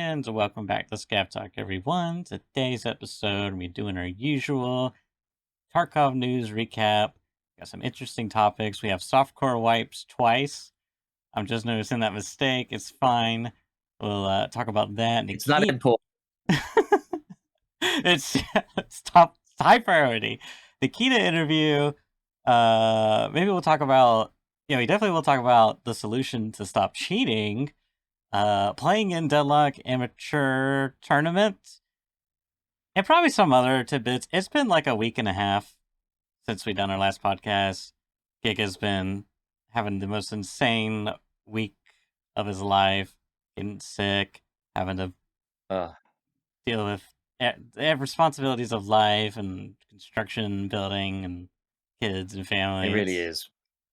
and welcome back to Scav Talk, everyone. Today's episode, we're doing our usual Tarkov news recap. Got some interesting topics. We have softcore wipes twice. I'm just noticing that mistake. It's fine. We'll talk about that. It's not important. It's top high priority. Nikita interview. Maybe we'll talk about. We definitely will talk about the solution to stop cheating. Playing in Deadlock Amateur Tournament, and probably some other tidbits. It's been like a week and a half since we done our last podcast. Giga's been having the most insane week of his life, getting sick, having to deal with responsibilities of life and construction, building, and kids and family. It really is.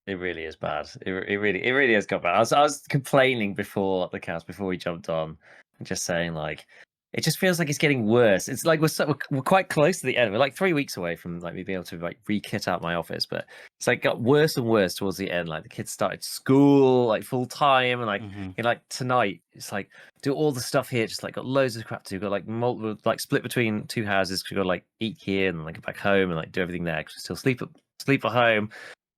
It really is bad. It really has got bad. I was complaining before the cast, before we jumped on, and just saying like, it just feels like it's getting worse. It's like we're quite close to the end. We're like 3 weeks away from like me being able to like re-kit out my office, but it's like got worse and worse towards the end. Like the kids started school like full time, and like like tonight it's like do all the stuff here. Just like got loads of crap to do. Got like multiple like split between two houses. We got to like eat here and like go back home and like do everything there because we still sleep at home.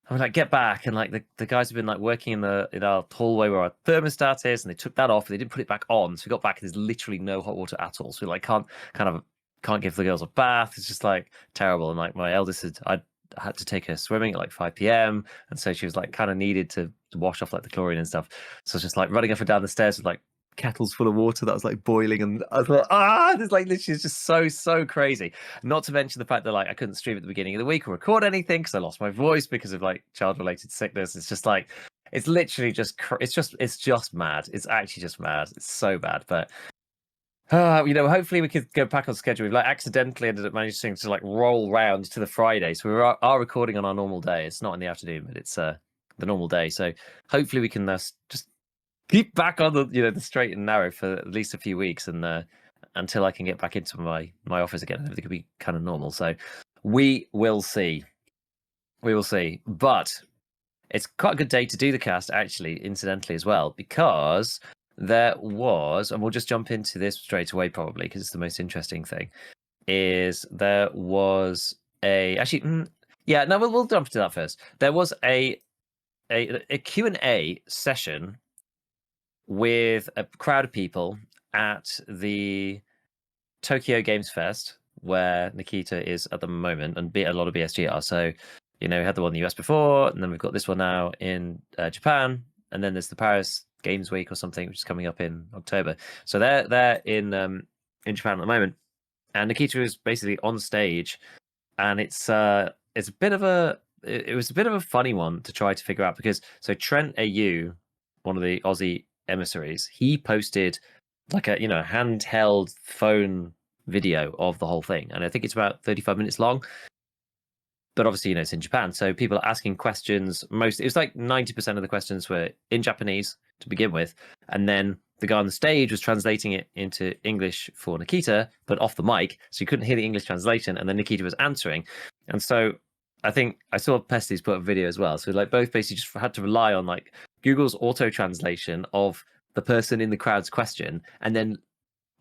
I mean, like, get back, and like the guys have been like working in our hallway where our thermostat is, and they took that off. They didn't put it back on, so we got back, and there's literally no hot water at all. So we like can't give the girls a bath. It's just like terrible. And like my eldest I had to take her swimming at like 5 p.m, and so she was like kind of needed to wash off like the chlorine and stuff. So I was just like running up and down the stairs with like kettles full of water that was like boiling, and I was like, this like literally is just so crazy. Not to mention the fact that like I couldn't stream at the beginning of the week or record anything because I lost my voice because of like child-related sickness. It's just like it's literally just it's just mad. It's actually just mad. It's so bad, but hopefully we could go back on schedule. We've like accidentally ended up managing to like roll round to the Friday, so we are recording on our normal day. It's not in the afternoon, but it's the normal day. So hopefully we can just keep back on the the straight and narrow for at least a few weeks, and until I can get back into my office again, everything could be kind of normal. So we will see. But it's quite a good day to do the cast, actually, incidentally as well, because there was, and we'll just jump into this straight away probably because it's the most interesting thing. Is there was we'll jump into that first. There was a Q&A session with a crowd of people at the Tokyo Games Fest, where Nikita is at the moment, and a lot of BSG are. So, we had the one in the US before, and then we've got this one now in Japan, and then there's the Paris Games Week or something, which is coming up in October. So they're in Japan at the moment, and Nikita is basically on stage, and it was a bit of a funny one to try to figure out because Trent AU, one of the Aussie emissaries, he posted like a handheld phone video of the whole thing, and I think it's about 35 minutes long, but obviously it's in Japan, so people are asking questions. It was like 90% of the questions were in Japanese to begin with, and then the guy on the stage was translating it into English for Nikita, but off the mic, so you couldn't hear the English translation, and then Nikita was answering. And so I think I saw Pesties put a video as well, so like both basically just had to rely on like Google's auto translation of the person in the crowd's question, and then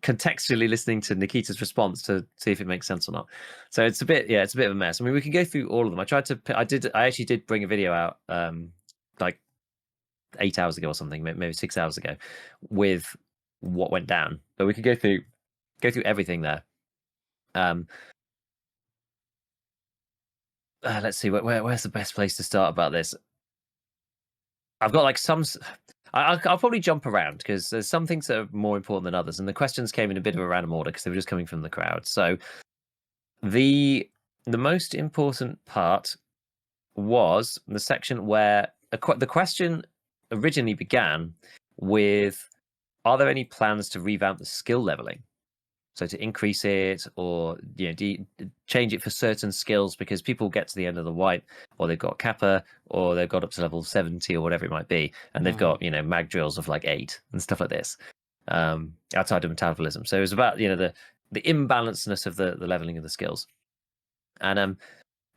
contextually listening to Nikita's response to see if it makes sense or not. So it's a bit of a mess. I mean, we can go through all of them. I actually did bring a video out like 8 hours ago or something, maybe 6 hours ago, with what went down. But we could go through everything there. Let's see where's the best place to start about this. I've got like some. I'll probably jump around because there's some things that are more important than others, and the questions came in a bit of a random order because they were just coming from the crowd. So the most important part was the section where the question originally began with, "Are there any plans to revamp the skill leveling? So to increase it, or change it for certain skills, because people get to the end of the wipe, or they've got Kappa, or they've got up to level 70 or whatever it might be, and they've got mag drills of like 8 and stuff like this, outside of metabolism." So it was about the imbalancedness of the leveling of the skills. And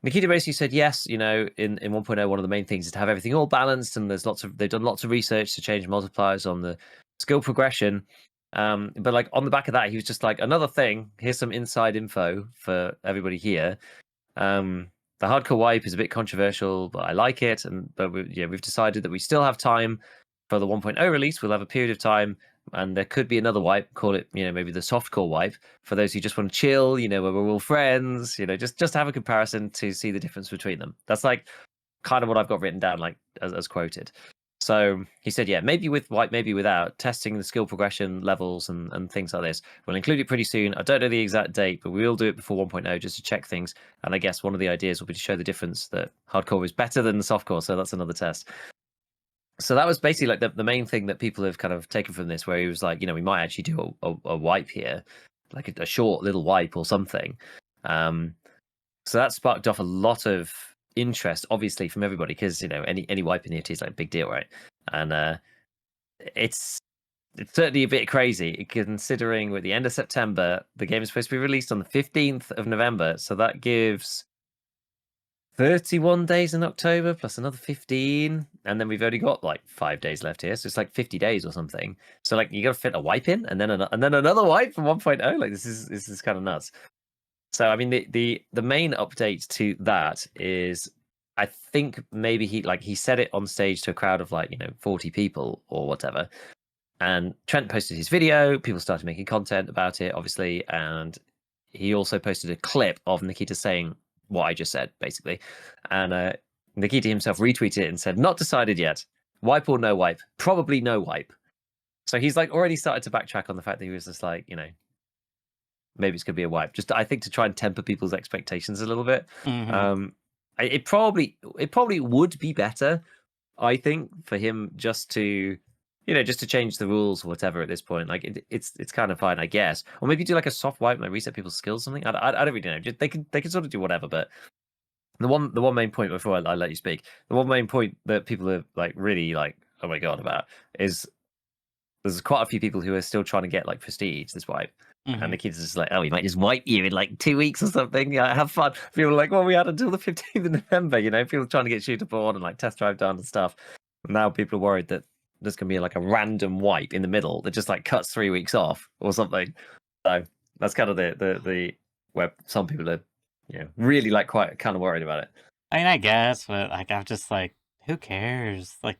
Nikita basically said yes. In 1.0, one of the main things is to have everything all balanced, and they've done lots of research to change multipliers on the skill progression. But like on the back of that, he was just like, another thing. Here's some inside info for everybody here. The hardcore wipe is a bit controversial, but I like it. But we've decided that we still have time for the 1.0 release. We'll have a period of time, and there could be another wipe. Call it, maybe the softcore wipe for those who just want to chill. Where we're all friends. Just to have a comparison to see the difference between them. That's like kind of what I've got written down, like as quoted. So he said, yeah, maybe with wipe, maybe without, testing the skill progression levels and things like this. We'll include it pretty soon. I don't know the exact date, but we will do it before 1.0 just to check things. And I guess one of the ideas will be to show the difference that hardcore is better than the softcore. So that's another test. So that was basically like the main thing that people have kind of taken from this, where he was like, we might actually do a wipe here, like a short little wipe or something. So that sparked off a lot of interest, obviously, from everybody, because any wipe in EOT is like a big deal, right? And it's certainly a bit crazy considering we're at the end of September. The game is supposed to be released on the 15th of November, so that gives 31 days in October plus another 15, and then we've only got like 5 days left here, so it's like 50 days or something. So like you got to fit a wipe in, and then another wipe from 1.0. Like this is kind of nuts. So I mean, the main update to that is, I think maybe he said it on stage to a crowd of like 40 people or whatever, and Trent posted his video. People started making content about it, obviously, and he also posted a clip of Nikita saying what I just said, basically, and Nikita himself retweeted it and said, "Not decided yet. Wipe or no wipe? Probably no wipe." So he's like already started to backtrack on the fact that he was just like, maybe it's gonna be a wipe. Just I think to try and temper people's expectations a little bit. Mm-hmm. It probably would be better, I think, for him just to just to change the rules or whatever at this point. Like it's kind of fine, I guess. Or maybe do like a soft wipe, like reset people's skills or something. I don't really know. Just, they can sort of do whatever. But the one main point before I let you speak, the one main point that people are like really like, oh my god, about is there's quite a few people who are still trying to get like prestige this wipe. Mm-hmm. And the kids are just like, oh, we might just wipe you in like 2 weeks or something. Yeah, have fun. People are like, well, we had until the 15th of November, people trying to get shooter board and like test drive done and stuff. And now people are worried that there's going to be like a random wipe in the middle that just like cuts 3 weeks off or something. So that's kind of the where some people are, really like quite kind of worried about it. I mean, I guess, but like I'm just like, who cares? Like,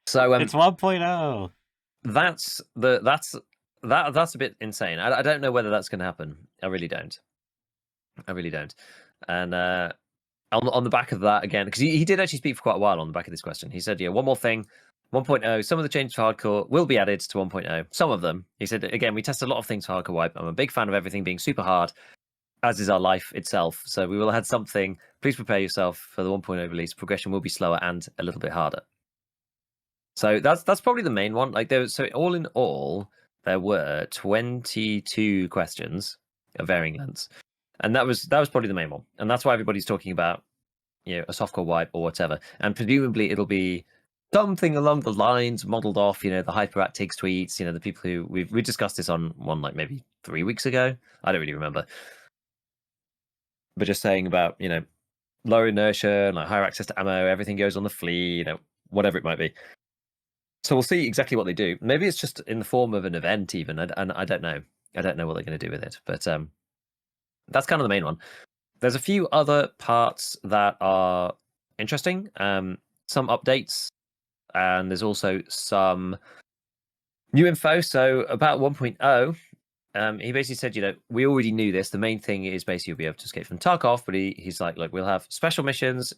so it's 1.0. That's a bit insane. I don't know whether that's going to happen. I really don't. And on the back of that, again, because he did actually speak for quite a while on the back of this question. He said, one more thing. 1.0, some of the changes for hardcore will be added to 1.0. Some of them. He said, again, we test a lot of things for hardcore wipe. I'm a big fan of everything being super hard, as is our life itself. So we will add something. Please prepare yourself for the 1.0 release. Progression will be slower and a little bit harder. So that's probably the main one. Like so all in all, there were 22 questions of varying lengths, and that was probably the main one, and that's why everybody's talking about a softcore wipe or whatever, and presumably it'll be something along the lines modeled off the hyperactives tweets, the people who we discussed this on one like maybe 3 weeks ago. I don't really remember, but just saying about lower inertia, like higher access to ammo, everything goes on the flea, whatever it might be. So we'll see exactly what they do. Maybe it's just in the form of an event, even, and I don't know. I don't know what they're going to do with it, but that's kind of the main one. There's a few other parts that are interesting. Some updates, and there's also some new info. So about 1.0, he basically said, we already knew this. The main thing is basically you'll be able to escape from Tarkov, but he's like, look, we'll have special missions.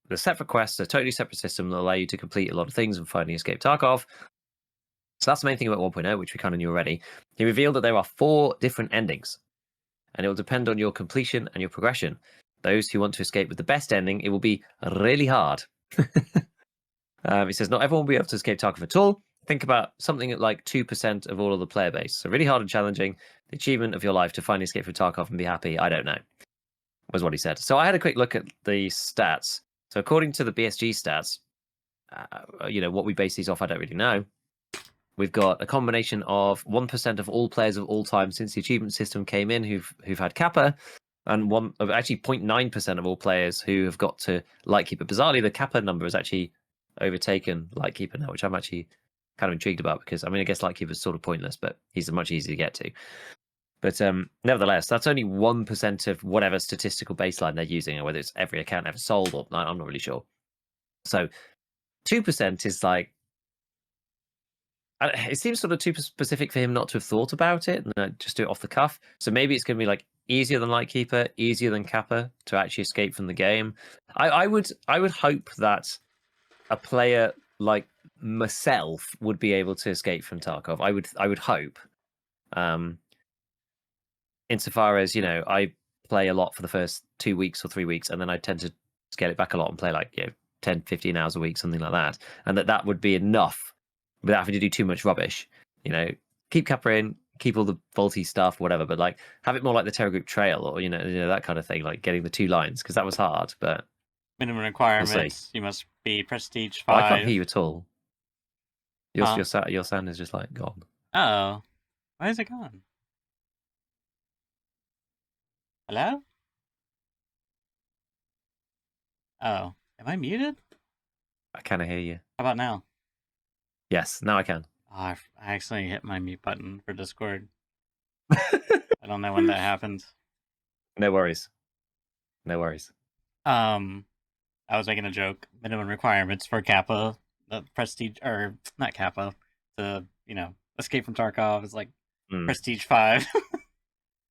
The separate quests, a totally separate system that allow you to complete a lot of things and finally escape Tarkov. So that's the main thing about 1.0, which we kind of knew already. He revealed that there are 4 different endings, and it will depend on your completion and your progression. Those who want to escape with the best ending, it will be really hard. He says not everyone will be able to escape Tarkov at all. Think about something like 2% of all of the player base. So really hard and challenging. The achievement of your life to finally escape from Tarkov and be happy, I don't know, was what he said. So I had a quick look at the stats. So according to the BSG stats, what we base these off, I don't really know. We've got a combination of 1% of all players of all time since the achievement system came in who've had Kappa, and 0.9% of all players who have got to Lightkeeper. Bizarrely, the Kappa number has actually overtaken Lightkeeper now, which I'm actually kind of intrigued about, because I mean, I guess Lightkeeper's sort of pointless, but he's much easier to get to. But nevertheless, that's only 1% of whatever statistical baseline they're using, or whether it's every account ever sold, or I'm not really sure. So 2% is like, it seems sort of too specific for him not to have thought about it and just do it off the cuff. So maybe it's going to be like easier than Lightkeeper, easier than Kappa to actually escape from the game. I would hope that a player like myself would be able to escape from Tarkov. I would hope. Insofar as, I play a lot for the first 2 weeks or 3 weeks, and then I tend to scale it back a lot and play like 10, 15 hours a week, something like that, and that would be enough without having to do too much rubbish. Keep Kappa in, keep all the faulty stuff, whatever, but like have it more like the Terror Group Trail, or that kind of thing, like getting the 2 lines, because that was hard. But minimum requirements: you must be Prestige 5. I can't hear you at all. Your sound is just like gone. Oh, why is it gone? Hello? Oh, am I muted? I kind of hear you. How about now? Yes, now I can. Oh, I accidentally hit my mute button for Discord. I don't know when that happened. No worries. No worries. I was making a joke. Minimum requirements for Kappa, Prestige, or not Kappa, to escape from Tarkov is like Prestige 5.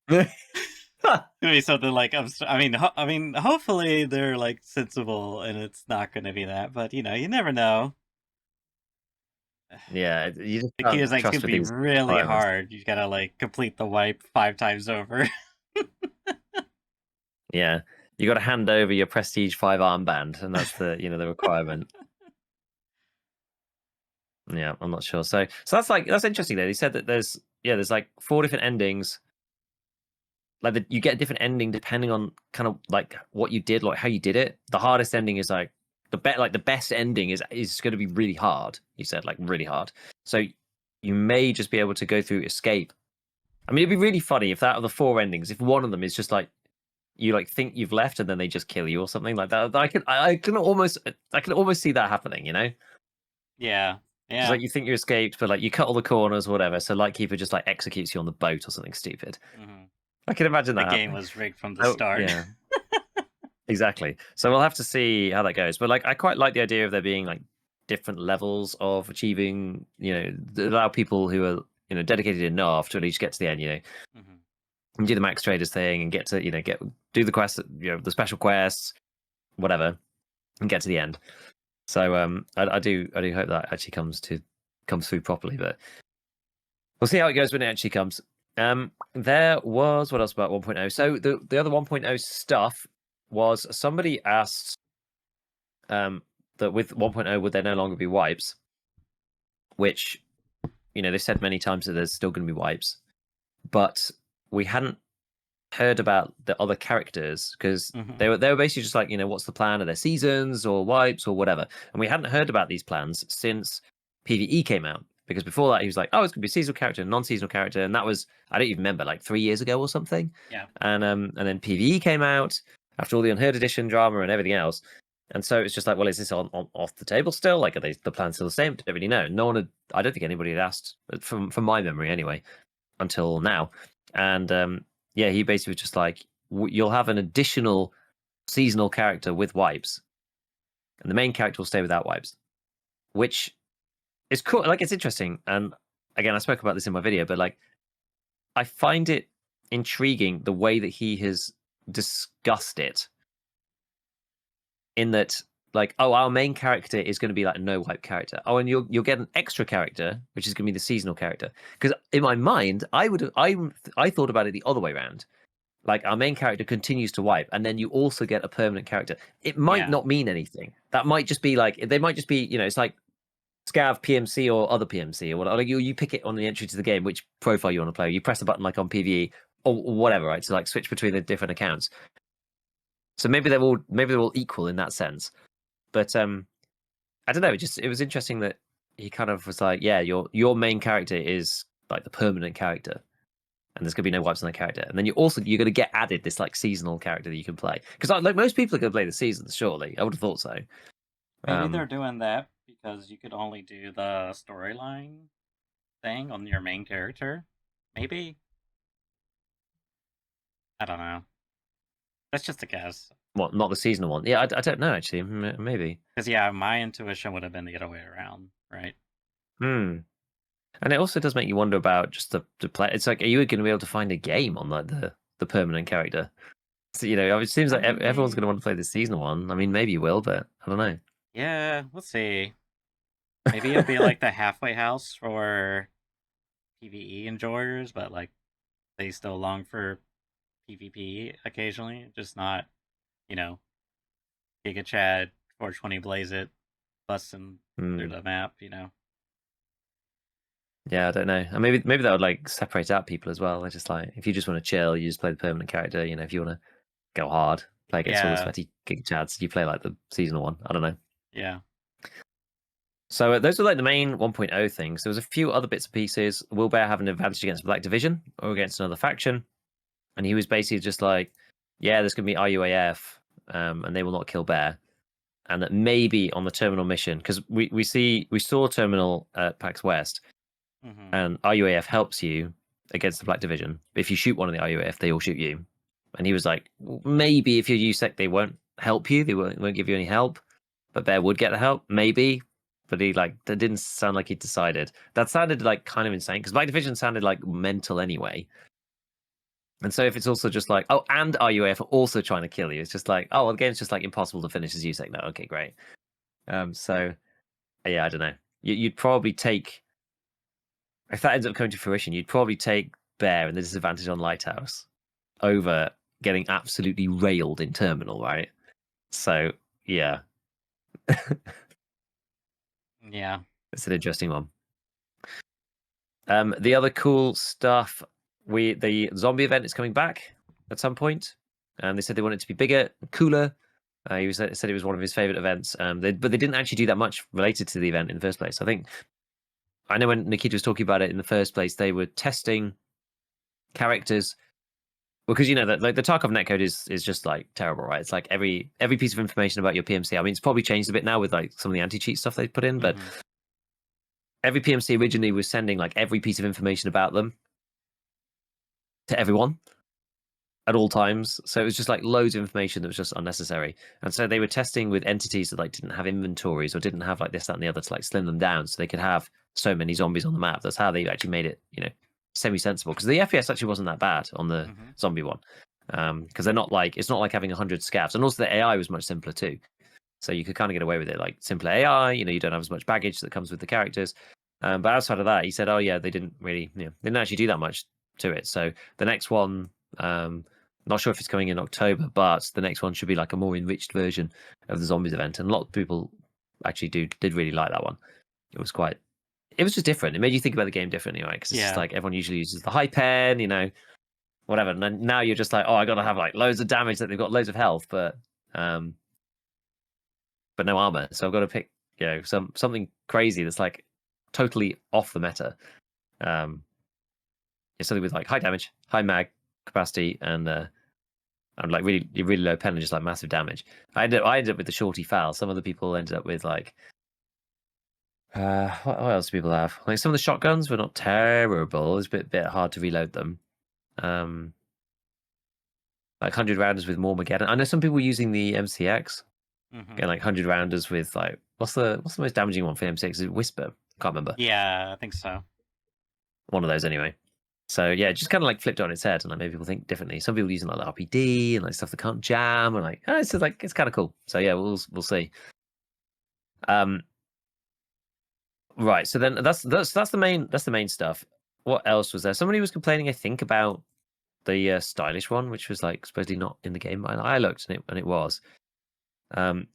It'd be something like, I mean, hopefully they're like sensible and it's not going to be that, but you never know. Yeah, you just the key is like it's gonna be really hard. You gotta like complete the wipe 5 times over. Yeah, you got to hand over your Prestige 5 armband, and that's the the requirement. Yeah, I'm not sure. So that's interesting. Though they said that there's like 4 different endings. Like you get a different ending depending on kind of like what you did, like how you did it. The hardest ending is like the best ending is going to be really hard. You said like really hard. So you may just be able to go through escape. I mean, it'd be really funny if out of the 4 endings, if one of them is just like you like think you've left and then they just kill you or something like that. I can almost see that happening. Yeah. It's like you think you escaped, but like you cut all the corners or whatever. So Lightkeeper just like executes you on the boat or something stupid. Mm-hmm. I can imagine that. The game was rigged from the start. Yeah. Exactly. So we'll have to see how that goes. But like, I quite like the idea of there being like different levels of achieving. Allow people who are dedicated enough to at least get to the end. Mm-hmm. And do the max traders thing and get to do the quests, the special quests, whatever, and get to the end. So I do hope that actually comes through properly. But we'll see how it goes when it actually comes. There was what else about 1.0? So the other 1.0 stuff was somebody asked that with 1.0 would there no longer be wipes, which they said many times that there's still going to be wipes, but we hadn't heard about the other characters because they were basically just like what's the plan? Are there seasons or wipes or whatever? And we hadn't heard about these plans since PvE came out. Because before that, he was like, "Oh, it's gonna be a seasonal character, a non-seasonal character," and that was I don't even remember, like 3 years ago or something. Yeah. And then PvE came out after all the Unheard Edition drama and everything else, and so it's just like, well, is this on off the table still? Like, are the plans still the same? Don't really know. No one had. I don't think anybody had asked, from my memory anyway, until now. And he basically was just like, you'll have an additional seasonal character with wipes, and the main character will stay without wipes, which. It's cool. Like, it's interesting. And again, I spoke about this in my video, but like, I find it intriguing the way that he has discussed it. In that, like, oh, our main character is going to be like a no wipe character. Oh, and you'll get an extra character, which is going to be the seasonal character. Because in my mind, I thought about it the other way around. Like, our main character continues to wipe, and then you also get a permanent character. It might not mean anything. That might just be like they might just be it's like. Scav, PMC, or other PMC, or whatever. Like you pick it on the entry to the game, which profile you want to play. You press the button like on PvE or whatever, right? To like switch between the different accounts. So maybe they're all equal in that sense. But I don't know. It was interesting that he kind of was like, yeah, your main character is like the permanent character, and there's gonna be no wipes on that character. And then you're gonna get added this like seasonal character that you can play. Because like most people are gonna play the seasons, surely. I would have thought so. Maybe they're doing that because you could only do the storyline thing on your main character. Maybe? I don't know. That's just a guess. What? Not the seasonal one? Yeah, I don't know actually. Maybe. Because yeah, my intuition would have been the other way around, right? Hmm. And it also does make you wonder about just the play. It's like, are you going to be able to find a game on like the permanent character? So, it seems like everyone's going to want to play the seasonal one. I mean, maybe you will, but I don't know. Yeah, let's see. Maybe it'll be like the halfway house for PvE enjoyers, but like they still long for PvP occasionally, just not, you know, Giga Chad 420 Blaze It busting through Hmm. the map, Yeah, I don't know. And maybe that would like separate out people as well. They're just like, if you just want to chill, you just play the permanent character. If you want to go hard, play against all the Yeah, sweaty Giga Chads, you play like the seasonal one. I don't know. yeah. So those are like the main 1.0 things. There was a few other bits and pieces. Will Bear have an advantage against Black Division or against another faction? And he was basically just like, yeah, there's going to be RUAF, and they will not kill Bear. And that maybe on the Terminal mission, because we saw Terminal at PAX West, and RUAF helps you against the Black Division. But if you shoot one of the RUAF, they all shoot you. And he was like, maybe if you're USEC, they won't help you. They won't give you any help. But Bear would get the help, maybe. But that didn't sound like he decided. That sounded like kind of insane because Black Division sounded like mental anyway. And so if it's also just like, oh, and RUAF are also trying to kill you, it's just like, oh, well, the game's just like impossible to finish as USEC. No, okay, great. So yeah, I don't know. You'd probably take, if that ends up coming to fruition, you'd probably take Bear and the disadvantage on Lighthouse over getting absolutely railed in Terminal, right? So yeah, Yeah. it's an interesting one. The other cool stuff, the zombie event is coming back at some point, and they said they want it to be bigger, cooler. He said it was one of his favorite events. But they didn't actually do that much related to the event in the first place. I know when Nikita was talking about it in the first place, they were testing characters because that like the Tarkov netcode is just like terrible, right? It's like every piece of information about your PMC. I mean, it's probably changed a bit now with like some of the anti-cheat stuff they put in, but every PMC originally was sending like every piece of information about them to everyone at all times. So it was just like loads of information that was just unnecessary. And so they were testing with entities that like didn't have inventories or didn't have like this, that, and the other to like slim them down so they could have so many zombies on the map. That's how they actually made it, semi-sensible. Because the FPS actually wasn't that bad on the zombie one. Because it's not like having 100 scavs. And also the AI was much simpler too. So you could kind of get away with it, like simpler AI, you don't have as much baggage that comes with the characters. But outside of that, he said, oh yeah, they didn't really, they didn't actually do that much to it. So the next one, not sure if it's coming in October, but the next one should be like a more enriched version of the zombies event. And a lot of people actually did really like that one. It was just different. It made you think about the game differently, right? Because it's just like everyone usually uses the high pen, whatever. And then now you're just like, oh, I got to have like loads of damage that they've got loads of health, but no armor. So I've got to pick, something crazy that's like totally off the meta. It's something with like high damage, high mag capacity, and like really low pen and just like massive damage. I ended up with the shorty foul. Some other people ended up with like what else do people have? Like some of the shotguns were not terrible. It's a bit hard to reload them. Like 100 rounders with more Mageddon. I know some people using the MCX. Getting like 100 rounders with like what's the most damaging one for MCX? Is it Whisper? Can't remember. Yeah, I think so. One of those anyway. So yeah, just kind of like flipped on its head, and like maybe people think differently. Some people using like the RPD and like stuff that can't jam, and like it's just, like it's kind of cool. So yeah, we'll see. Right. So then that's the main stuff. What else was there? Somebody was complaining, I think, about the stylish one, which was like supposedly not in the game. I looked and it was.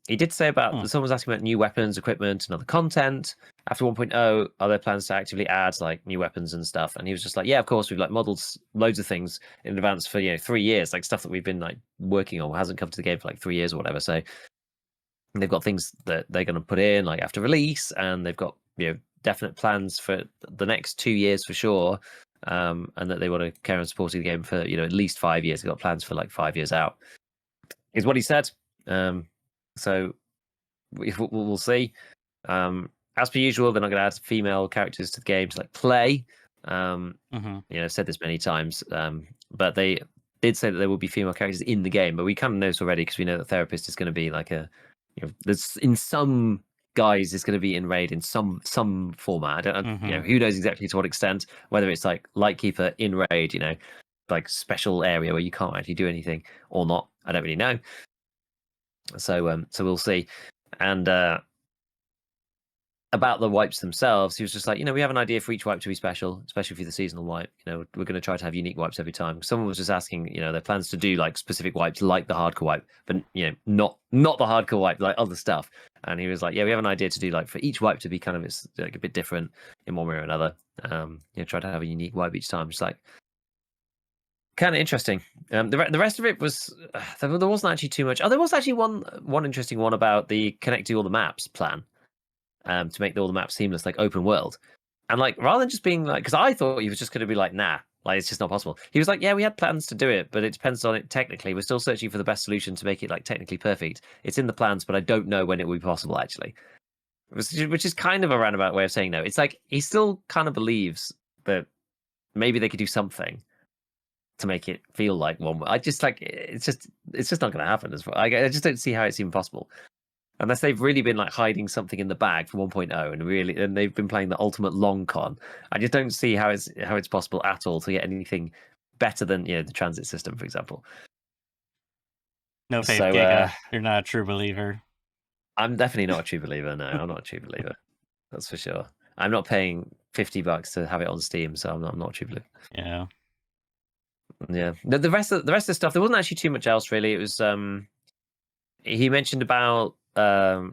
He did say about someone was asking about new weapons, equipment, and other content. After 1.0, are there plans to actively add like new weapons and stuff? And he was just like, yeah, of course, we've like modeled loads of things in advance for 3 years, like stuff that we've been like working on hasn't come to the game for like 3 years or whatever. So they've got things that they're going to put in like after release, and they've got definite plans for the next 2 years for sure. And that they want to carry on supporting the game for at least 5 years. They've got plans for like 5 years out, is what he said. So we'll see. As per usual, they're not going to add female characters to the game to like play. I've said this many times, but they did say that there will be female characters in the game, but we kind of know this already because we know that therapist is going to be like there's in some guys is going to be in raid in some format. I don't, who knows exactly to what extent, whether it's like Lightkeeper in raid, like special area where you can't actually do anything or not. I don't really know. So we'll see. And about the wipes themselves, he was just like, we have an idea for each wipe to be special, especially for the seasonal wipe. We're going to try to have unique wipes every time. Someone was just asking, their plans to do like specific wipes, like the hardcore wipe, but not the hardcore wipe, like other stuff. And he was like, yeah, we have an idea to do like for each wipe to be kind of like a bit different in one way or another. Try to have a unique wipe each time. Just like kind of interesting. The rest of it was there wasn't actually too much. Oh, there was actually one interesting one about the connecting all the maps plan. To make all the maps seamless, like open world. And like, rather than just being like, because I thought he was just going to be like, nah, like it's just not possible. He was like, yeah, we had plans to do it, but it depends on it technically. We're still searching for the best solution to make it like technically perfect. It's in the plans, but I don't know when it will be possible actually. Which is kind of a roundabout way of saying no. It's like he still kind of believes that maybe they could do something to make it feel like one. I just like it's just not going to happen. I just don't see how it's even possible. Unless they've really been like hiding something in the bag for 1.0 and they've been playing the ultimate long con. I just don't see how it's possible at all to get anything better than the transit system, for example. No faith, Giga. You're not a true believer. I'm definitely not a true believer. No, I'm not a true believer. That's for sure. I'm not paying $50 to have it on Steam, so I'm not a true believer. Yeah. Yeah. The rest of the stuff, there wasn't actually too much else really. It was he mentioned about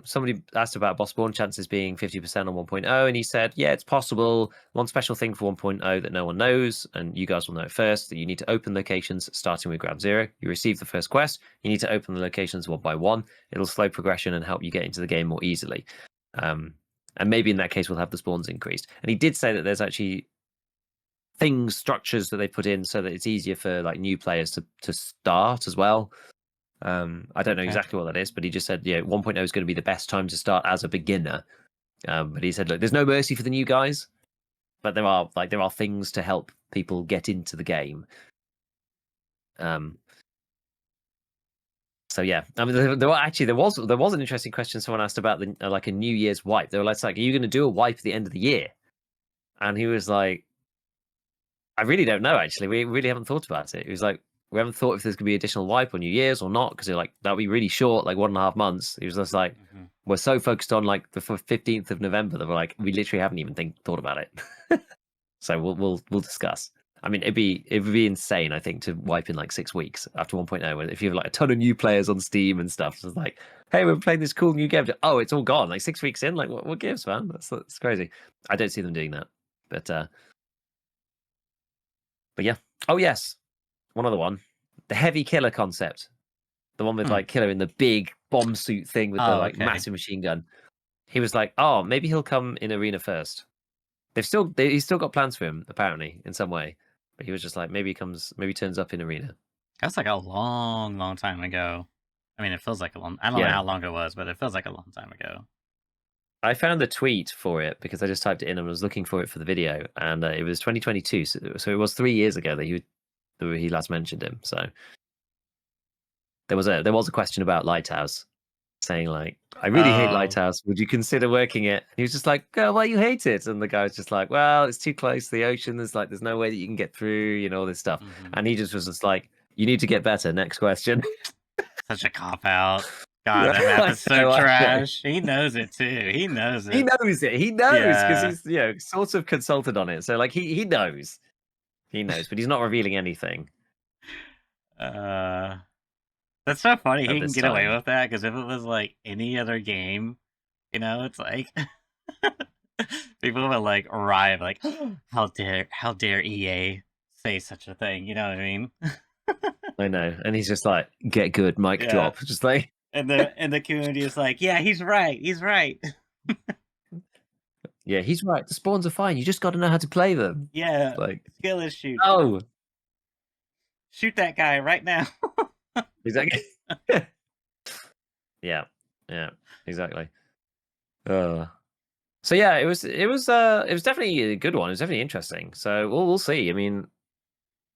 somebody asked about boss spawn chances being 50% on 1.0, and he said, yeah, it's possible. One special thing for 1.0 that no one knows, and you guys will know it first, that you need to open locations starting with Ground Zero. You receive the first quest, you need to open the locations one by one. It'll slow progression and help you get into the game more easily. And maybe in that case, we'll have the spawns increased. And he did say that there's actually structures that they put in so that it's easier for like new players to start as well. I don't know exactly what that is, but he just said, 1.0 is going to be the best time to start as a beginner. But he said, look, there's no mercy for the new guys, but there are things to help people get into the game. So yeah, I mean, there was an interesting question someone asked about the like a New Year's wipe. They were like, are you going to do a wipe at the end of the year? And he was like, I really don't know. Actually, we really haven't thought about it. He was like, we haven't thought if there's going to be additional wipe on New Year's or not, because like that'll be really short, like 1.5 months. He was just like, we're so focused on like the 15th of November that we're like, we literally haven't even thought about it. So we'll discuss. I mean, it'd be insane, I think, to wipe in like 6 weeks after 1.0. If you have like a ton of new players on Steam and stuff, so it's like, hey, we're playing this cool new game. Oh, it's all gone. Like 6 weeks in, like what gives, man? That's crazy. I don't see them doing that, but yeah. Oh yes. One other one, the heavy killer concept, the one with like killer in the big bomb suit thing with the massive machine gun. He was like, oh, maybe he'll come in arena first. He's still got plans for him apparently in some way, but he was just like, maybe turns up in arena. That's like a long time ago. I mean, it feels like I don't know how long it was, but it feels like a long time ago. I found the tweet for it because I just typed it in and was looking for it for the video, and it was 2022, so it was 3 years ago that he last mentioned him. So there was a question about Lighthouse, saying like, I really hate Lighthouse. Would you consider working it? And he was just like, girl, why you hate it? And the guy was just like, well, it's too close to the ocean. There's no way that you can get through, all this stuff. And he just was just like, you need to get better. Next question. Such a cop out. God, that map is so trash. He knows it too. He knows it. He knows it. He knows because he's sort of consulted on it. So like he knows. He knows, but he's not revealing anything. That's so funny. He can get away with that because if it was like any other game, it's like people would like arrive like, how dare EA say such a thing? You know what I mean? I know, and he's just like, get good, mic drop, just like. And the community is like, yeah, he's right. He's right. Yeah, he's right. The spawns are fine. You just got to know how to play them. Yeah, like skill issue. Oh, shoot that guy right now. Exactly. Yeah, exactly. So yeah, it was definitely a good one. It was definitely interesting. So we'll see. I mean,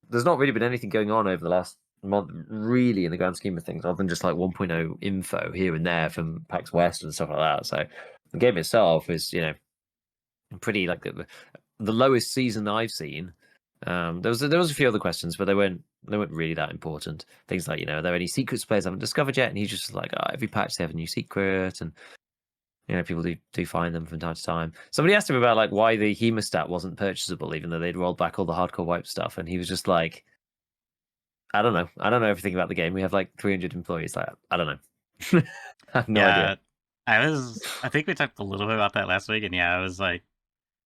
there's not really been anything going on over the last month, really, in the grand scheme of things, other than just like 1.0 info here and there from PAX West and stuff like that. So the game itself is, pretty like the lowest season I've seen. There was a few other questions, but they weren't really that important. Things like, are there any secrets players haven't discovered yet? And he's just like, every patch they have a new secret, and people do find them from time to time. Somebody asked him about like why the hemostat wasn't purchasable, even though they'd rolled back all the hardcore wipe stuff, and he was just like, I don't know. I don't know everything about the game. We have like 300 employees. Like, I don't know. I have no idea. I think we talked a little bit about that last week, and I was like,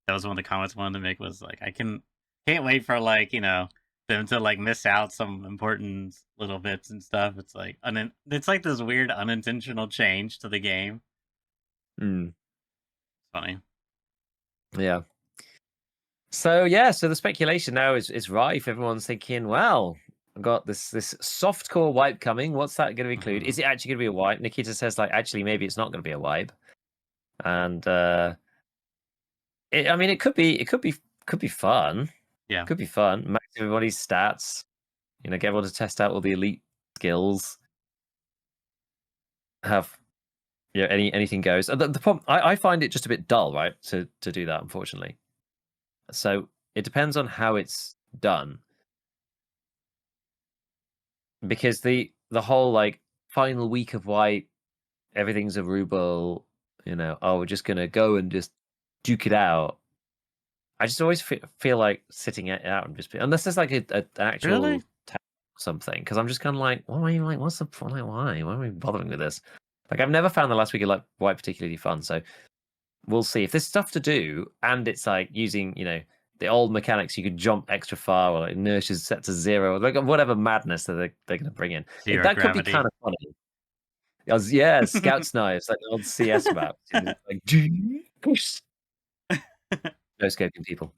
that was one of the comments I wanted to make, was like, can't wait for like, them to like miss out some important little bits and stuff. It's like it's like this weird unintentional change to the game. Mm. Funny. Yeah. So the speculation now is rife. Everyone's thinking, well, I've got this softcore wipe coming. What's that going to include? Is it actually going to be a wipe? Nikita says, like, actually, maybe it's not going to be a wipe. And it could be fun. Yeah, it could be fun. Max everybody's stats. Get everyone to test out all the elite skills. Have anything goes. The problem, I find it just a bit dull, right? To do that, unfortunately. So it depends on how it's done. Because the whole like final week of wipe, everything's a ruble, we're just gonna go and just duke it out. I just always feel like sitting it out and just unless there's like an actual really? Something, because I'm just kind of like, what's the point? Like, why am I bothering with this? Like, I've never found the last week of like wipe particularly fun. So we'll see if there's stuff to do, and it's like using the old mechanics. You could jump extra far, or like inertia's set to 0, like whatever madness that they're going to bring in. Zero That gravity. could be kind of funny. Yeah, Scout's knives, like the old CS map. Like, no scoping people.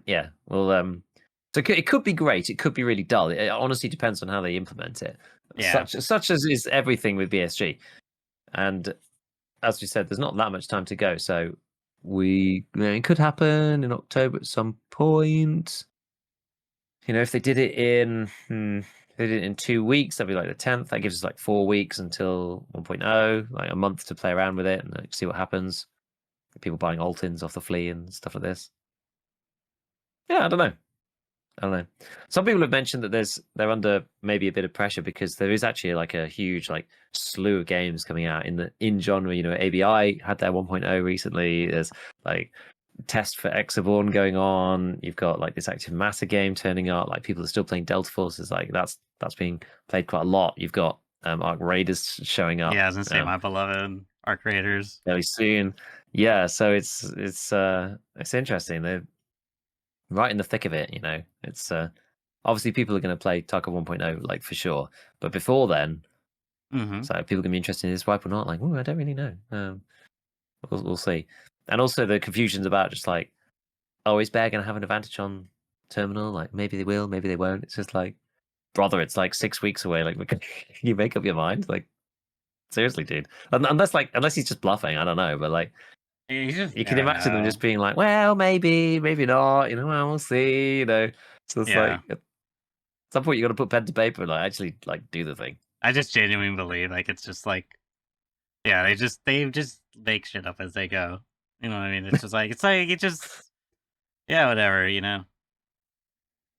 Yeah, well, so it could be great. It could be really dull. It honestly depends on how they implement it. Yeah. Such as is everything with BSG. And as we said, there's not that much time to go. So it could happen in October at some point. If they did it in 2 weeks, that'd be like the 10th. That gives us like 4 weeks until 1.0, like a month to play around with it and like, see what happens. People buying alt-ins off the flea and stuff like this. Yeah, I don't know. Some people have mentioned that they're under maybe a bit of pressure because there is actually like a huge like slew of games coming out in genre. ABI had their 1.0 recently. There's like test for Exaborn going on. You've got like this active matter game turning up. Like people are still playing Delta Forces. Like that's being played quite a lot. You've got Arc Raiders showing up. Yeah, I was gonna say my beloved Arc Raiders fairly soon. Yeah, so it's interesting. They're right in the thick of it. It's obviously people are going to play Tarkov 1.0 like for sure, but before then, so people are going to be interested in this wipe or not. Like, I don't really know. We'll see. And also the confusions about just like, is Bear going to have an advantage on terminal? Like maybe they will, maybe they won't. It's just like, brother, it's like 6 weeks away. Like, can you make up your mind? Like, seriously, dude. Unless he's just bluffing, I don't know. But like, you can imagine them just being like, well, maybe not. Well, we'll see. So it's like at some point you got to put pen to paper and like actually like do the thing. I just genuinely believe like it's just like, they just make shit up as they go. You know what I mean? It's just like it just whatever.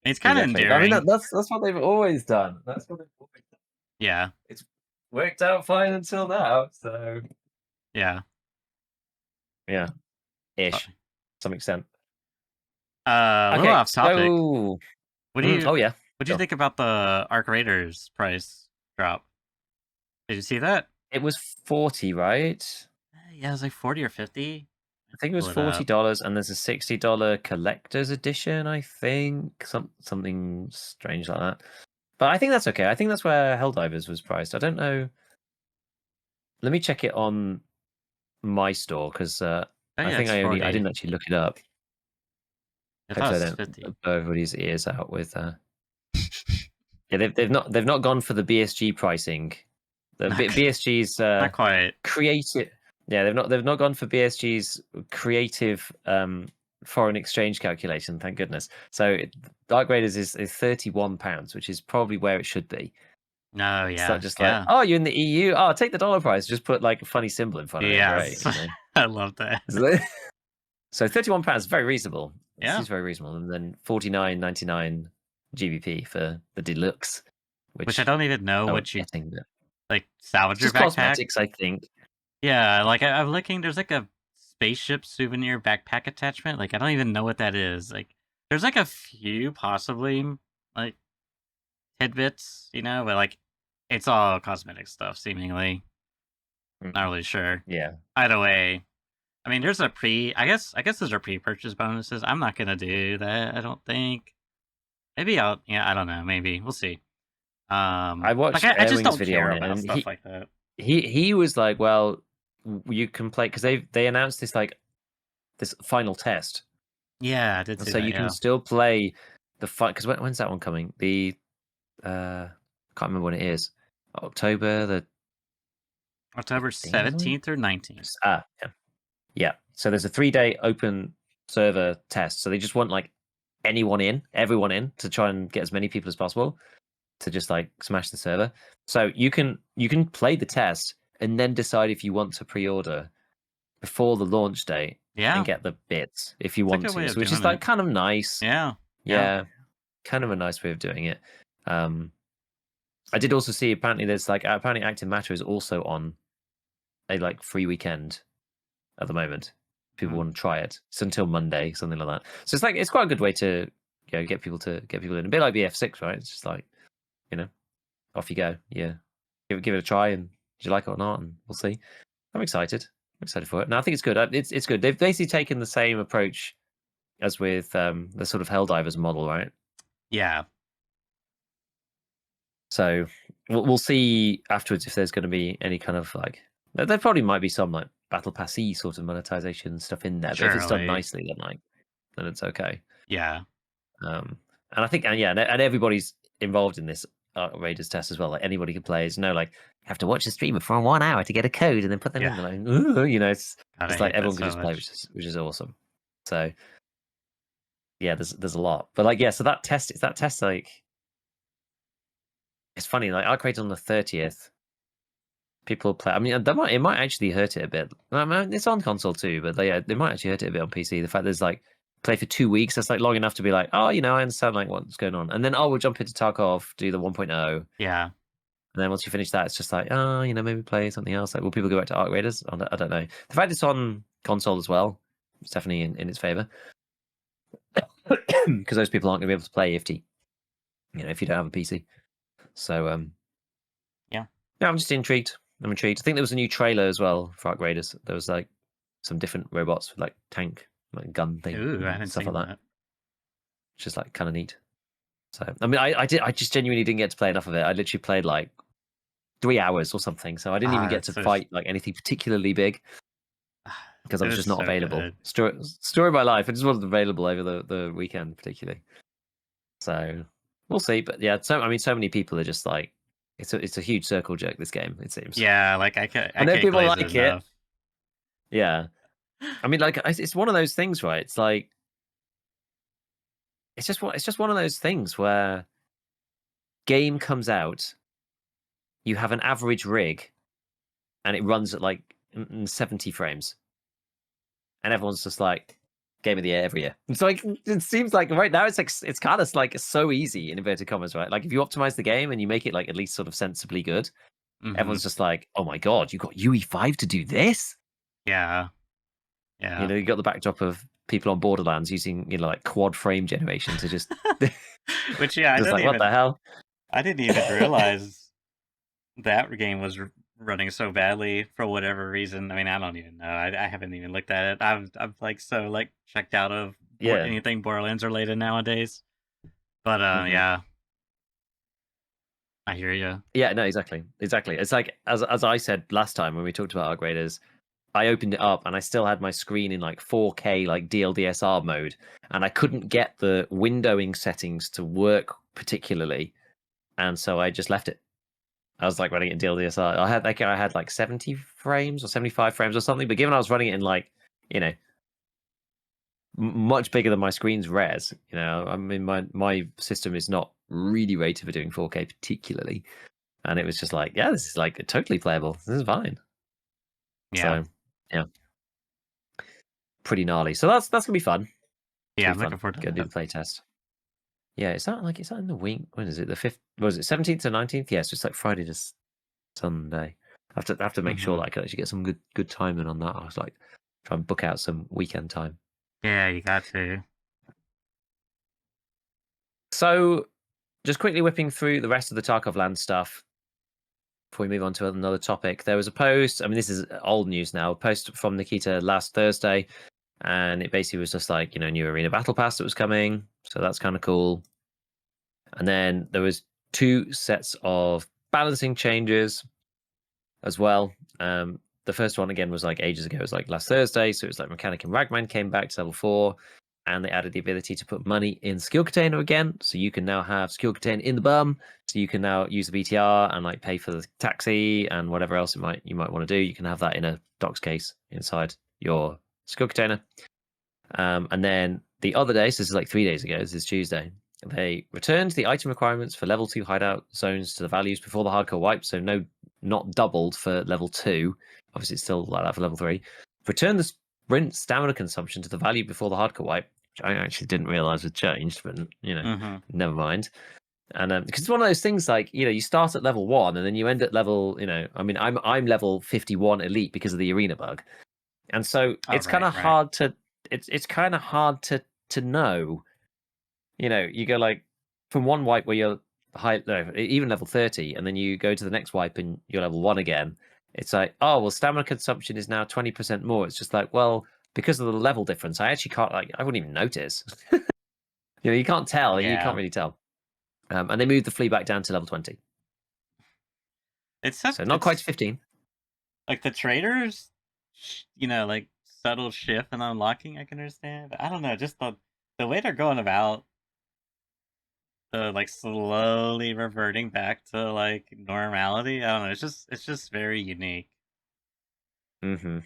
It's kind of endearing. I mean, that's what they've always done. That's what they've always done. Yeah, it's worked out fine until now. So yeah, ish, to some extent. A little off topic. So... What do you? Oh yeah. What do you think about the Arc Raiders price drop? Did you see that? It was 40, right? Yeah, it was like 40 or 50. I think it was $40, and there's a $60 collector's edition. I think something strange like that. But I think that's okay. I think that's where Helldivers was priced. I don't know. Let me check it on my store because I think I didn't actually look it up. I thought it was 50. Blow everybody's ears out with. Yeah, they've not gone for the BSG pricing. The BSG's not quite Yeah, they've not gone for BSG's creative foreign exchange calculation, thank goodness. So Dark Raiders is £31, which is probably where it should be. No, It's not yeah, just like, yeah, oh, you're in the EU. Oh, take the dollar price. Just put like a funny symbol in front of it. Great, yes. you know. I love that. So £31 very reasonable. It Yeah, seems very reasonable. And then 49.99 GBP for the deluxe, which I which don't even know I what won't you be getting. But like salvage it's your just backpack. cosmetics, I think. Yeah, like I'm looking. There's like a spaceship souvenir backpack attachment. Like I don't even know what that is. Like there's like a few possibly like tidbits, but like it's all cosmetic stuff seemingly. Not really sure. Yeah. Either way, I mean, there's a I guess those are pre-purchase bonuses. I'm not gonna do that. I don't think. Maybe I'll. Yeah, I don't know. Maybe we'll see. I Like watched I just Airwing's don't video care on it, about and stuff like that. he was like, well, you can play because they announced this like this final test, Yeah, I did and see so that. you can Yeah, still play the fight. Because when's that one coming? The I can't remember when it is. October the October 15th or something? 17th or 19th. Yeah. Yeah. So there's a 3-day open server test. So they just want like everyone in to try and get as many people as possible to just like smash the server. So you can play the test and then decide if you want to pre-order before the launch date and Yeah, get the bits if you it's a want good way to. of So which is doing like it. kind of nice. Yeah, yeah. Yeah. Kind of a nice way of doing it. I did also see apparently Active Matter is also on a like free weekend at the moment. People Mm. want to try it. It's until Monday, something like that. So it's quite a good way to get people in. A bit like BF6, right? It's just like, off you go. Yeah. Give it a try, and do you like it or not? And we'll see. I'm excited. I'm excited for it. No, I think it's good. It's good. They've basically taken the same approach as with the sort of Helldivers model, right? Yeah. So we'll see afterwards if there's going to be any kind of like there probably might be some like battle passy sort of monetization stuff in there, but if it's done Surely. nicely, then it's okay. Yeah. And I think and everybody's involved in this Raiders test as well. Like anybody can play. It's like you have to watch the streamer for 1 hour to get a code and then put them in. Yeah. They're like, "Ooh," God, I it's like hate that everyone can so just play, much. which is awesome. So yeah, there's a lot, but like so that test like it's funny. Like I created on the 30th. People play. I mean, it might actually hurt it a bit. I mean, it's on console too, but they might actually hurt it a bit on PC. The fact there's like play for 2 weeks, that's like long enough to be like, oh, I understand like what's going on, and then we'll jump into Tarkov, do the 1.0, Yeah. and then once you finish that, it's just like, oh, maybe play something else. Like, will people go back to Arc Raiders? I don't know. The fact it's on console as well, it's definitely in its favor, because those people aren't going to be able to play if you don't have a PC. So Yeah. I'm just intrigued. I'm intrigued. I think there was a new trailer as well for Arc Raiders. There was like some different robots with like tank, like gun thing, Ooh, I and haven't stuff seen like that. that. Which is like kind of neat. So I mean, I just genuinely didn't get to play enough of it. I literally played like 3 hours or something, so I didn't even get That's to so fight like anything particularly big because I it was was just not so available. good. Story of my life. I just wasn't available over the weekend particularly. So we'll see. But yeah, so many people are just like it's a huge circle jerk. This game, it seems. Yeah, like I I know can't people glaze it like it. enough. Yeah, I mean, like it's one of those things, right? It's like it's just one of those things where game comes out, you have an average rig, and it runs at like 70 frames, and everyone's just like game of the year every year. It's like it seems like right now it's like it's kind of like so easy in inverted commas, right? Like if you optimize the game and you make it like at least sort of sensibly good, Hmm. everyone's just like, oh my god, you got UE5 to do this? Yeah. Yeah. You got the backdrop of people on Borderlands using like quad frame generation to just Which yeah, just like what the hell? I didn't even realize that game was running so badly for whatever reason. I mean, I don't even know. I haven't even looked at it. I'm like so like checked out of Yeah. anything Borderlands related nowadays. But Mhm. yeah, I hear you. Yeah, no, exactly. It's like as I said last time when we talked about our graders, I opened it up and I still had my screen in like 4K like DLDSR mode, and I couldn't get the windowing settings to work particularly, and so I just left it. I was like running it in DLSR. I had like 70 frames or 75 frames or something. But given I was running it in like, you know, much bigger than my screen's res, you know, I mean, my system is not really rated for doing 4K particularly, and it was just like, yeah, this is like totally playable. This is fine. Yeah. So yeah, pretty gnarly. So that's gonna be fun. It's Yeah, gonna I'm be looking fun. forward to Go do that. the playtest. Yeah, is that in the week? When is it? The 5th? Was it 17th to 19th? Yeah, so it's like Friday to Sunday. I have to make sure that I can actually get some good timing on that. I was like, try and book out some weekend time. Yeah, you got to. So, just quickly whipping through the rest of the Tarkov land stuff before we move on to another topic. There was a post. I mean, this is old news now. A post from Nikita last Thursday, and it basically was just like, you know, new arena battle pass that was coming. So that's kind of cool. And then there was 2 sets of balancing changes as well. The first one again was like ages ago. It was like last Thursday, so it was like Mechanic and Ragman came back to level 4, and they added the ability to put money in skill container again. So you can now have skill container in the bum. So you can now use the BTR and like pay for the taxi and whatever else you might want to do. You can have that in a docs case inside your skill container. And then the other day, so this is like 3 days ago. This is Tuesday. They returned the item requirements for level 2 hideout zones to the values before the hardcore wipe. So not doubled for level 2. Obviously, it's still like that for level 3. Return the sprint stamina consumption to the value before the hardcore wipe, which I actually didn't realize had changed, but you know, never mind. And because it's one of those things, like, you know, you start at level 1 and then you end at level, you know, I mean, I'm level 51 elite because of the arena bug, and so it's kind of hard to it's kind of hard to know. You know, you go like from one wipe where you're high, no, even level 30, and then you go to the next wipe and you're level 1 again. It's like, oh, well, stamina consumption is now 20% more. It's just like, well, because of the level difference, I actually can't, like, I wouldn't even notice. You know, you can't tell. You can't really tell. And they moved the flea back down to level 20. So not quite to 15. Like the traders, you know, like subtle shift and unlocking, I can understand. But I don't know, just the way they're going about the like slowly reverting back to like normality. I don't know. It's just very unique. Mm-hmm.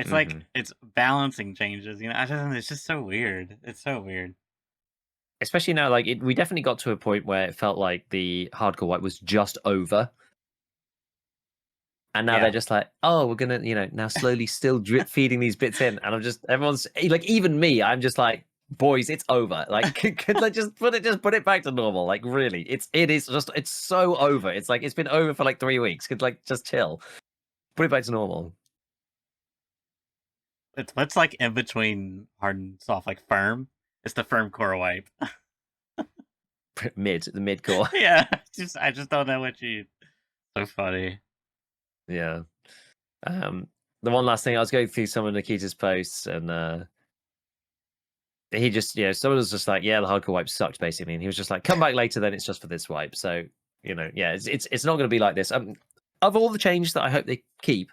It's like it's balancing changes. You know, I don't know. It's just so weird. It's so weird. Especially now, like we definitely got to a point where it felt like the hardcore wipe was just over. And now they're just like, oh, we're gonna, you know, now slowly still drip feeding these bits in, and everyone's like, even me, I'm just like, boys, it's over. Like, could they just put it back to normal? Like, really, it's so over. It's like it's been over for like 3 weeks. Could like just chill, put it back to normal. It's what's like in between hard and soft, like firm. It's the firm core wipe. The mid core. Yeah, I just don't know what you. So funny. Yeah. The one last thing, I was going through some of Nikita's posts, and he just, you know, someone was just like, yeah, the hardcore wipe sucked basically, and he was just like, come back later, then it's just for this wipe. So, you know, yeah, it's not going to be like this. Of all the changes that I hope they keep,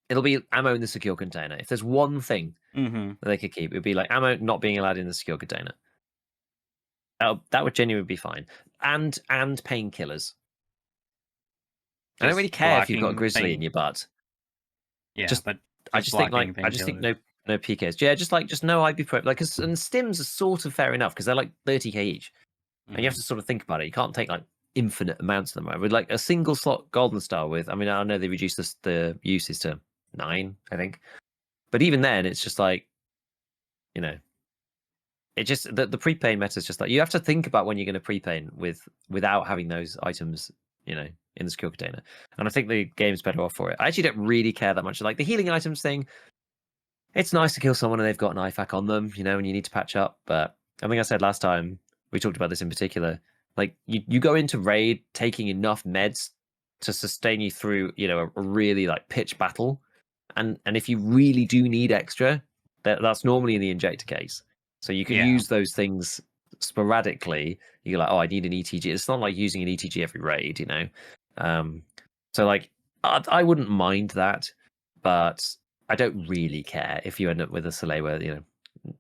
it'll be ammo in the secure container. If there's one thing that they could keep, it would be like ammo not being allowed in the secure container. That would genuinely be fine. And painkillers. I don't really care if you've got a grizzly in your butt. Yeah, but I just think no PKs. Yeah, just no ibuprofen. Like, and stims are sort of fair enough because they're like 30k each, and you have to sort of think about it. You can't take like infinite amounts of them. Right? With like a single slot golden star with, I mean, I know they reduced the uses to 9, I think, but even then, it's just like, you know, it just the prepain meta is just like you have to think about when you're going to prepain without having those items, you know, in the skill container. And I think the game's better off for it. I actually don't really care that much. Like the healing items thing, it's nice to kill someone and they've got an IFAK on them, you know, and you need to patch up. But I think I said last time we talked about this in particular. Like you go into raid taking enough meds to sustain you through, you know, a really like pitch battle, and if you really do need extra, that's normally in the injector case. So you can use those things sporadically. You're like, oh, I need an ETG. It's not like using an ETG every raid, you know. So like, I wouldn't mind that, but I don't really care if you end up with a Soleil where, you know,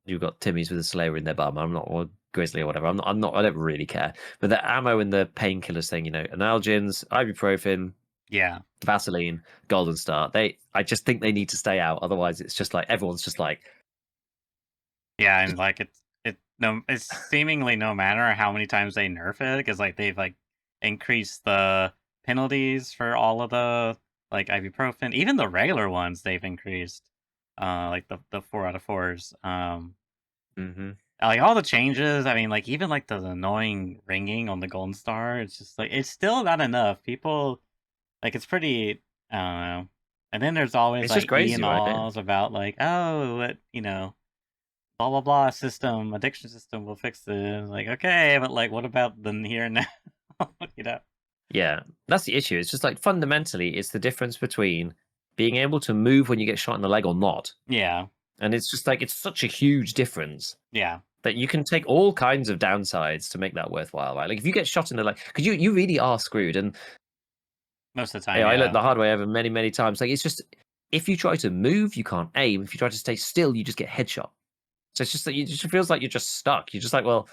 you've got Timmys with a Soleil in their bum. I'm not going Grizzly or whatever. I'm not. I don't really care. But the ammo and the painkillers thing, analgins, ibuprofen, Yeah. Vaseline, Golden Star. I just think they need to stay out. Otherwise, it's just like everyone's just like, Yeah, and like it's seemingly no matter how many times they nerf it, because like they've like increased the penalties for all of the like ibuprofen, even the regular ones they've increased, like the 4 out of 4s. mm-hmm. Like all the changes. I mean, like even like the annoying ringing on the Golden Star. It's just like it's still not enough. People like it's pretty. I don't know. And then there's always It's just like E crazy, and right? ahs about like, oh, what blah blah blah addiction system will fix this. Like, okay, but like, what about the here and now? you know? Yeah, that's the issue. It's just like fundamentally, it's the difference between being able to move when you get shot in the leg or not. Yeah, And it's just like it's such a huge difference yeah. that you can take all kinds of downsides to make that worthwhile, right? Like if you get shot in the leg, because you really are screwed. And Most of the time, I learned yeah, the hard way over many, many times. Like it's just if you try to move, you can't aim. If you try to stay still, you just get headshot. So it's just that it just feels like you're just stuck. You're just like, well,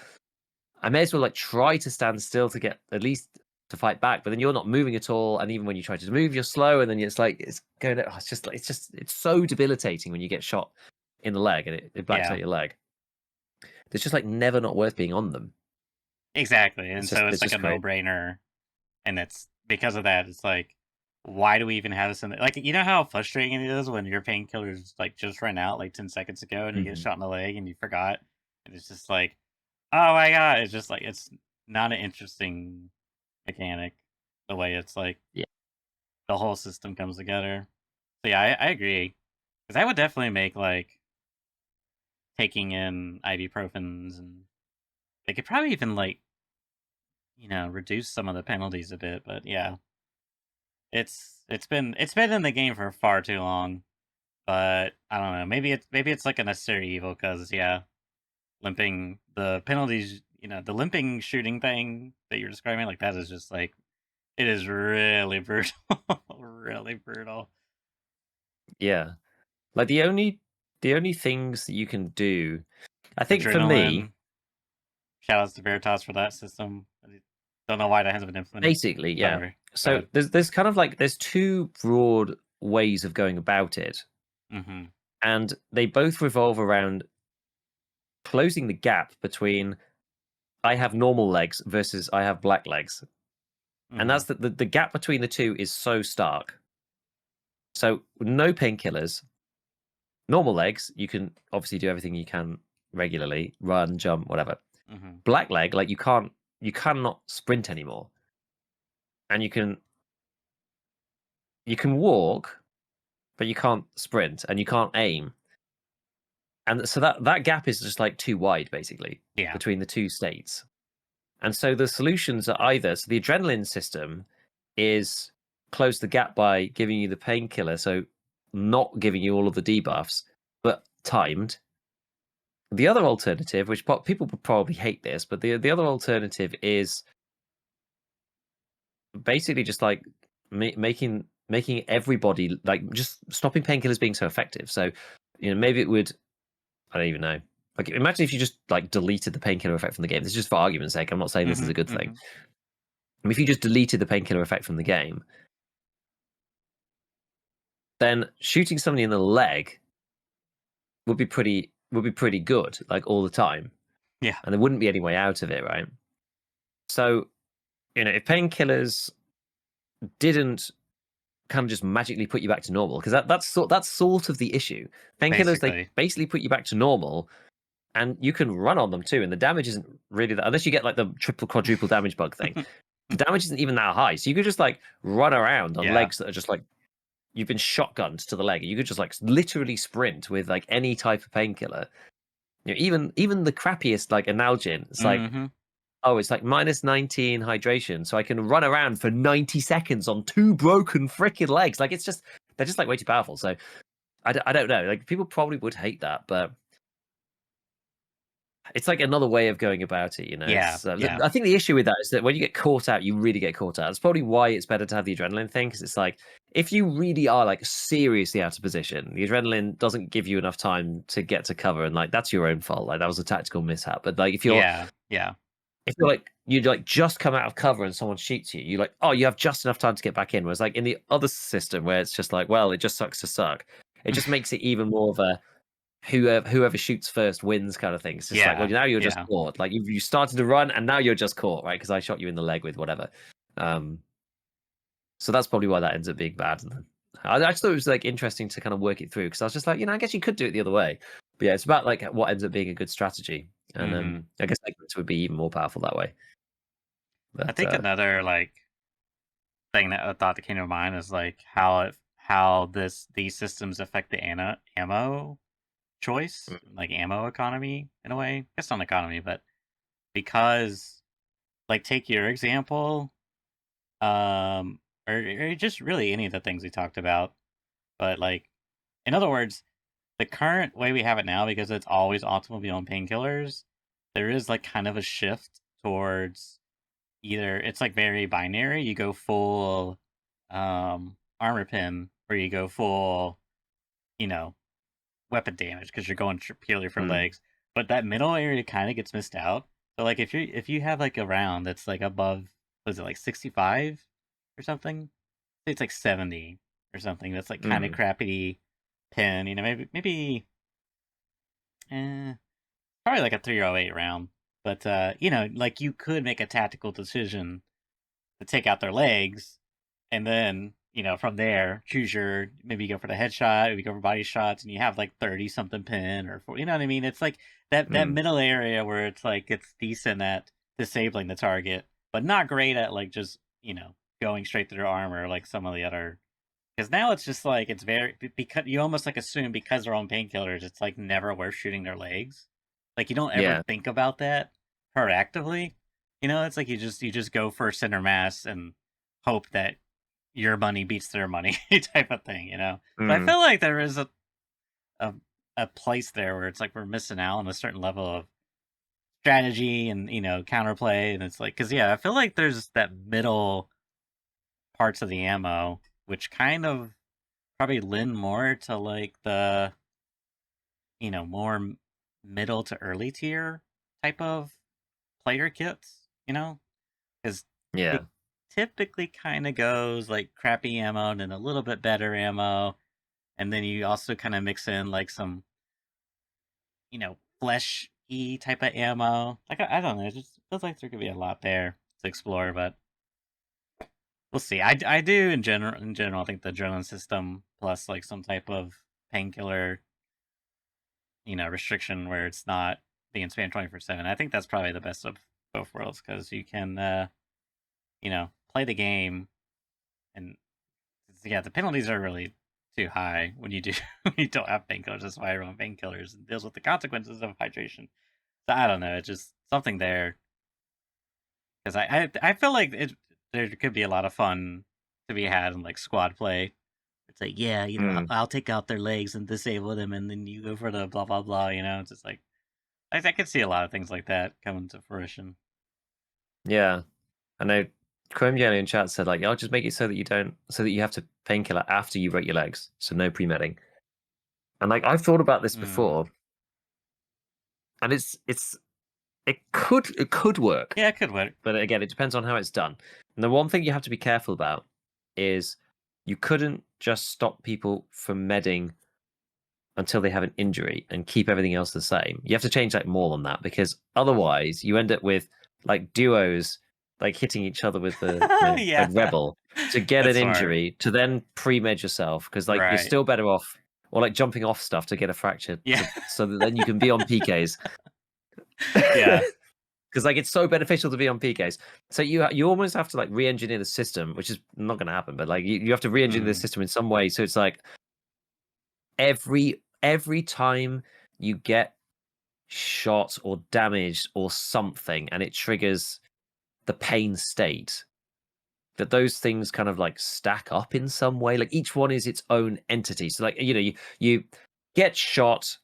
I may as well like try to stand still to get at least to fight back, but then you're not moving at all. And even when you try to move, you're slow, and then it's like it's going. It's so debilitating when you get shot in the leg and it blacks yeah, out your leg. It's just like never not worth being on them. exactly. And so it's It's like a just great. no-brainer, and it's because of that. It's like, why do we even have this in? Like, you know how frustrating it is when your painkillers like just ran out like 10 seconds ago, and you get Mm-hmm. shot in the leg, and you forgot, and it's just like, oh my god, it's just like it's not an interesting mechanic the way it's like Yeah, the whole system comes together. So yeah, I agree. Because I would definitely make like taking in ibuprofens, and they could probably even like reduce some of the penalties a bit. But yeah, it's been in the game for far too long. But I don't know. Maybe it's like a necessary evil because yeah, limping the penalties. The limping shooting thing that you're describing, like that is just like it is really brutal, really brutal. yeah. Like the only things that you can do, I think for me, Adrenaline. Shout outs to Veritas for that system. I don't know why that hasn't been implemented. basically, yeah. Sorry. Go So ahead. there's kind of like there's two broad ways of going about it, Mm-hmm. and they both revolve around closing the gap between I have normal legs versus I have black legs. And Mm-hmm. that's the gap between the two is so stark. So no painkillers, normal legs, you can obviously do everything you can regularly, run, jump, whatever. Mm-hmm. Black leg, like you cannot sprint anymore. And you can walk, but you can't sprint and you can't aim. And so that gap is just like too wide basically Yeah. between the two states. And so the solutions are either so the adrenaline system is close the gap by giving you the painkiller, so not giving you all of the debuffs, but timed. The other alternative, which people would probably hate this, but the other alternative is basically just like making everybody like just stopping painkillers being so effective. So maybe it would. I don't even know. Like, imagine if you just like deleted the painkiller effect from the game. This is just for argument's sake. I'm not saying this is Mm-hmm. a good thing. Mm-hmm. If you just deleted the painkiller effect from the game, then shooting somebody in the leg would be pretty good, like all the time, Yeah. and there wouldn't be any way out of it, right? So, if painkillers didn't kind of just magically put you back to normal, because that's sort of the issue. Painkillers, they Basically. basically put you back to normal, and you can run on them too, and the damage isn't really that, unless you get like the triple quadruple damage bug thing. The damage isn't even that high, so you could just like run around on Yeah. legs that are just like you've been shotgunned to the leg. You could just like literally sprint with like any type of painkiller. Even the crappiest like analgin, it's like, Mm-hmm. oh, it's like -19 hydration, so I can run around for 90 seconds on two broken freaking legs. Like they're just like way too powerful. So I don't know. Like people probably would hate that, but it's like another way of going about it, you know. Yeah, It's, yeah, I think the issue with that is that when you get caught out, you really get caught out. It's probably why it's better to have the adrenaline thing, because it's like if you really are like seriously out of position, the adrenaline doesn't give you enough time to get to cover, and like that's your own fault. Like that was a tactical mishap. But like yeah, if you're like you like just come out of cover and someone shoots you, you're like, oh, you have just enough time to get back in. Whereas like in the other system where it's just like, well, it just sucks to suck. It just makes it even more of a whoever shoots first wins kind of thing. It's just like, well, yeah, now you're just yeah. caught. Like you started to run and now you're just caught, right? Because I shot you in the leg with whatever. Um, so that's probably why that ends up being bad. I just thought it was like interesting to kind of work it through because I was just like, I guess you could do it the other way. But yeah, it's about like what ends up being a good strategy, and Hmm. I guess segments would be even more powerful that way. I But think another like thing that a thought that came to mind is like how these systems affect the ammo choice, like ammo economy in a way. I guess not economy, but because like take your example, or just really any of the things we talked about. But like in other words, the current way we have it now, because it's always automobile and painkillers, there is like kind of a shift towards either it's like very binary. You go full armor pin, or you go full, you know, weapon damage because you're going purely for mm, legs. But that middle area kind of gets missed out. So like if you have like a round that's like above, was it like 65 or something? Say it's like 70 or something. That's like kind of mm, crappy pin. You know, maybe eh, probably like a 308 round. But you know, like you could make a tactical decision to take out their legs, and then you know from there choose your, maybe you go for the headshot, maybe you go for body shots, and you have like 30 something pin or 40, you know what I mean? It's like that mm. middle area where it's like it's decent at disabling the target, but not great at like just going straight to their armor like some of the other. Because now it's just like it's very because you almost like assume because they're on painkillers, it's like never worth shooting their legs. Like you don't ever Yeah, think about that proactively. You know, it's like you just go for center mass and hope that your money beats their money type of thing. You know, so I mm, feel like there is a a place there where it's like we're missing out on a certain level of strategy and counterplay, and it's like because yeah, I feel like there's that middle parts of the ammo which kind of probably lend more to like the more middle to early tier type of player kits, because it yeah, typically kind of goes like crappy ammo and then a little bit better ammo, and then you also kind of mix in like some flesh y type of ammo. Like I don't know, it just feels like there could be a lot there to explore, but we'll see. I do in general I think the adrenaline system plus like some type of painkiller restriction where it's not being spammed 24/7. I think that's probably the best of both worlds because you can, play the game, and yeah, the penalties are really too high when you do when you don't have painkillers. That's why everyone painkillers and deals with the consequences of hydration. So I don't know, it's just something there because I feel like there could be a lot of fun to be had in like squad play. It's like, yeah, mm, I'll take out their legs and disable them, and then you go for the blah blah blah. It's just like I could see a lot of things like that coming to fruition. yeah. I know Chrome Jelly in chat said like, I'll just make it so that you have to painkiller after you break your legs, so no pre-medding. And like I've thought about this Mm. before, and it could work, Yeah, it could work. but again, it depends on how it's done. And the one thing you have to be careful about is you couldn't just stop people from medding until they have an injury and keep everything else the same. You have to change like more than that because otherwise you end up with like duos like hitting each other with the like Yeah, rebel to get an that's smart. injury to then pre-med yourself because like you're Right. still better off or like jumping off stuff to get a fracture Yeah. so that then you can be on PKs. Yeah. Because like it's so beneficial to be on PKs. So you almost have to like re-engineer the system, which is not going to happen. But like you have to re-engineer the Mm. system in some way. So it's like every time you get shot or damaged or something, and it triggers the pain state, that those things kind of like stack up in some way. Like each one is its own entity. So like you get shot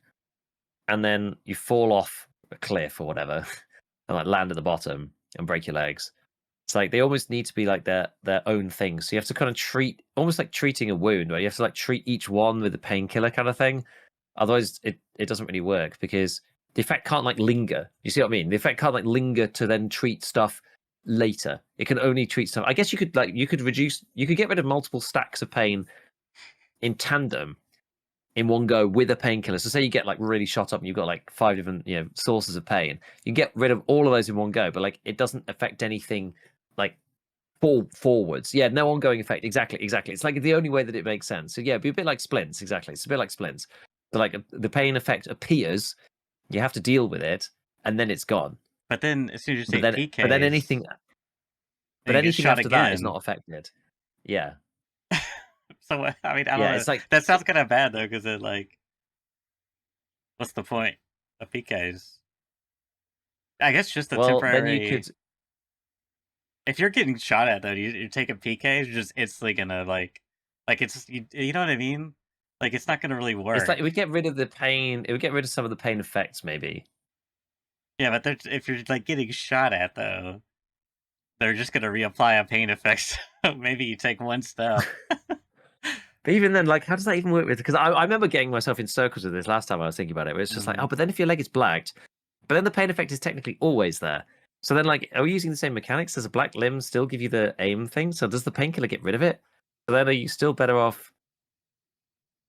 and then you fall off a cliff or whatever, and like land at the bottom and break your legs. It's like they almost need to be like their own thing. So you have to kind of treat, almost like treating a wound, right? You have to like treat each one with a painkiller kind of thing. Otherwise, it doesn't really work because the effect can't like linger. You see what I mean? The effect can't like linger to then treat stuff later. It can only treat stuff. I guess you could get rid of multiple stacks of pain in tandem in one go with a painkiller. So say you get like really shot up and you've got like 5 different sources of pain. You can get rid of all of those in one go, but like it doesn't affect anything like forwards. Yeah, no ongoing effect. Exactly. It's like the only way that it makes sense. So yeah, it'd be a bit like splints. Exactly. It's a bit like splints. So like the pain effect appears, you have to deal with it, and then it's gone. But then as soon as you But take then, but then anything, then you get shot after that is again. not affected. Yeah. So I mean, I don't Yeah, know. it's like That sounds kind of bad though, because it like, what's the point of PKs? I guess just a well, then you temporary. could. If you're getting shot at though, you take a PK, you're just instantly gonna like it's you know what I mean? Like it's not gonna really It's like work. it would get rid of the pain. It would get rid of some of the pain effects, maybe. Yeah, but if you're like getting shot at though, they're just gonna reapply a pain effect. Maybe you take one step. But even then, like, how does that even work with? Because I remember getting myself in circles with this last time I was thinking about it. Where it's just like, Mhm. oh, but then if your leg is blacked, but then the pain effect is technically always there. So then, like, are we using the same mechanics? Does a black limb still give you the aim thing? So does the painkiller get rid of it? So then, are you still better off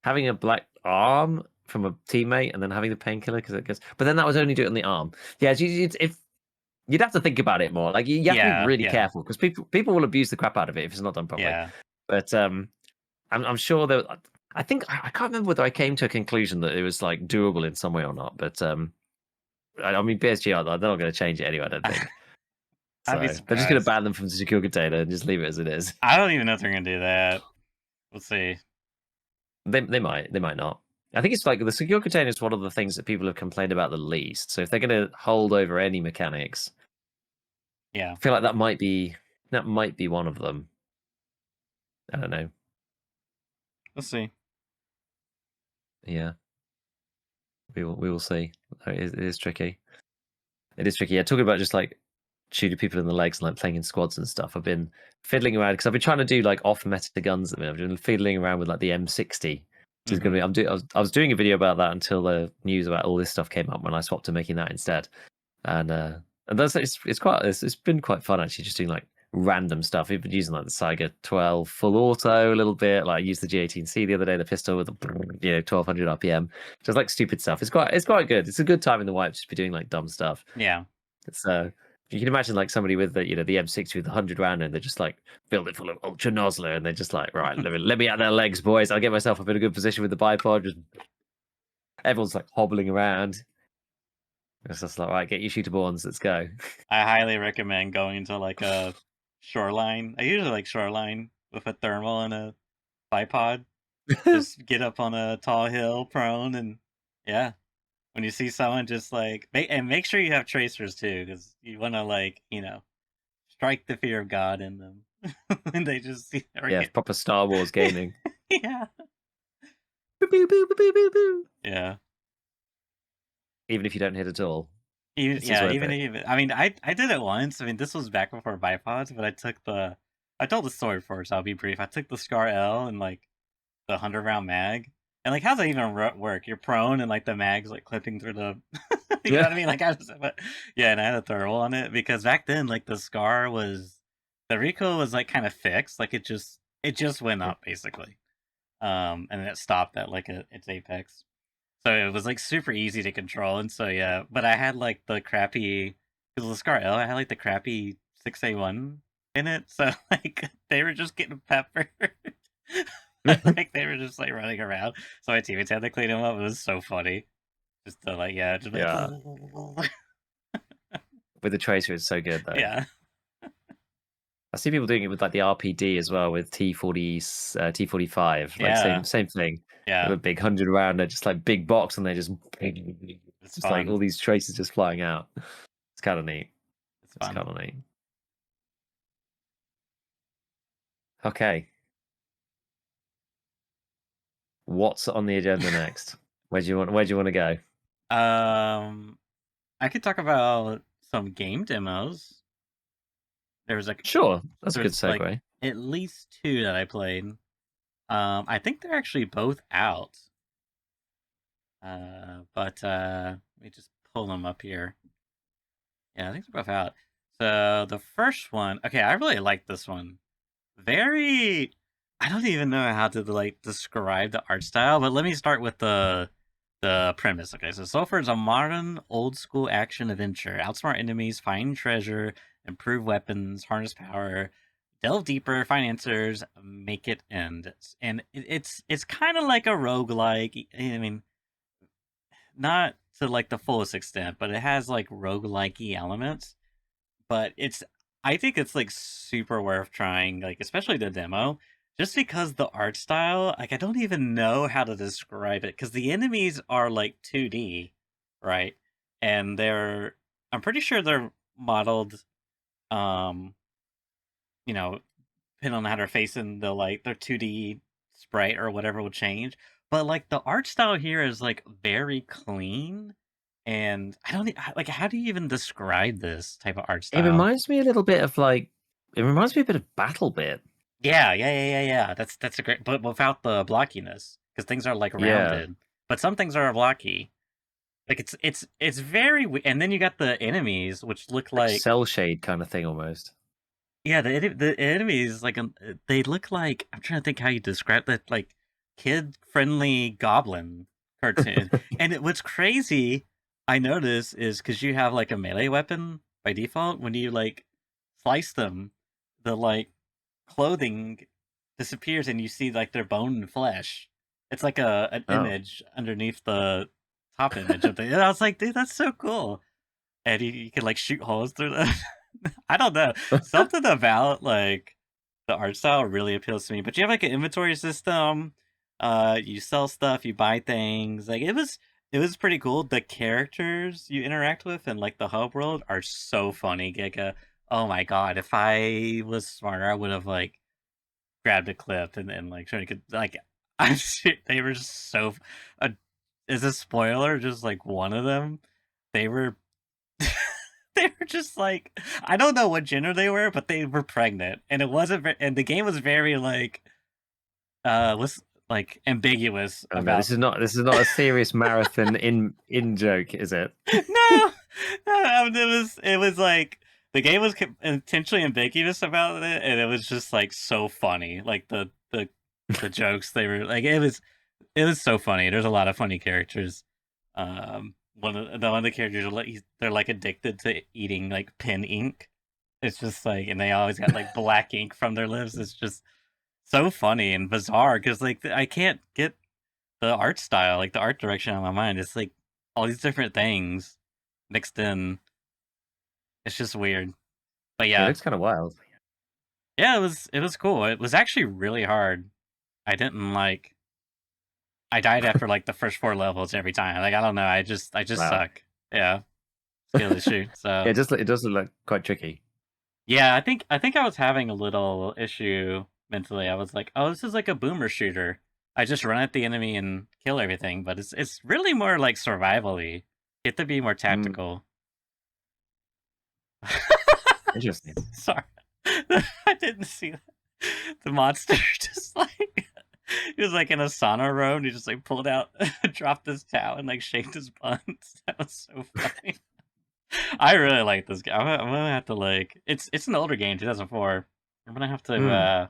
having a black arm from a teammate and then having the painkiller because it goes? But then that was only do it on the arm. Yeah, if you'd have to think about it more. Like, you have to be really Yeah. careful because people will abuse the crap out of it if it's not done properly. Yeah. But I'm sure that I think I can't remember whether I came to a conclusion that it was like doable in some way or not. But I mean, BSG they're not going to change it anyway. I don't think. I'd be So they're just going to surprised. ban them from the secure container and just leave it as it is. I don't even know if they're gonna do that. We'll see. They might not. I think it's like the secure container is one of the things that people have complained about the least. So if they're going to hold over any mechanics, Yeah. I feel like that might be one of them. I don't know. We'll see. Yeah, we will see. It is tricky. It is tricky. Yeah, talking about just like shooting people in the legs and like playing in squads and stuff. I've been fiddling around because I've been trying to do like off meta guns at the minute. I've been fiddling around with like the M60. Which is going to be. I was doing a video about that until the news about all this stuff came up when I swapped to making that instead. And that's it's been quite fun actually, just doing like random stuff. We've been using like the Saiga 12 full auto a little bit. Like I used the G18C the other day, the pistol with the 1200 RPM. Just like stupid stuff. It's quite good. It's a good time in the wipe just to be doing like dumb stuff. Yeah. So you can imagine like somebody with the the M60 with the 100 round and they're just like filled it full of ultra nozzler and they're just like, right, let me out their legs, boys. I'll get myself up in a good position with the bipod. Just everyone's like hobbling around. It's just like, right, get your shooter borns, let's go. I highly recommend going to like a shoreline. I usually like shoreline with a thermal and a bipod. Just get up on a tall hill, prone, and yeah. When you see someone, just like make sure you have tracers too, because you want to like strike the fear of God in them, and they just Yeah, proper Star Wars gaming. yeah, Boop, boop, boop, boop, boop, boop. yeah. Even if you don't hit at all. Even It's just worth it. even I mean I did it once. I mean this was back before bipods, but I told the story first. I'll be brief. I took the Scar L and like the 100 round mag, and like how's that even work? You're prone and like the mag's like clipping through the, you know what I mean? Like but yeah, and I had a thermal on it because back then like the recoil was like kind of fixed. Like it just went up basically, and then it stopped at like its apex. So it was like super easy to control, and so yeah. But I had like the crappy because the Scar L, I had like the crappy 6A1 in it, so like they were just getting peppered. Like they were just like running around. So my teammates had to clean them up. It was so funny. Just to like just Yeah. With the tracer, it's so good though. yeah. I see people doing it with like the RPD as well with T40, T45. Like Yeah. same thing. Yeah. With a big 100 round, they're just like big box and they're just It's just like fun. all these traces just flying out. It's kind of neat. It's It's fun. kind of neat. Okay. What's on the agenda next? Where do you want to go? I I could talk about some game demos. There's like Sure, that's a good there's like segue. at least 2 that I played. I think they're actually both out. But let me just pull them up here. Yeah, I think they're both out. So the first one, okay, I really like this one. Very, I don't even know how to like describe the art style, but let me start with the premise. Okay, so Sulfur is a modern, old school action adventure. Outsmart enemies, find treasure, improve weapons, harness power, delve deeper, find answers, make it end. And it's kind of like a roguelike. I mean, not to like the fullest extent, but it has like roguelike-y elements. But I think it's like super worth trying, like especially the demo, just because the art style, like I don't even know how to describe it because the enemies are like 2D, right? And I'm pretty sure they're modeled, um, you know, depending on how they're facing, their 2D sprite or whatever will change. But like the art style here is like very clean, and I don't like how do you even describe this type of art It style? reminds me a little bit of like it reminds me a bit of Battle Bit. Yeah. That's a great, but without the blockiness, because things are like Yeah, rounded, but some things are blocky. Like it's very, and then you got the enemies, which look like like cell shade kind of thing almost. yeah, the enemies like they look like I'm trying to think how you describe that like kid friendly goblin cartoon. And what's crazy I notice is because you have like a melee weapon by default when you like slice them, the like clothing disappears and you see like their bone and flesh. It's like an Oh. image underneath the top image of the. And I was like, dude, that's so cool. And you can like shoot holes through the. I don't know, something about like the art style really appeals to me. But you have like an inventory system. You sell stuff, you buy things. Like it was pretty cool. The characters you interact with and like the hub world are so funny, Giga. Oh my god, if I was smarter, I would have like grabbed a clip and like shown you could like I they were just so uh, as a spoiler, just like one of them, they were they were just like I don't know what gender they were, but they were pregnant, and it wasn't and the game was very like was like ambiguous Oh no, about this is not a serious marathon in joke, is it? no, it was like the game was intentionally ambiguous about it, and it was just like so funny. Like the jokes they were like, it was so funny. There's a lot of funny characters. One of the characters are like they're like addicted to eating like pen ink. It's just like, and they always got like black ink from their lips. It's just so funny and bizarre because like I can't get the art style, like the art direction on my mind. It's like all these different things mixed in. It's just weird. But It yeah. looks kind of wild. Yeah, it was cool. It was actually really hard. I didn't like I died after like the first 4 levels every time. Like I don't know, I just Wow. suck. Yeah. Skill issue. Yeah, So it does look like quite tricky. yeah, I think I was having a little issue mentally. I was like, "Oh, this is like a boomer shooter. I just run at the enemy and kill everything." But it's really more like survival-y. You have to be more Mm, tactical. interesting. Sorry. I didn't see that. The monster just like he was like in a sauna robe and he just like pulled out dropped his towel and like shaked his buns. That was so funny. I really like this game. I'm gonna have to like it's an older game, 2004. I'm gonna have to Mm.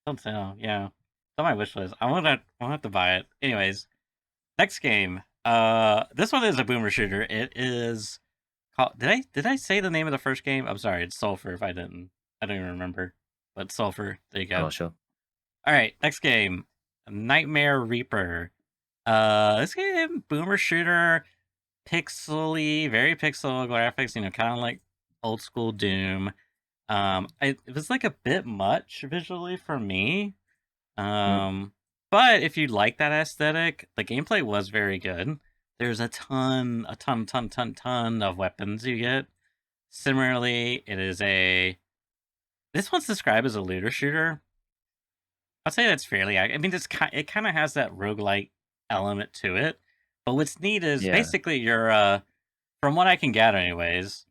don't know, yeah. It's on my wish list. I want to have to buy it. Anyways, next game. This one is a boomer shooter. It is called did I say the name of the first game? I'm sorry, it's Sulfur if I didn't. I don't even remember. But Sulfur, there you I'm go. not sure. Alright, next game. Nightmare Reaper. This game, boomer shooter, pixely, very pixel graphics, kind of like old school Doom. It was like a bit much visually for me. Mm. Um, but if you like that aesthetic, the gameplay was very good. There's a ton of weapons you get. Similarly, this one's described as a looter shooter. I'd say that's fairly. I mean, it kind of has that roguelike element to it. But what's neat is Yeah. basically you're from what I can gather, anyways,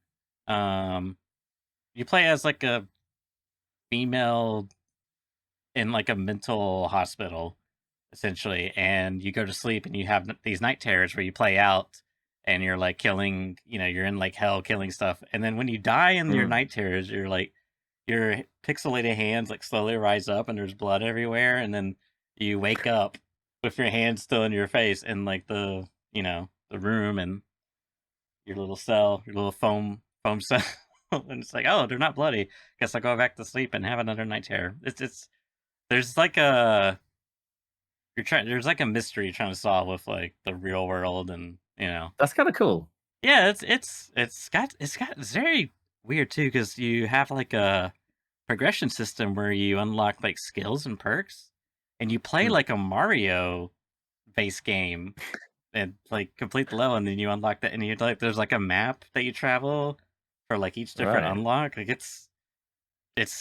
you play as like a female in like a mental hospital, essentially, and you go to sleep and you have these night terrors where you play out and you're like killing, you're in like hell killing stuff, and then when you die in your Mm. night terrors, you're like your pixelated hands like slowly rise up and there's blood everywhere, and then you wake up with your hands still in your face in like the room and your little cell, your little foam cell. And it's like, oh, they're not bloody. Guess I'll go back to sleep and have another night terror. It's there's like a there's like a mystery you're trying to solve with like the real world, and That's kind of cool. yeah, it's very weird too, because you have like a progression system where you unlock like skills and perks, and you play Mm. like a Mario base game and like complete the level, and then you unlock that, and you like there's like a map that you travel for like each different Right. unlock. Like it's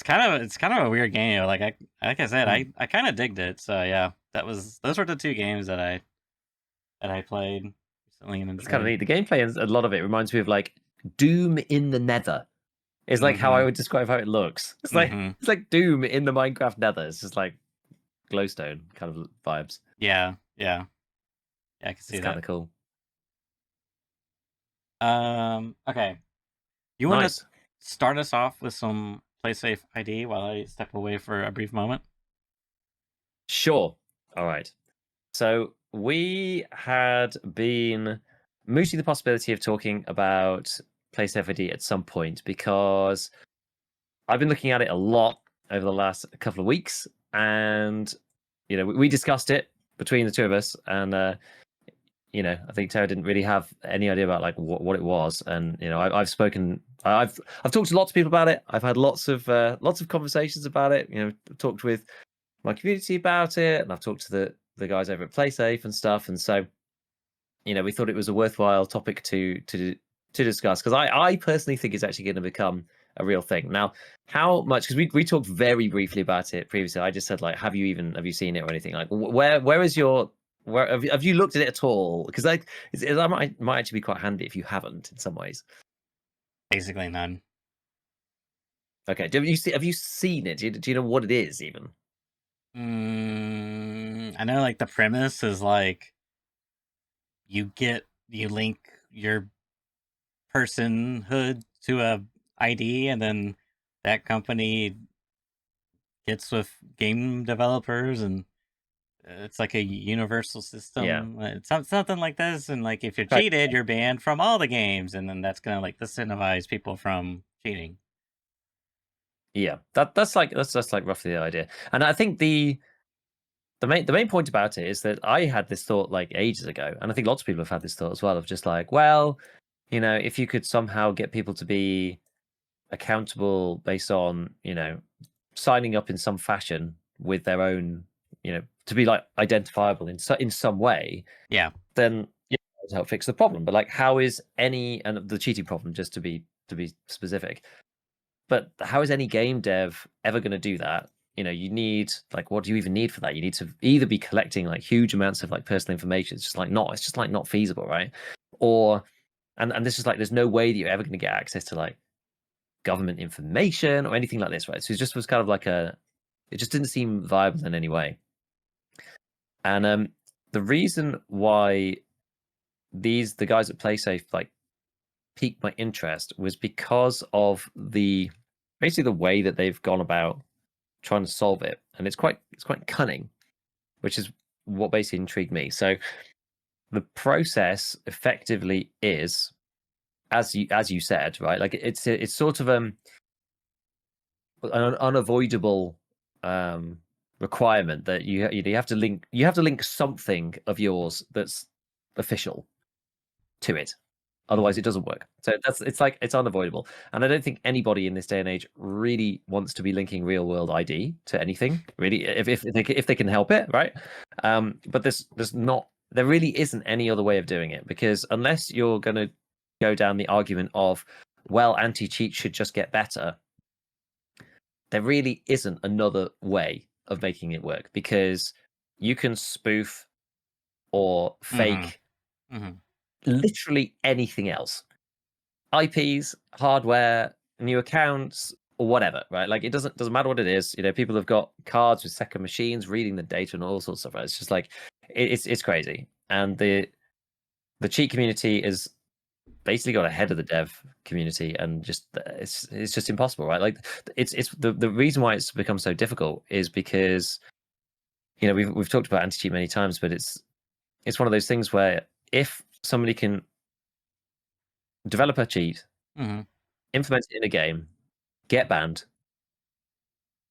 kind of a weird game. Like I said, Mm. I kind of digged it. So yeah, those were the two games that I played recently and It's kind of enjoyed. neat. The gameplay, a lot of it reminds me of like Doom in the Nether. Is like how I Mhm. would describe how it looks. Mhm. It's like Doom in the Minecraft Nether. It's just like glowstone kind of vibes. Yeah. Yeah. Yeah. I can see It's kind that. of cool. Okay. You want to Nice. start us off with some play safe ID while I step away for a brief moment? Sure. All right. So we had been mooting the possibility of talking about PlayStation at some point because I've been looking at it a lot over the last couple of weeks, and we discussed it between the two of us, and I think Tara didn't really have any idea about like what it was, and I've spoken, I've talked to lots of people about it. I've had lots of conversations about it. I've talked with my community about it, and I've talked to the guys over at PlaySafe and stuff, and so we thought it was a worthwhile topic to discuss because I personally think it's actually going to become a real thing. Now, how much? Because we talked very briefly about it previously. I just said like, have you seen it or anything? Like, where is your where have you looked at it at all? Because like, that might actually be quite handy if you haven't in some ways. Basically none. Okay, have you seen it? Do you know what it is even? I know like the premise is like you link your personhood to a ID, and then that company gets with game developers, and it's like a universal Yeah. system. It's something like this, and like if you're Right. cheated, you're banned from all the games, and then that's gonna like disincentivize people from cheating. Yeah, that's like roughly the idea. And I think the main point about it is that I had this thought like ages ago, and I think lots of people have had this thought as well of just like, well, if you could somehow get people to be accountable based on, signing up in some fashion with their own, to be like identifiable in some way, Yeah. then it'll help fix the problem. But like, how is any and the cheating problem, just to be specific, but how is any game dev ever going to do that? You need like, what do you even need for that? You need to either be collecting like huge amounts of like personal information. It's just like not feasible, right? Or and this is like, there's no way that you're ever going to get access to like government information or anything like this, right? So it just was kind of like it just didn't seem viable in any way. And the reason why the guys at PlaySafe like piqued my interest was because of basically the way that they've gone about trying to solve it, and it's quite cunning, which is what basically intrigued me. So the process effectively is, as you said, right? Like it's sort of an unavoidable requirement that you have to link something of yours that's official to it. Hmm. Otherwise, it doesn't work. So it's unavoidable. And I don't think anybody in this day and age really wants to be linking real world ID to anything, really, if they can help it, right? But there really isn't any other way of doing it, because unless you're going to go down the argument of, well, anti-cheat should just get better, there really isn't another way of making it work, because you can spoof or Hmm. fake Hmm. literally anything else. IPs, hardware, new accounts, or whatever, right? Like it doesn't matter what it is. You know, people have got cards with second machines reading the data and all sorts of stuff. Right? It's just like it's crazy. And the cheat community is basically got ahead of the dev community, and just it's just impossible, right? Like it's the reason why it's become so difficult is because, you know, we've talked about anti-cheat many times, but it's one of those things where if somebody can develop a cheat, implement it in a game, get banned,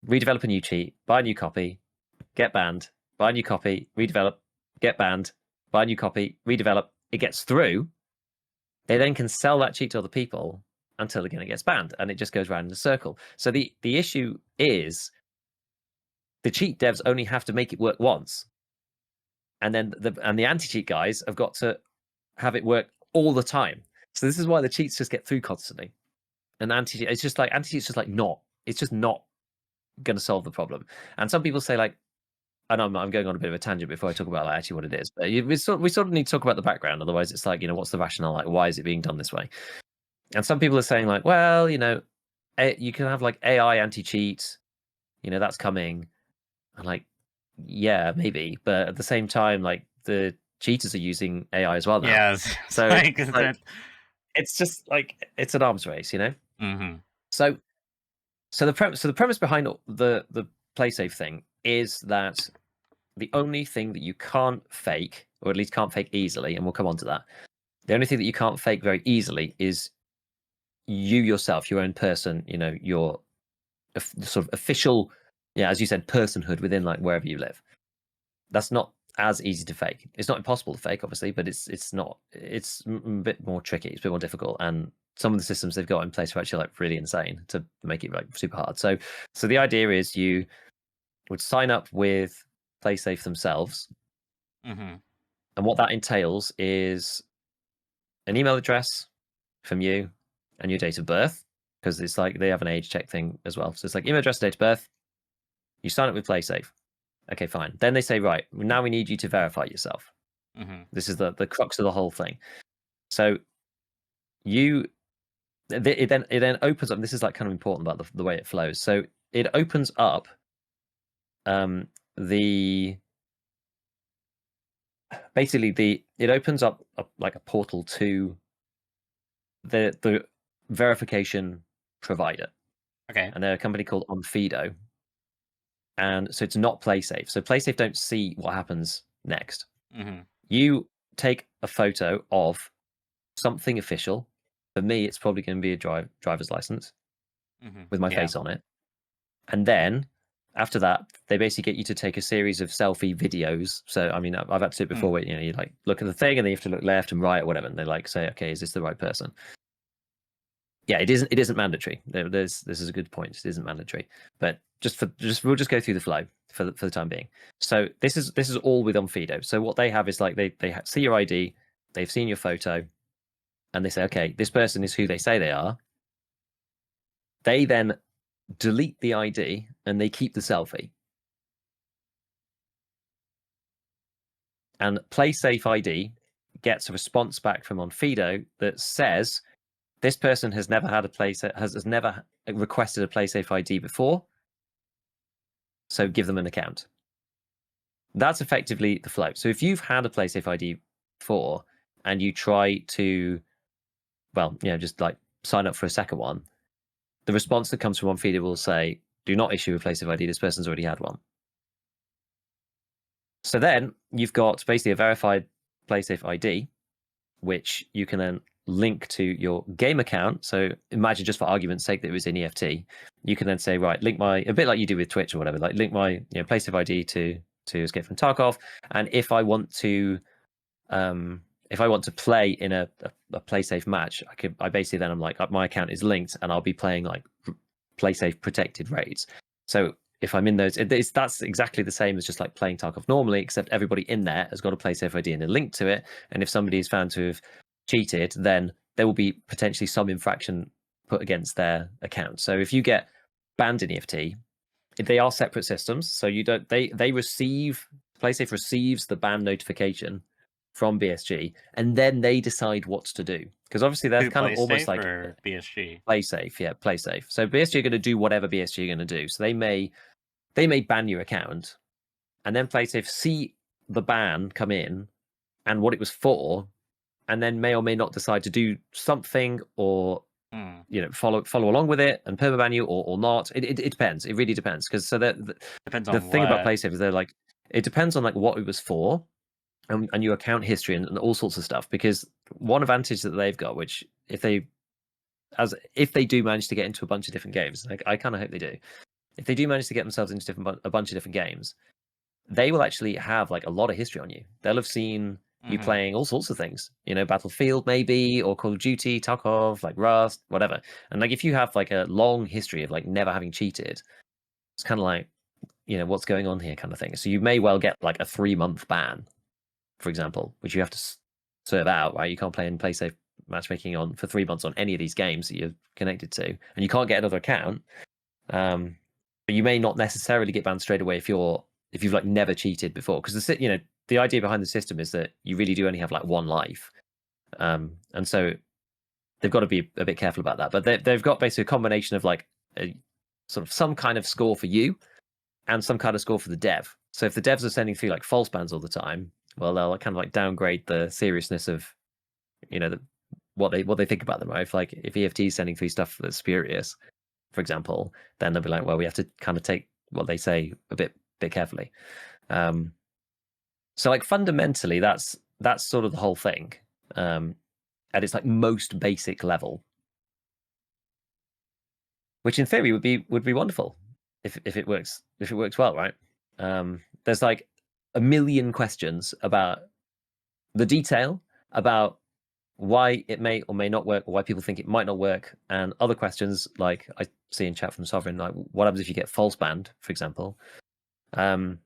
redevelop a new cheat, buy a new copy, get banned, buy a new copy, redevelop, get banned, buy a new copy, redevelop, it gets through, they then can sell that cheat to other people until again it gets banned, and it just goes around in a circle. So the issue is the cheat devs only have to make it work once, and then the anti-cheat guys have got to have it work all the time. So this is why the cheats just get through constantly. And anti-cheat, it's just like anti-cheat's just like it's just not going to solve the problem. And some people say like, and I'm going on a bit of a tangent before I talk about like, actually what it is, but we sort of need to talk about the background. Otherwise, it's like, you know, what's the rationale? Like, why is it being done this way? And some people are saying like, well, you know, you can have like AI anti-cheat, you know, that's coming. And like, yeah, maybe, but at the same time, like the cheaters are using AI as well now. Yes. So it's just like it's an arms race, you know. So the premise behind the play safe thing is that the only thing that you can't fake, or at least can't fake easily, and we'll come on to that, the only thing that you can't fake very easily is you yourself, your own person, you know, your sort of official, yeah, as you said, personhood within like wherever you live. That's not as easy to fake. It's not impossible to fake, obviously, but it's a bit more tricky. It's a bit more difficult, and some of the systems they've got in place are actually like really insane to make it like super hard. So the idea is you would sign up with PlaySafe themselves, and what that entails is an email address from you and your date of birth, because it's like they have an age check thing as well. So it's like email address, date of birth. You sign up with PlaySafe. Okay, fine. Then they say, right, now we need you to verify yourself. This is the crux of the whole thing. So it then opens up. This is like kind of important about the way it flows. So it opens up it opens up like a portal to the verification provider. Okay. And they're a company called Onfido. And so it's not PlaySafe. So PlaySafe don't see what happens next. You take a photo of something official. For me, it's probably going to be a driver's license with my face on it. And then after that, they basically get you to take a series of selfie videos. So, I mean, I've had to do it before where, you know, you like look at the thing and then you have to look left and right or whatever. And they like say, okay, is this the right person? Yeah, it isn't mandatory. This is a good point. It isn't mandatory, but we'll just go through the flow for the time being. So this is all with Onfido. So what they have is like they see your ID, they've seen your photo, and they say, okay, this person is who they say they are. They then delete the ID and they keep the selfie. And PlaySafe ID gets a response back from Onfido that says this person has never had has never requested a PlaySafe ID before, so give them an account. That's effectively the flow. So if you've had a PlaySafe ID before and you try to, well, you know, just like sign up for a second one, the response that comes from Onfido will say, do not issue a PlaySafe ID. This person's already had one. So then you've got basically a verified PlaySafe ID, which you can then link to your game account. So imagine, just for argument's sake, that it was an EFT. You can then say, right, link a bit like you do with Twitch or whatever, like link my, you know, PlaySafe ID to Escape from Tarkov. And if I want to play in a PlaySafe match, I basically then I'm like, my account is linked and I'll be playing like PlaySafe protected raids. So if I'm in those, that's exactly the same as just like playing Tarkov normally, except everybody in there has got a PlaySafe ID and a link to it. And if somebody is found to have cheated, then there will be potentially some infraction put against their account. So if you get banned in EFT, they are separate systems. So you don't, PlaySafe receives the ban notification from BSG, and then they decide what to do. Because obviously they're Who kind of plays almost safe like or BSG? play safe, yeah, play safe. So BSG are going to do whatever BSG are going to do. So they may ban your account, and then play safe see the ban come in and what it was for, and then may or may not decide to do something or follow along with it and permaban you or not. It depends. It really depends. Because Depends the on thing about what. PlaySafe is they're like, it depends on like what it was for and your account history and all sorts of stuff. Because one advantage that they've got, which if they do manage to get into a bunch of different games, like I kind of hope they do, if they do manage to get themselves into a bunch of different games, they will actually have like a lot of history on you. They'll have seen you playing all sorts of things, Battlefield maybe, or Call of Duty, Tarkov, like Rust, whatever. And like if you have like a long history of like never having cheated, it's kind of like, what's going on here kind of thing. So you may well get like a 3-month ban, for example, which you have to serve out, right? You can't play safe matchmaking on for 3 months on any of these games that you're connected to, and you can't get another account. But you may not necessarily get banned straight away if you've like never cheated before, because the idea behind the system is that you really do only have like one life, and so they've got to be a bit careful about that. But they've got basically a combination of like a sort of some kind of score for you and some kind of score for the dev. So if the devs are sending through like false bans all the time, well, they'll kind of like downgrade the seriousness of what they think about them, right? If EFT is sending through stuff that's spurious, for example, then they'll be like, well, we have to kind of take what they say a bit carefully. So like fundamentally, that's sort of the whole thing, at its like most basic level, which in theory would be wonderful if it works well, right? There's like a million questions about the detail about why it may or may not work, or why people think it might not work, and other questions like I see in chat from Sovereign, like what happens if you get false banned, for example. And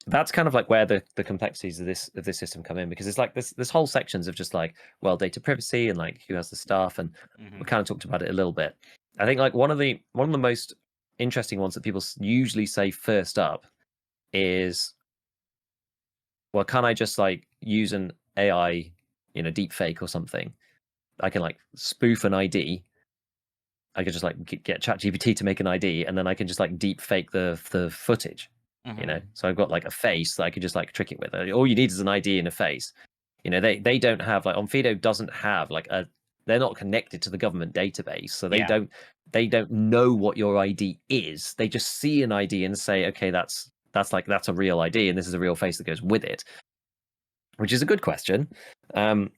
that's kind of like where the complexities of this system come in, because it's like this whole sections of just like, well, data privacy and like who has the stuff, and we kind of talked about it a little bit. I think like one of the most interesting ones that people usually say first up is, well, can I just like use an AI, deep fake or something? I can like spoof an ID. I could just like get ChatGPT to make an ID, and then I can just like deep fake the footage. So I've got like a face that I could just like trick it with. All you need is an ID and a face. They don't have like Onfido doesn't have like they're not connected to the government database, so they don't know what your ID is. They just see an ID and say, okay, that's a real ID, and this is a real face that goes with it, which is a good question. And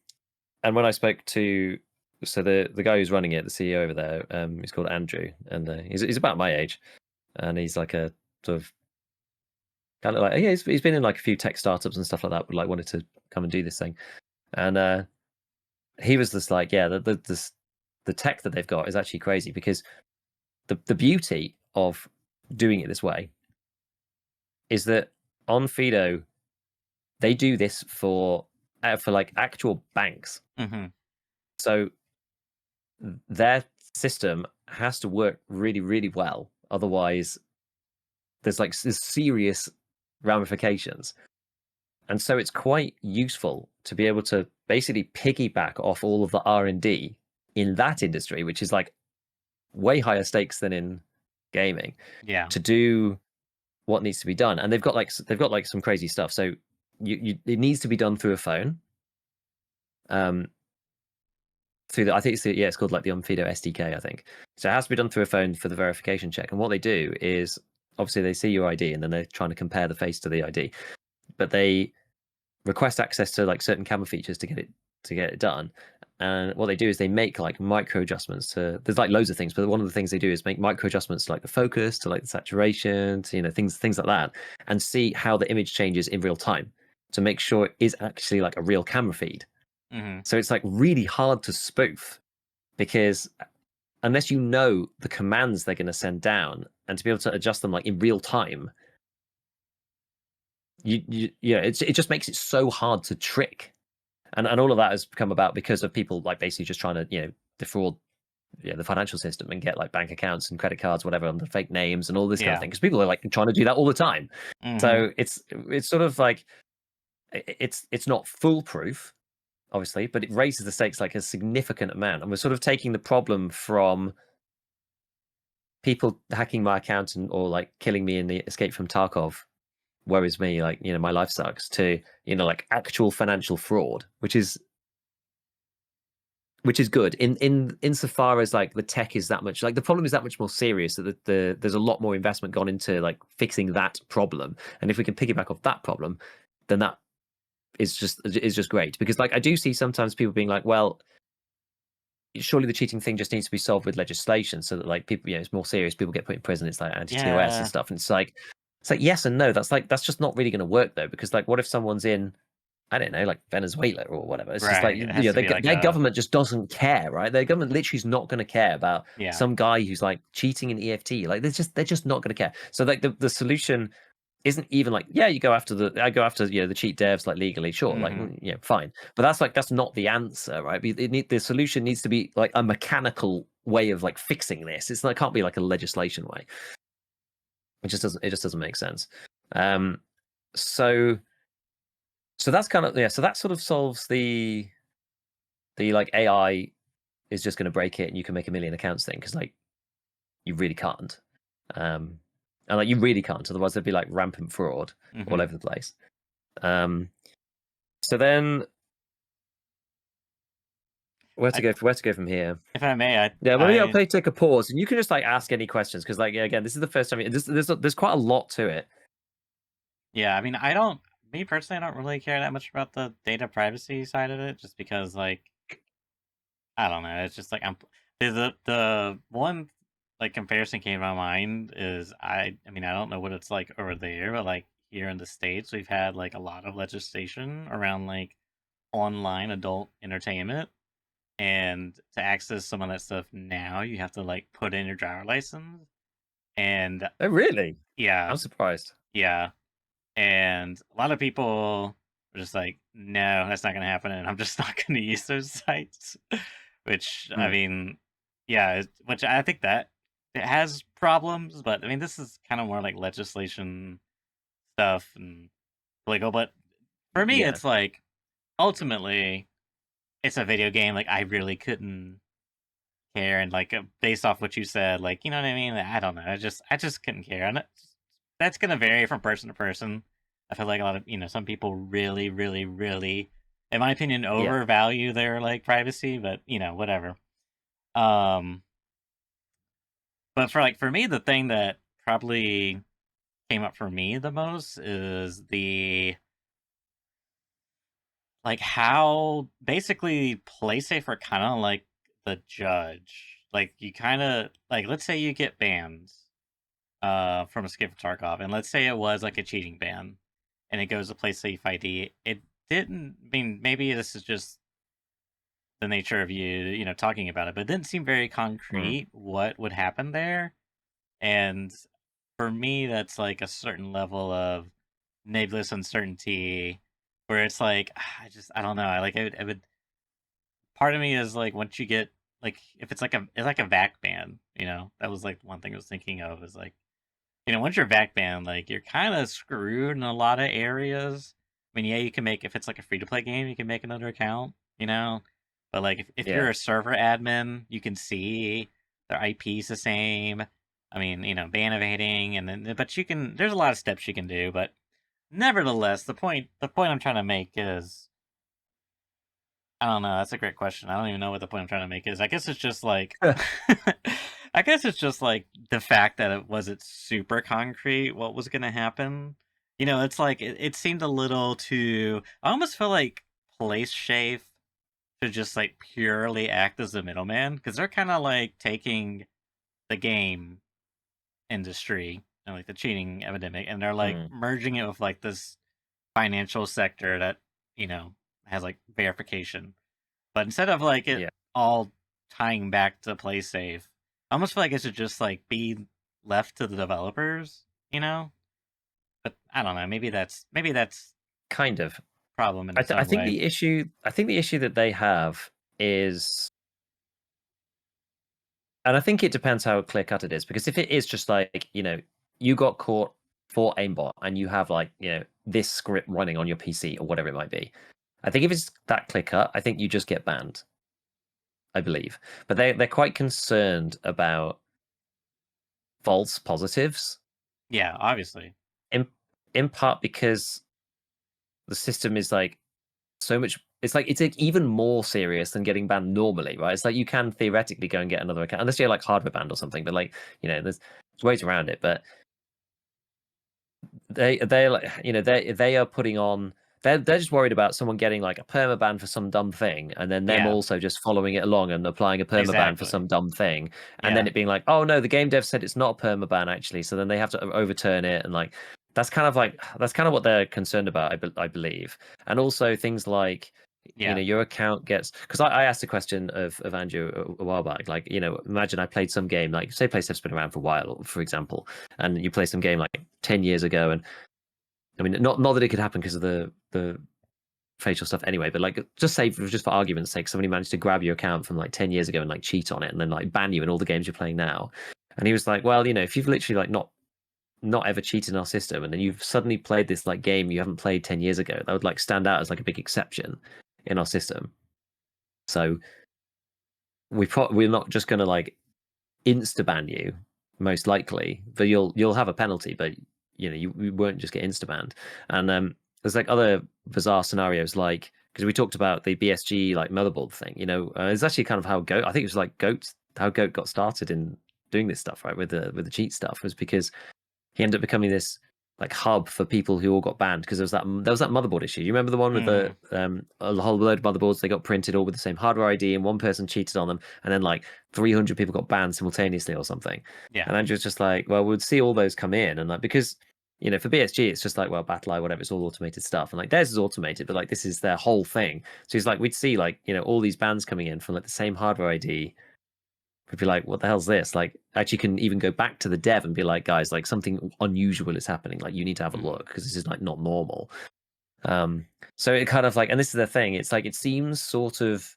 when I spoke to the guy who's running it, the CEO over there, he's called Andrew, and he's about my age, and he's like a sort of kind of like, yeah, he's been in like a few tech startups and stuff like that, but like wanted to come and do this thing. And he was just like, yeah, the tech that they've got is actually crazy, because the beauty of doing it this way is that on Fido they do this for like actual banks. So their system has to work really, really well, otherwise there's serious ramifications. And so it's quite useful to be able to basically piggyback off all of the R&D in that industry, which is like way higher stakes than in gaming, to do what needs to be done. And they've got like some crazy stuff. So it needs to be done through a phone. I think it's called like the Onfido SDK, I think. So it has to be done through a phone for the verification check. And what they do is, obviously they see your ID and then they're trying to compare the face to the ID, but they request access to like certain camera features to get it done. And what they do is they make like micro adjustments to, there's like loads of things, but one of the things they do is make micro adjustments to like the focus, to like the saturation, to things like that, and see how the image changes in real time to make sure it is actually like a real camera feed. So it's like really hard to spoof, because unless you know the commands they're going to send down and to be able to adjust them like in real time, it just makes it so hard to trick. And all of that has come about because of people like basically just trying to defraud the financial system and get like bank accounts and credit cards, whatever, under fake names and all this kind of thing, because people are like trying to do that all the time. So it's sort of like it's not foolproof, obviously, but it raises the stakes like a significant amount. And we're sort of taking the problem from people hacking my account or like killing me in the Escape from Tarkov worries me, like, my life sucks, to, like actual financial fraud, which is good in insofar as like the tech is that much, like the problem is that much more serious, that there's a lot more investment gone into like fixing that problem. And if we can piggyback off that problem, then that is just great. Because like I do see sometimes people being like, well, surely the cheating thing just needs to be solved with legislation so that like people, it's more serious, people get put in prison, it's like anti-TOS and Yeah, stuff. And it's like yes and no. That's just not really going to work though, because like what if someone's in, I don't know, like Venezuela or whatever? It's just like, right. It has to be like their a government just doesn't care, right? Their government literally is not going to care about yeah. some guy who's like cheating in EFT. Like they're just not going to care. So like the solution isn't even like, yeah, I go after the cheat devs like legally, sure, like Hmm. fine. But that's not the answer, right? The solution needs to be like a mechanical way of like fixing this. It can't be like a legislation way. It just doesn't make sense. Um, so that's kind of, so that sort of solves the like AI is just going to break it and you can make a million accounts thing, because like you really can't. And like you really can't, otherwise there'd be like rampant fraud all Hmm. over the place. So then where to go from here? If I may, Yeah, maybe I'll I take a pause and you can just like ask any questions, because like again, this is the first time there's quite a lot to it. yeah. I mean, I don't. Me personally, I don't really care that much about the data privacy side of it, just because like I don't know. It's just like I'm the one like comparison came to my mind is I mean I don't know what it's like over there, but like here in the States we've had like a lot of legislation around like online adult entertainment, and to access some of that stuff now you have to like put in your driver license. And Oh, really? yeah, I'm surprised. yeah, and a lot of people are just like, no, that's not going to happen, and I'm just not going to use those sites. Which I Mm. mean, yeah, which I think that it has problems, but I mean, this is kind of more like legislation stuff and legal. But for me, Yeah, it's like ultimately, it's a video game. Like I really couldn't care, and like based off what you said, like you know what I mean. I don't know. I just couldn't care, and that's gonna vary from person to person. I feel like a lot of some people really, really, really, in my opinion, yeah. overvalue their like privacy, but whatever. Um, but for me, the thing that probably came up for me the most is the like how basically PlaySafe are kind of like the judge. Like you kind of like let's say you get banned from Escape from Tarkov, and let's say it was like a cheating ban, and it goes to PlaySafe ID. It didn't I mean maybe this is just the nature of you talking about it, but it didn't seem very Mm. concrete what would happen there. And for me, that's like a certain level of nebulous uncertainty where it's like I don't know. I would part of me is like once you get like if it's like a vac ban, that was like one thing I was thinking of is like once you're vac banned, like you're kind of screwed in a lot of areas. I mean, yeah, you can make if it's like a free to play game, you can make another account, but like if Yeah. you're a server admin, you can see their IP's the same. I mean, ban evading, and then but there's a lot of steps you can do, but nevertheless, the point I'm trying to make is I don't know. That's a great question. I don't even know what the point I'm trying to make is. I guess it's just like I guess it's just like the fact that it wasn't super concrete what was going to happen. It's like it seemed a little too I almost feel like Place Shafe should just like purely act as a middleman because they're kind of like taking the game industry and like the cheating epidemic and they're like Mm. merging it with like this financial sector that, has like verification. But instead of like it Yeah. all tying back to play safe, I almost feel like it should just like be left to the developers, you know? But I don't know, maybe that's Kind of. problem in I, its th- I own think way. the issue. I think the issue that they have is, and I think it depends how clear cut it is. Because if it is just like you got caught for aimbot, and you have like this script running on your PC or whatever it might be. I think if it's that clear cut, I think you just get banned. I believe, but they're quite concerned about false positives. Yeah, obviously. In part because the system is like so much. It's like even more serious than getting banned normally, right? It's like you can theoretically go and get another account unless you're like hardware banned or something. But like there's ways around it. But they like they are putting on. They're just worried about someone getting like a permaban for some dumb thing, and then them Yeah, also just following it along and applying a permaban for exactly. some dumb thing, and then Yeah. it being like, oh no, the game dev said it's not a permaban actually, so then they have to overturn it, and like that's kind of what they're concerned about, I believe, and also things like Yeah. your account gets because I asked a question of Andrew a while back, like imagine I played some game like say PlayStation's been around for a while, for example, and you play some game like 10 years ago and I mean, not that it could happen because of the facial stuff anyway, but like just say just for argument's sake, somebody managed to grab your account from like 10 years ago and like cheat on it and then like ban you in all the games you're playing now. And he was like, well, if you've literally like not ever cheated in our system and then you've suddenly played this like game you haven't played 10 years ago, that would like stand out as like a big exception in our system. So we're not just going to like insta ban you most likely, but you'll have a penalty, but you won't just get insta banned. And there's like other bizarre scenarios, like because we talked about the BSG like motherboard thing. It's actually kind of how Goat. I think it was like how Goat got started in doing this stuff, right? With the cheat stuff was because he ended up becoming this like hub for people who all got banned because there was that motherboard issue. You remember the one with the a whole load of motherboards, they got printed all with the same hardware ID and one person cheated on them and then like 300 people got banned simultaneously or something. Yeah. And Andrew's just like, well, we'd see all those come in and like because for BSG it's just like, well, BattlEye, whatever, it's all automated stuff and like theirs is automated, but like this is their whole thing. So he's like, we'd see like all these bans coming in from like the same hardware ID. We'd be like, what the hell's this? Like, actually can even go back to the dev and be like, guys, like something unusual is happening. Like, you need to have a look because this is like not normal. So it kind of like, and this is the thing, it's like, it seems sort of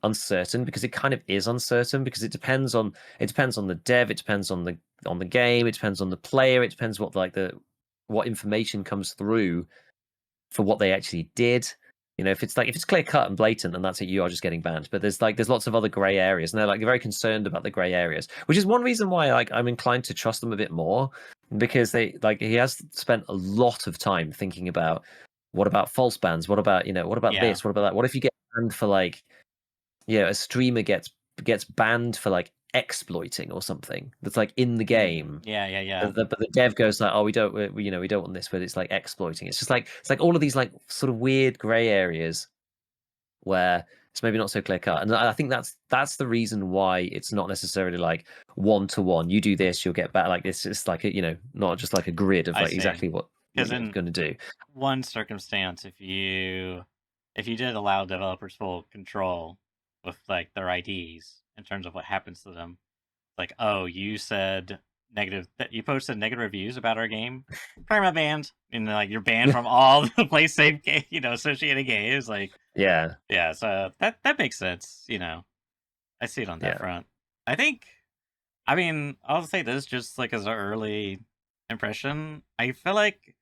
uncertain because it kind of is uncertain because it depends on the dev, it depends on the game, it depends on the player, it depends what information comes through for what they actually did. If it's clear cut and blatant, and that's it, you are just getting banned. But there's lots of other grey areas, and they're very concerned about the grey areas, which is one reason why I'm inclined to trust them a bit more because he has spent a lot of time thinking about what about false bans, what about this, what about that, what if you get banned for like a streamer gets banned for like exploiting or something that's like in the game. Yeah. But the dev goes like, oh, we don't want this, but it's like exploiting. It's just like it's like all of these like sort of weird grey areas where it's maybe not so clear cut, and I think that's the reason why it's not necessarily like 1-to-1. You do this, you'll get back. Like it's like not just like a grid of I like see. exactly what Because you're in going to do. one circumstance, if you did allow developers full control with like their IDs in terms of what happens to them, like, oh, you said negative, you posted negative reviews about our game, perma banned, and like you're banned from all the play safe game, associated games. Like, Yeah, yeah, so that makes sense. I see it on that yeah. front. I mean, I'll say this just like as an early impression. I feel like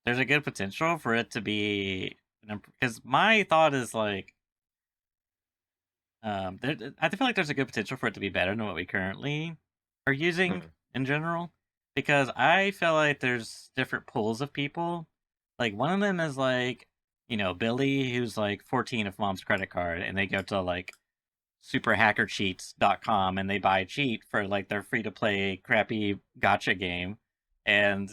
there's a good potential for it to be because my thought is like I feel like there's a good potential for it to be better than what we currently are using in general because I feel like there's different pools of people. Like one of them is like Billy, who's like 14 of mom's credit card, and they go to like superhackercheats.com and they buy a cheat for like their free to play crappy gotcha game, and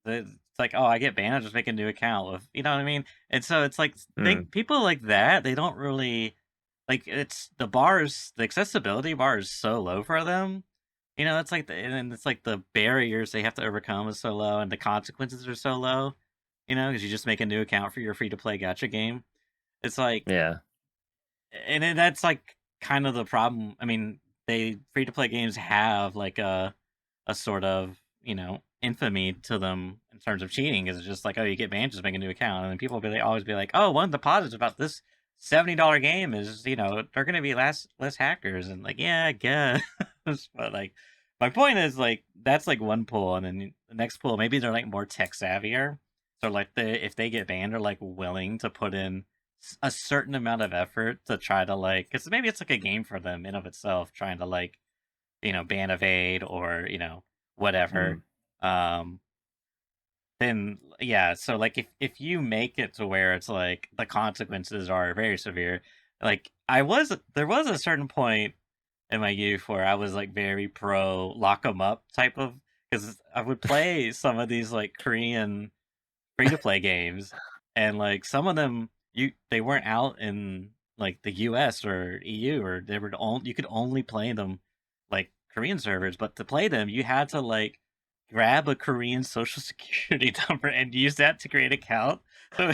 it's like, oh, I get banned, I just make a new account with, you know what I mean? And so it's like think people like that, they don't really like, it's the accessibility bar is so low for them. It's like and it's like the barriers they have to overcome is so low and the consequences are so low, because you just make a new account for your free to play gotcha game. It's like, Yeah. and then that's like kind of the problem. I mean, they free to play games have like a sort of infamy to them in terms of cheating. Is just like, oh, you get banned, just make a new account, and then people always be like, oh, one of the positives about this $70 game is they're gonna be less hackers, and like, yeah, I guess, but like My point is like that's like one pool, and then the next pool maybe they're like more tech savvier. So like if they get banned, are like willing to put in a certain amount of effort to try to like, because maybe it's like a game for them in of itself, trying to like ban evade or whatever. Mm. Um, then yeah, so like if you make it to where it's like the consequences are very severe, like there was a certain point in my youth where I was like very pro lock 'em up type of, because I would play some of these like Korean free to play games, and like some of them they weren't out in like the US or EU, or they were you could only play them like Korean servers, but to play them you had to like grab a Korean social security number and use that to create an account. So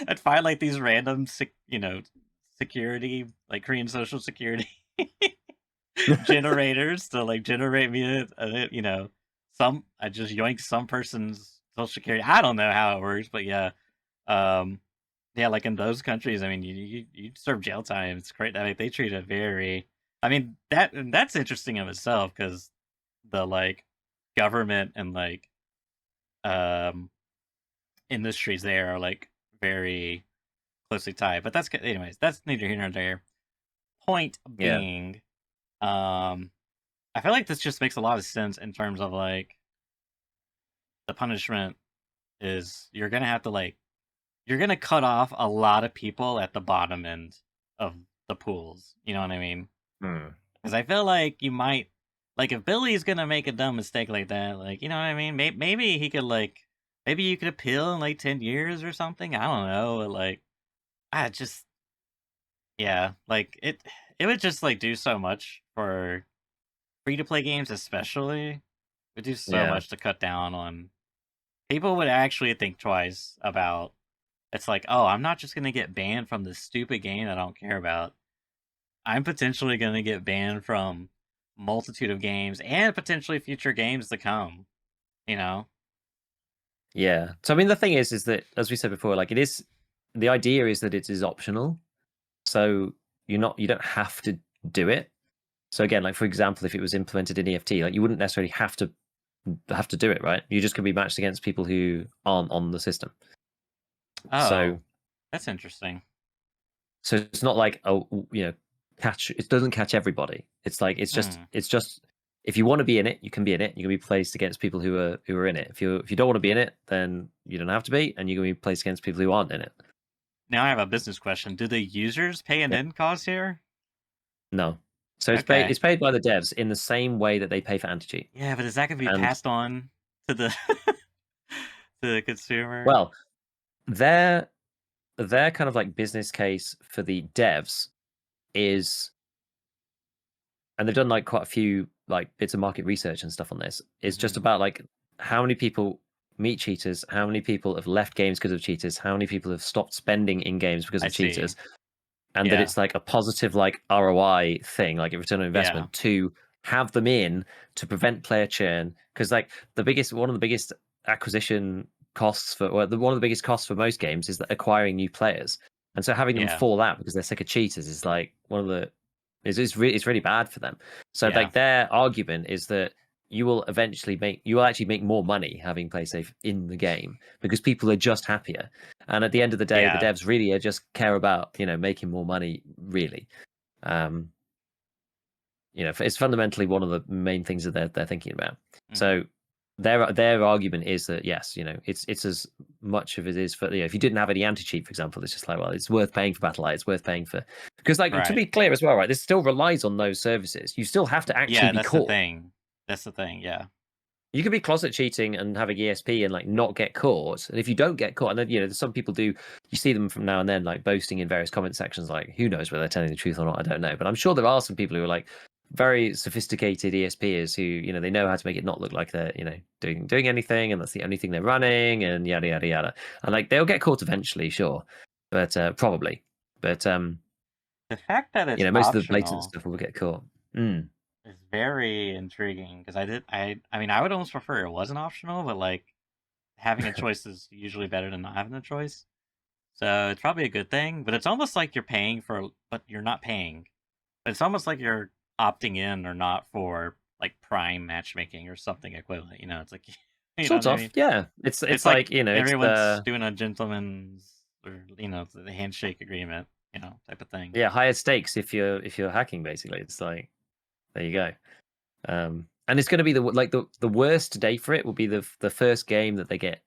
I'd find like these random security, like Korean social security generators to like generate me some, I just yoink some person's social security. I don't know how it works, but yeah. Um yeah, like in those countries, I mean you serve jail time. It's great. I mean they treat it very, I mean that's interesting of itself, because the like government and like um industries there are like very closely tied. But anyways, that's neither here nor there. Point Yeah. being, um I feel like this just makes a lot of sense in terms of like the punishment is you're gonna have to like you're gonna cut off a lot of people at the bottom end of the pools. You know what I mean? Mm. Because I feel like you might, like, if Billy's gonna make a dumb mistake like that, like, you know what I mean? Maybe he could like, maybe you could appeal in like 10 years or something. I don't know. Like, I just, yeah, like it would just like do so much for free to play games, especially. It would do so Yeah. much to cut down on, people would actually think twice about, it's like, oh, I'm not just gonna get banned from this stupid game I don't care about. I'm potentially gonna get banned from multitude of games and potentially future games to come. You know? Yeah. So I mean, the thing is that as we said before, like it is, the idea is that it is optional. So you don't have to do it. So again, like for example, if it was implemented in EFT, like you wouldn't necessarily have to do it, right? You just can be matched against people who aren't on the system. Oh, So that's interesting. so it's not like, oh, catch, it doesn't catch everybody. It's like Hmm. it's just if you want to be in it, you can be in it. You can be placed against people who are in it. If you don't want to be in it, then you don't have to be, and you can be placed against people who aren't in it. Now I have a business question. Do the users pay an Yeah. end cost here? No. So Okay. it's paid by the devs in the same way that they pay for anti-cheat. Yeah, but is that gonna be And passed on to the to the consumer? well, their their kind of like business case for the devs is, and they've done like quite a few like bits of market research and stuff on this, is just Hmm. about like how many people meet cheaters, how many people have left games because of cheaters, how many people have stopped spending in games because I of see. cheaters, and that Yeah. it's like a positive like ROI thing, like a return on Yeah. investment, to have them in to prevent player churn. Because like one of the biggest acquisition costs for, well, one of the biggest costs for most games is that acquiring new players, and so having them Yeah. fall out because they're sick of cheaters is like one of the, it's really bad for them. So Yeah. like their argument is that you will actually make more money having PlaySafe in the game because people are just happier. And at the end of the day, the Yeah. devs really are just care about, making more money, really. Um, it's fundamentally one of the main things that they're thinking about. Hmm. So their argument is that yes, it's as much of it is for, if you didn't have any anti-cheat, for example, it's just like, well, it's worth paying for Battle Eye, it's worth paying for, because like to Right. be clear as well, right, this still relies on those services. You still have to actually Yeah, be that's the caught. thing. That's the thing, yeah. You could be closet cheating and having ESP and like not get caught. And if you don't get caught, and then some people do, you see them from now and then like boasting in various comment sections, like who knows whether they're telling the truth or not, I don't know. But I'm sure there are some people who are like very sophisticated ESPers who, they know how to make it not look like they're, doing anything, and that's the only thing they're running, and yada yada yada. And like they'll get caught eventually, sure. But probably. But The fact that it's most of the blatant optional stuff will get caught. Mm. is very intriguing, because I mean I would almost prefer it wasn't optional, but like having a choice is usually better than not having a choice. So it's probably a good thing, but it's almost like you're paying for, but you're not paying. It's almost like you're opting in or not for like Prime matchmaking or something equivalent. It's like you know Sort what I of, mean. yeah. It's It's like like, it's everyone's the doing a gentleman's or the handshake agreement, type of thing. higher stakes if you're hacking, basically. It's like, there you go. And it's going to be the worst day for it will be the first game that they get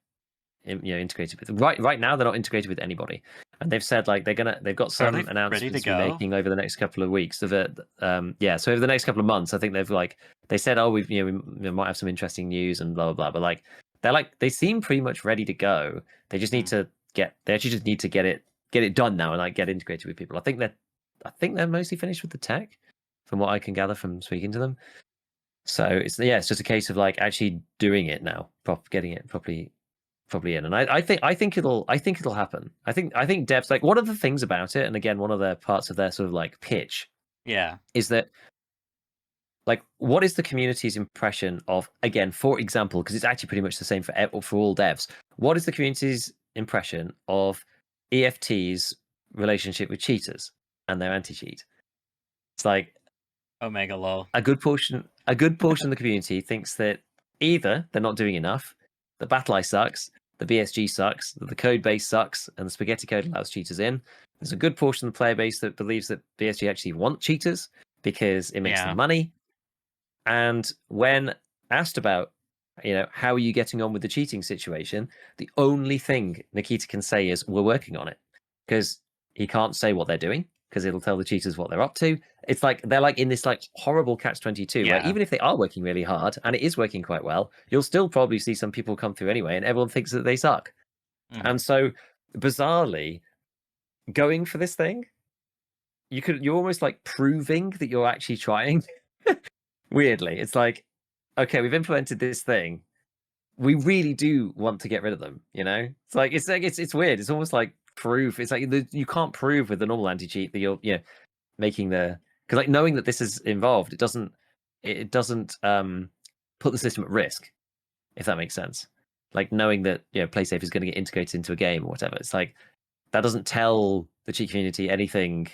integrated with. Right now they're not integrated with anybody, and they've said like they've got Are some they ready to announcements to be go? making over the next couple of weeks of it. So over the next couple of months, I think they said, oh, we might have some interesting news and blah blah blah. But they seem pretty much ready to go. They just need to they actually just need to get it done now and like get integrated with people. I think they're mostly finished with the tech, from what I can gather from speaking to them. So it's just a case of like actually doing it now, getting it properly in. And I think it'll happen. I think devs, like, one of the things about it, and again, one of the parts of their sort of like pitch Yeah. is that, like, what is the community's impression of, again, for example, because it's actually pretty much the same for all devs, what is the community's impression of EFT's relationship with cheaters and their anti-cheat? It's like Omega low. a good portion of the community thinks that either they're not doing enough, the BattlEye sucks, the BSG sucks, that the code base sucks, and the spaghetti code allows cheaters in. There's a good portion of the player base that believes that BSG actually want cheaters because it makes them money. And when asked about, how are you getting on with the cheating situation, the only thing Nikita can say is, we're working on it, because he can't say what they're doing, because it'll tell the cheaters what they're up to. It's like they're like in this like horrible catch-22 where even if they are working really hard and it is working quite well, you'll still probably see some people come through anyway, and everyone thinks that they suck. And so, bizarrely, going for this thing, you're almost like proving that you're actually trying. Weirdly, it's like, okay, we've implemented this thing. We really do want to get rid of them. It's like it's weird. It's almost like proof. It's like you can't prove with the normal anti-cheat that you're making because like knowing that this is involved, it doesn't put the system at risk, if that makes sense. Like knowing that PlaySafe is going to get integrated into a game or whatever. It's like that doesn't tell the cheat community anything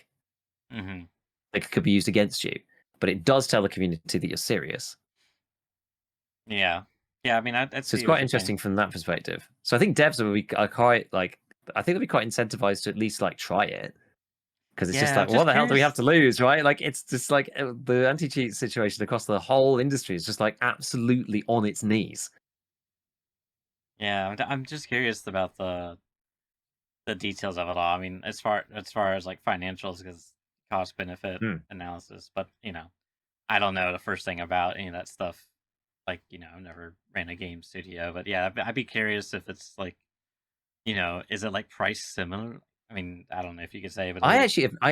that could be used against you, but it does tell the community that you're serious. Yeah. I mean, so it's quite interesting from that perspective. So I think devs are quite like, I think they'll be quite incentivized to at least like try it, because it's just like, what the hell do we have to lose, right? Like, it's just like the anti-cheat situation across the whole industry is just like absolutely on its knees. Yeah, I'm just curious about the details of it all. I mean, as far as like financials, because cost benefit analysis, but I don't know the first thing about any of that stuff. Like, I've never ran a game studio, but yeah, I'd be curious if it's like, is it like price similar? I mean, I don't know if you could say, but I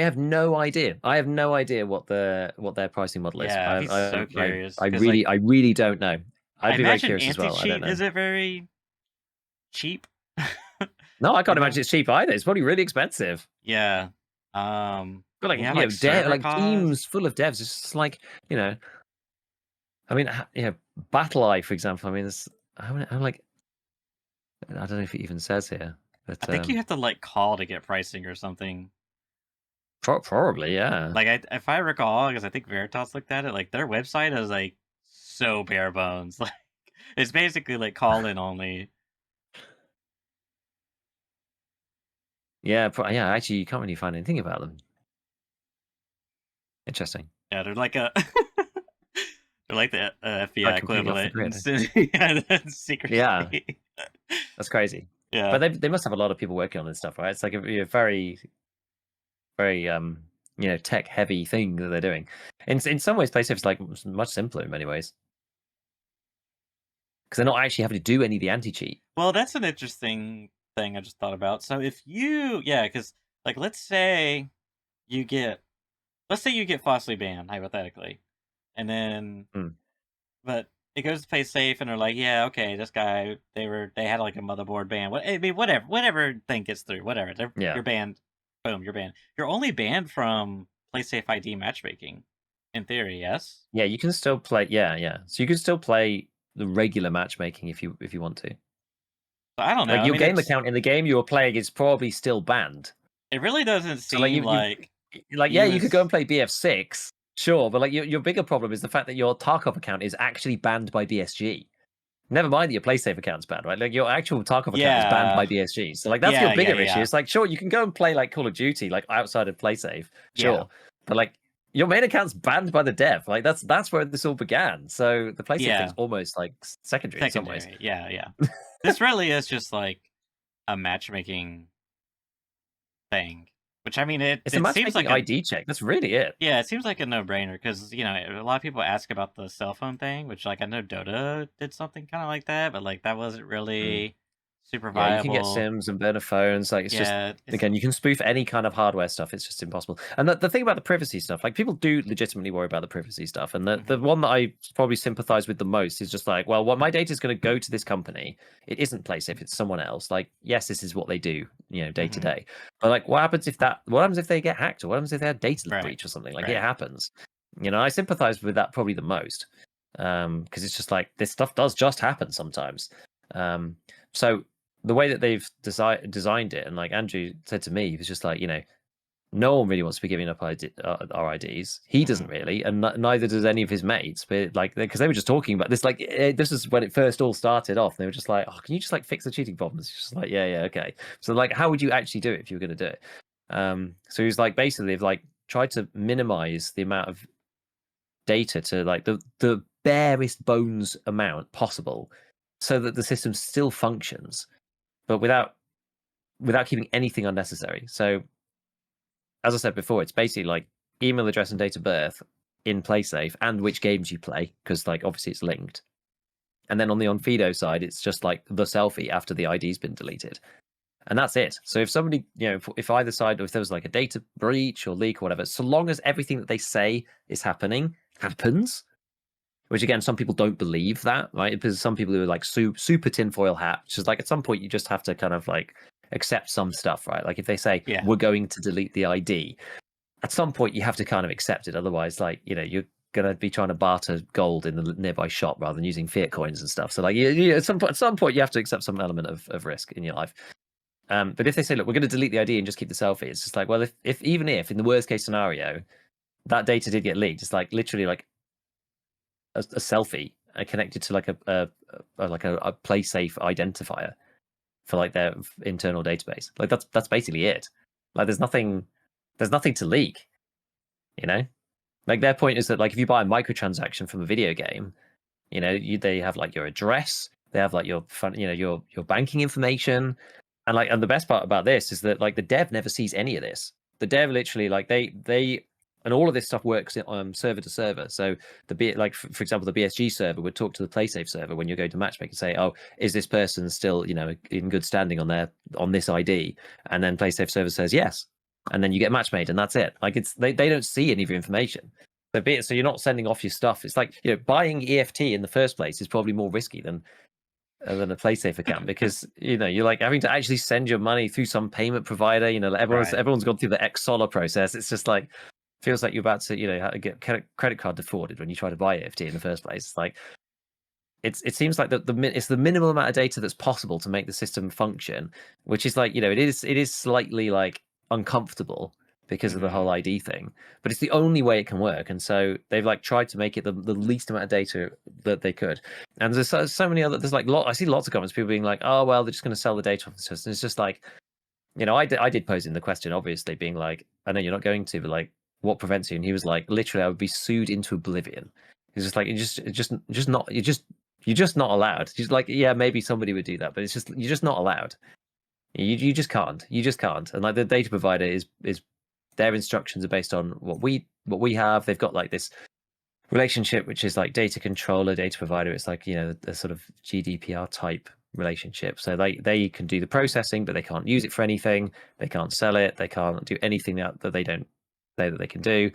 have no idea. I have no idea what their pricing model is. Yeah, I'd be so curious. I really don't know. I'd be very imagine curious as well. I don't know. Is it very cheap? No, I can't imagine it's cheap either. It's probably really expensive. Yeah. But like teams full of devs. It's just like, I mean, BattlEye, for example. I mean, I'm like, I don't know if it even says here, but I think you have to like call to get pricing or something. Probably, yeah. Like if I recall, because I think Veritas looked at it, like their website is like so bare bones. Like it's basically like call in only. Yeah, actually, you can't really find anything about them. Interesting. Yeah, they're like a they're like the FBI equivalent. Secrecy. Yeah, that's crazy. Yeah, but they must have a lot of people working on this stuff, right? It's like a very, very tech heavy thing that they're doing. In some ways, PlaySafe is like much simpler in many ways, because they're not actually having to do any of the anti-cheat. Well, that's an interesting thing I just thought about. So if because like let's say you get falsely banned hypothetically, and then but it goes to PlaySafe and they're like, yeah, okay, this guy they had like a motherboard ban. I mean, whatever thing gets through, whatever. You're banned. Boom, you're banned. You're only banned from PlaySafe ID matchmaking, in theory. Yes. Yeah, you can still play. Yeah. So you can still play the regular matchmaking if you want to. I don't know. Like your game account in the game you were playing is probably still banned. It really doesn't seem you could go and play BF6 Sure, but like your bigger problem is the fact that your Tarkov account is actually banned by BSG. Never mind that your PlaySafe account's banned, right? Like your actual Tarkov account is banned Yeah, by BSG. So like that's your yeah, yeah, bigger issue. yeah, It's like sure you can go and play like Call of Duty like outside of PlaySafe, yeah. sure, but like your main account's banned by the dev. Like that's where this all began. So the PlaySafe thing's Yeah. almost like secondary in some ways. Secondary. Yeah, yeah. This really is just like a matchmaking thing. Which I mean, It's a it seems matchmaking like a ID check. That's really it. yeah, it seems like a no-brainer because a lot of people ask about the cell phone thing, which like I know Dota did something kind of like that, but like that wasn't Mm. really super Yeah, you can get viable. Sims and burner phones. Like it's just Yeah, it's again, you can spoof any kind of hardware stuff. It's just impossible. And the thing about the privacy stuff, like people do legitimately worry about the privacy stuff. And the mhm, one that I probably sympathize with the most is just like, well, my data is going to go to this company. It isn't PlaySafe, it's someone else. Like, yes, this is what they do, day to mhm, day. But like, what happens if they get hacked, or what happens if they have data right, breach or something? Like, it right. happens. I sympathize with that probably the most. Because it's just like this stuff does just happen sometimes. So the way that they've designed it, and like Andrew said to me, he was just like, no one really wants to be giving up our IDs. He doesn't Mhm, really, and neither does any of his mates. But like, because they were just talking about this, like this is when it first all started off. And they were just like, "Oh, can you just like fix the cheating problems?" It's just like, yeah, okay. So like, how would you actually do it if you were going to do it? So he was like, basically, they've like tried to minimize the amount of data to like the barest bones amount possible, so that the system still functions, but without keeping anything unnecessary. So, as I said before, it's basically like email address and date of birth in PlaySafe and which games you play, because like obviously it's linked. And then on the Onfido side, it's just like the selfie after the ID's been deleted. And that's it. So if somebody, if either side, or if there was like a data breach or leak or whatever, so long as everything that they say is happening happens, which again, some people don't believe that, right? Because some people who are like super tinfoil hat, which is like at some point you just have to kind of like accept some stuff, right? Like if they say yeah, we're going to delete the ID, at some point you have to kind of accept it. Otherwise, like you're gonna be trying to barter gold in the nearby shop rather than using fiat coins and stuff. So like at some point you have to accept some element of risk in your life. But if they say, look, we're going to delete the ID and just keep the selfie, it's just like, well, if even if in the worst case scenario that data did get leaked, it's like literally like a selfie connected to like a play safe identifier for like their internal database. Like that's basically it. Like there's nothing to leak. Like their point is that like if you buy a microtransaction from a video game, they have like your address, they have like your your banking information, and the best part about this is that like the dev never sees any of this. The dev literally like they and all of this stuff works server to server. So for example, the BSG server would talk to the PlaySafe server when you're going to matchmake and say, oh, is this person still in good standing on this ID? And then PlaySafe server says yes, and then you get matchmade, and that's it. Like they don't see any of your information. So you're not sending off your stuff. It's like buying EFT in the first place is probably more risky than a PlaySafe account, because you're like having to actually send your money through some payment provider. Like right. everyone's gone through the X Solar process. It's just like feels like you're about to get credit card defrauded when you try to buy EFT in the first place. It's like it seems like it's the minimal amount of data that's possible to make the system function, which is like it is slightly like uncomfortable because of the whole Mhm, ID thing, but it's the only way it can work. And so they've like tried to make it the least amount of data that they could. And there's so many other, there's like I see lots of comments, people being like, oh well, they're just going to sell the data off the system. It's just like, I did pose in the question, obviously, being like, I know you're not going to, but like, what prevents you? And he was like, literally, I would be sued into oblivion. He's just like, you're just not allowed. He's like, yeah, maybe somebody would do that, but you're just not allowed. You just can't. You just can't. And like the data provider is their instructions are based on what we have. They've got like this relationship, which is like data controller, data provider. It's like the sort of GDPR type relationship. So they can do the processing, but they can't use it for anything. They can't sell it. They can't do anything that they don't say that they can do.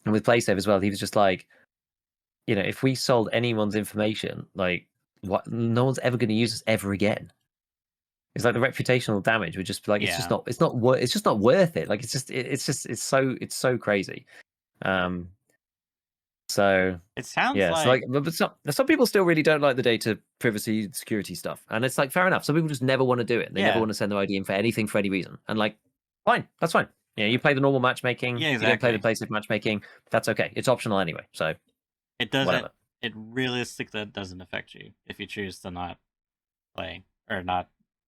And with PlaySafe as well, he was just like, if we sold anyone's information, like what, no one's ever going to use us ever again. It's like the reputational damage would just be like, yeah. it's just not worth it. Like it's so crazy. Um, so It sounds yeah, so like like, but some people still really don't like the data privacy security stuff, and it's like fair enough. Some people just never want to do it. They never yeah. want to send their ID in for anything for any reason, and like, fine, that's fine. You know, you play the normal matchmaking. Yeah, You don't play the exactly. PlayStation matchmaking. That's okay. It's optional anyway. So It doesn't. whatever. It realistically doesn't affect you if you choose to not play or not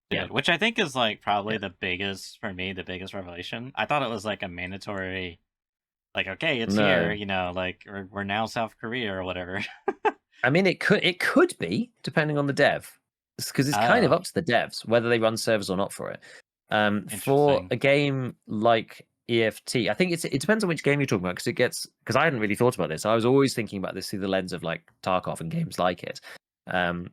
do Yeah. it, which I think is like probably Yeah. the biggest for me, the biggest revelation. I thought it was like a mandatory, like okay, it's here, No. you know, like we're now South Korea or whatever. I mean, it could be depending on the dev, because it's kind of Oh, up to the devs whether they run servers or not for it. For interesting. a game like EFT, I think it depends on which game you're talking about because I hadn't really thought about this. I was always thinking about this through the lens of like Tarkov and games like it. And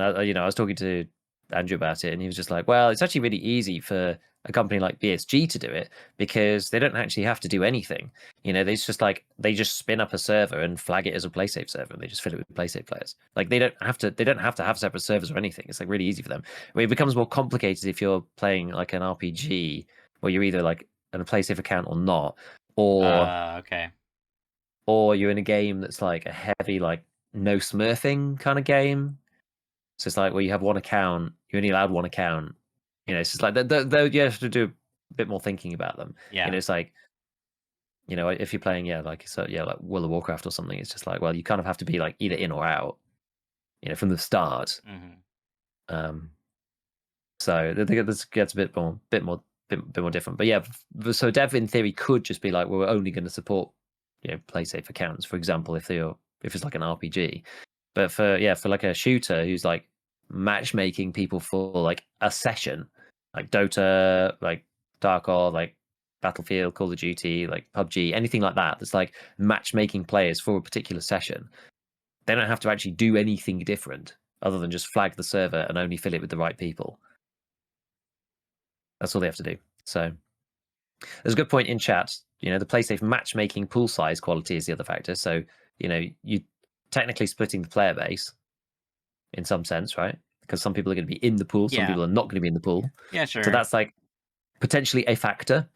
I was talking to Andrew about it, and he was just like, "Well, it's actually really easy for a company like BSG to do it because they don't actually have to do anything. You know, it's just like they just spin up a server and flag it as a PlaySafe server, and they just fill it with PlaySafe players. Like they don't have to have separate servers or anything. It's like really easy for them. I mean, it becomes more complicated if you're playing like an RPG where you're either like on a PlaySafe account or not, or Okay. you're in a game that's like a heavy like no smurfing kind of game. So it's like where you have one account, you're only allowed one account. You know, it's just like you have to do a bit more thinking about them. You Yeah. know, it's like, you know, if you're playing, like World of Warcraft or something, it's just like, well, you kind of have to be like either in or out, you know, from the start. Hmm. Um, so this gets a bit more different. But yeah, so dev in theory could just be like, well, we're only going to support, you know, PlaySafe accounts, for example, if it's like an RPG. But for like a shooter who's like matchmaking people for like a session, like Dota, like Tarkov, like Battlefield, Call of Duty, like PUBG, anything like that, that's like matchmaking players for a particular session, they don't have to actually do anything different other than just flag the server and only fill it with the right people. That's all they have to do. So there's a good point in chat. You know, the PlaySafe matchmaking pool size quality is the other factor. So, you know, you technically splitting the player base in some sense, right? Because some people are going to be in the pool, some Yeah. people are not going to be in the pool. Yeah, So sure. that's like potentially a factor.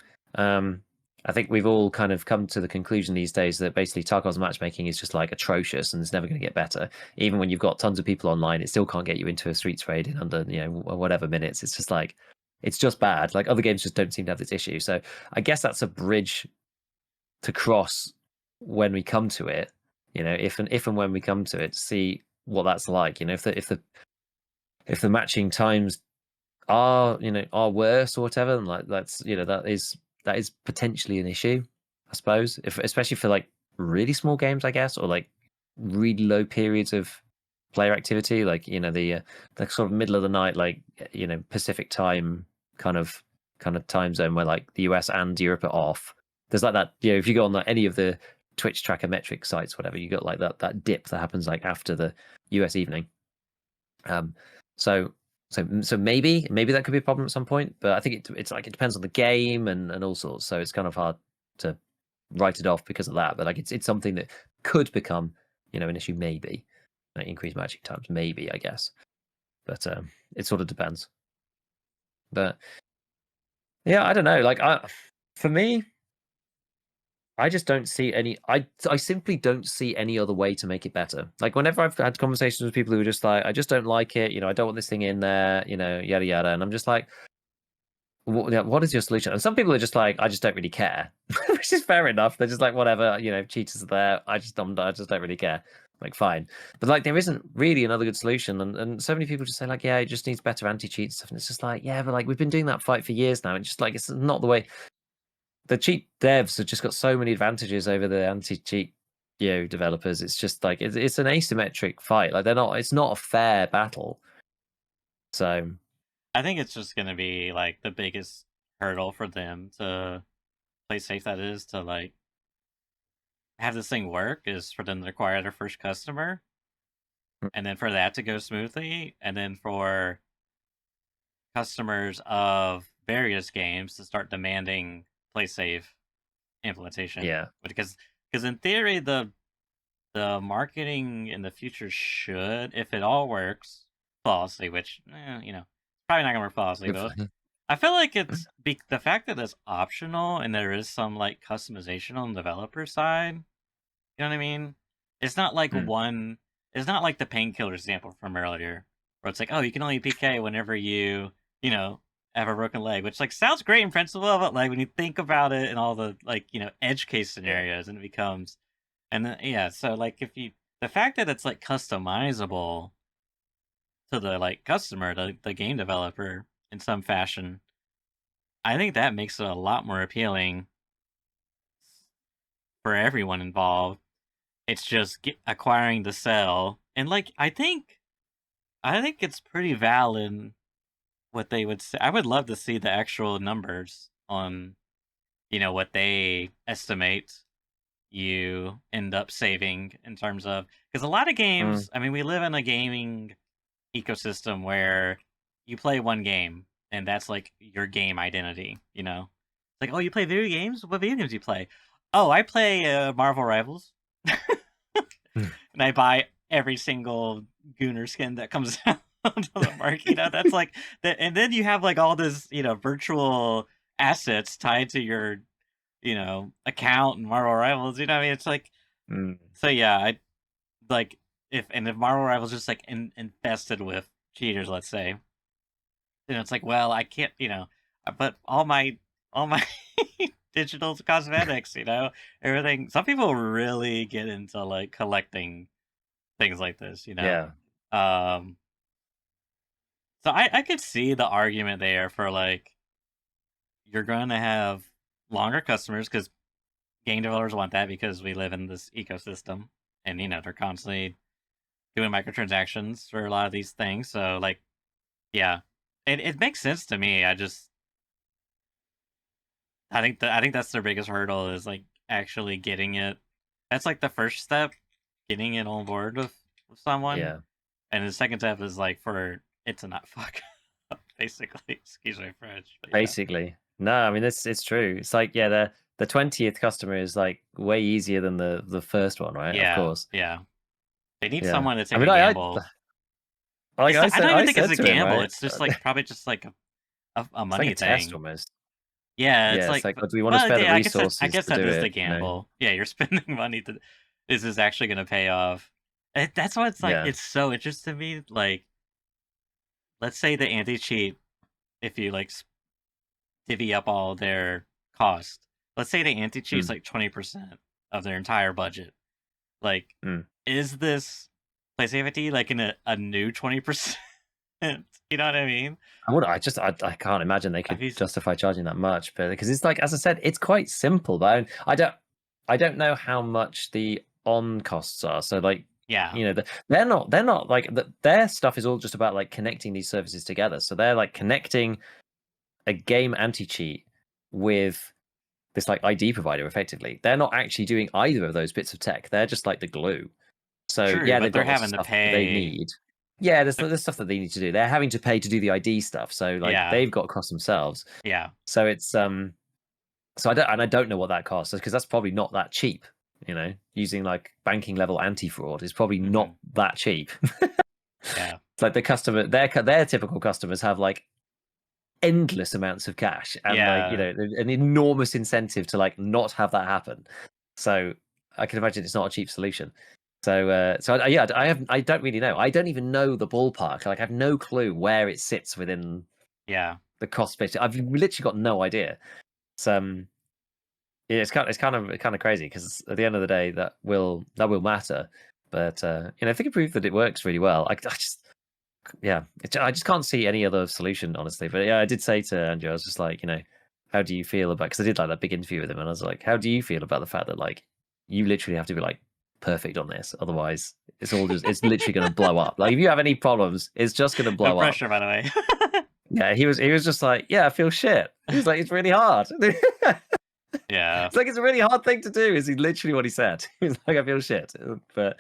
I think we've all kind of come to the conclusion these days that basically Tarkov's matchmaking is just like atrocious and it's never going to get better. Even when you've got tons of people online, it still can't get you into a streets raid in under, you know, whatever minutes. It's just like, it's just bad. Like other games just don't seem to have this issue. So I guess that's a bridge to cross when we come to it. You know, if and when we come to it, to see what that's like. You know, if the matching times are worse or whatever, and like that is potentially an issue, I suppose. If especially for like really small games, I guess, or like really low periods of player activity, like the sort of middle of the night, like Pacific time kind of time zone where like the US and Europe are off. There's like that, if you go on like any of the Twitch tracker metric sites, whatever, you got like that dip that happens like after the US evening. So maybe that could be a problem at some point, but I think it's like it depends on the game and all sorts. So it's kind of hard to write it off because of that. But like it's something that could become an issue, maybe like increased matching times, maybe, I guess. But it sort of depends. But yeah, I don't know. Like for me, I just don't see any. I simply don't see any other way to make it better. Like whenever I've had conversations with people who are just like, I just don't like it. I don't want this thing in there. Yada yada. And I'm just like, what is your solution? And some people are just like, I just don't really care, which is fair enough. They're just like, whatever. Cheaters are there. I just don't really care. Like fine. But like there isn't really another good solution. And so many people just say like, yeah, it just needs better anti-cheat stuff. And it's just like, yeah, but like we've been doing that fight for years now. And just like it's not the way. The cheat devs have just got so many advantages over the anti-cheat developers. It's just like it's an asymmetric fight. Like it's not a fair battle. So I think it's just gonna be like the biggest hurdle for them to play safe. That is to like have this thing work is for them to acquire their first customer, and then for that to go smoothly, and then for customers of various games to start demanding play safe implementation. yeah, Because in theory the marketing in the future should, if it all works flawlessly, which probably not gonna work flawlessly, but I feel like it's the fact that it's optional and there is some like customization on the developer side. You know what I mean? It's not like Mm. one. It's not like the Painkillers example from earlier, where it's like, oh, you can only PK whenever you have a broken leg, which like sounds great in principle, but like when you think about it and all the like edge case scenarios, and it becomes, and then yeah, so like if you the fact that it's like customizable to the like customer, the game developer in some fashion, I think that makes it a lot more appealing for everyone involved. It's just acquiring the sell, and like I think it's pretty valid what they would say. I would love to see the actual numbers on what they estimate you end up saving in terms of, because a lot of games, I mean, we live in a gaming ecosystem where you play one game and that's like your game identity. Like, oh, you play video games? What video games do you play? Oh, I play Marvel Rivals. And I buy every single Gooner skin that comes out onto the market. That's like that, and then you have like all this, virtual assets tied to your, account and Marvel Rivals. I mean, it's like, so yeah, I like if Marvel Rivals just like infested with cheaters, let's say, then it's like, well, I can't, but all my digital cosmetics, everything. Some people really get into like collecting things like this, Yeah. So I could see the argument there for like you're going to have longer customers because game developers want that because we live in this ecosystem, and they're constantly doing microtransactions for a lot of these things. So like, yeah, it makes sense to me. I think that's their biggest hurdle is like actually getting it. That's like the first step, getting it on board with someone. Yeah. And the second step is like for it to not fuck up, basically. Excuse my French. But yeah. Basically. No, I mean it's true. It's like, yeah, the 20th customer is like way easier than the first one, right? Yeah, Of course. yeah. They need Yeah. someone to take I mean, a gamble. I I don't even think it's a said to him, gamble. right? It's just like probably just like a It's like money a test thing. almost. Yeah, Yeah, it's like, do we want to spare the yeah, resources I guess to that do is it? the gamble. Yeah, you're spending money to. Is this actually going to pay off? That's why it's like Yeah. it's so interesting to me. Like, let's say the anti-cheat, if you like divvy up all their cost. Let's say the anti-cheat is like 20% of their entire budget. Like, is this PlayStation 50 like in a new 20%? You know what I mean? I can't imagine they could justify charging that much, but because it's like, as I said, it's quite simple. But I don't know how much the on costs are. So like, yeah, they're not like their stuff is all just about like connecting these services together. So they're like connecting a game anti-cheat with this like ID provider. Effectively, they're not actually doing either of those bits of tech. They're just like the glue. So true, yeah, but they've they're got lots of having to stuff that they pay. need. Yeah, there's stuff that they need to do. They're having to pay to do the ID stuff. So like they've got costs themselves. Yeah. So it's so I don't know what that costs because that's probably not that cheap. Using like banking level anti-fraud is probably not that cheap. Yeah. It's like the customer, their typical customers have like endless amounts of cash and like an enormous incentive to like not have that happen. So I can imagine it's not a cheap solution. So I don't really know. I don't even know the ballpark. Like I have no clue where it sits within the cost base. I've literally got no idea. So yeah, it's kind of crazy because at the end of the day that will matter. But if they can prove that it works really well, I just can't see any other solution, honestly. But yeah, I did say to Andrew, I was just like, how do you feel about? Because I did like that big interview with him, and I was like, how do you feel about the fact that like you literally have to be like perfect on this, otherwise it's literally going to blow up. Like if you have any problems, it's just going to blow no pressure, up. By the way. Yeah, he was just like, yeah, I feel shit. He's like, it's really hard. Yeah, it's like it's a really hard thing to do. Is literally what he said? He's like, I feel shit, but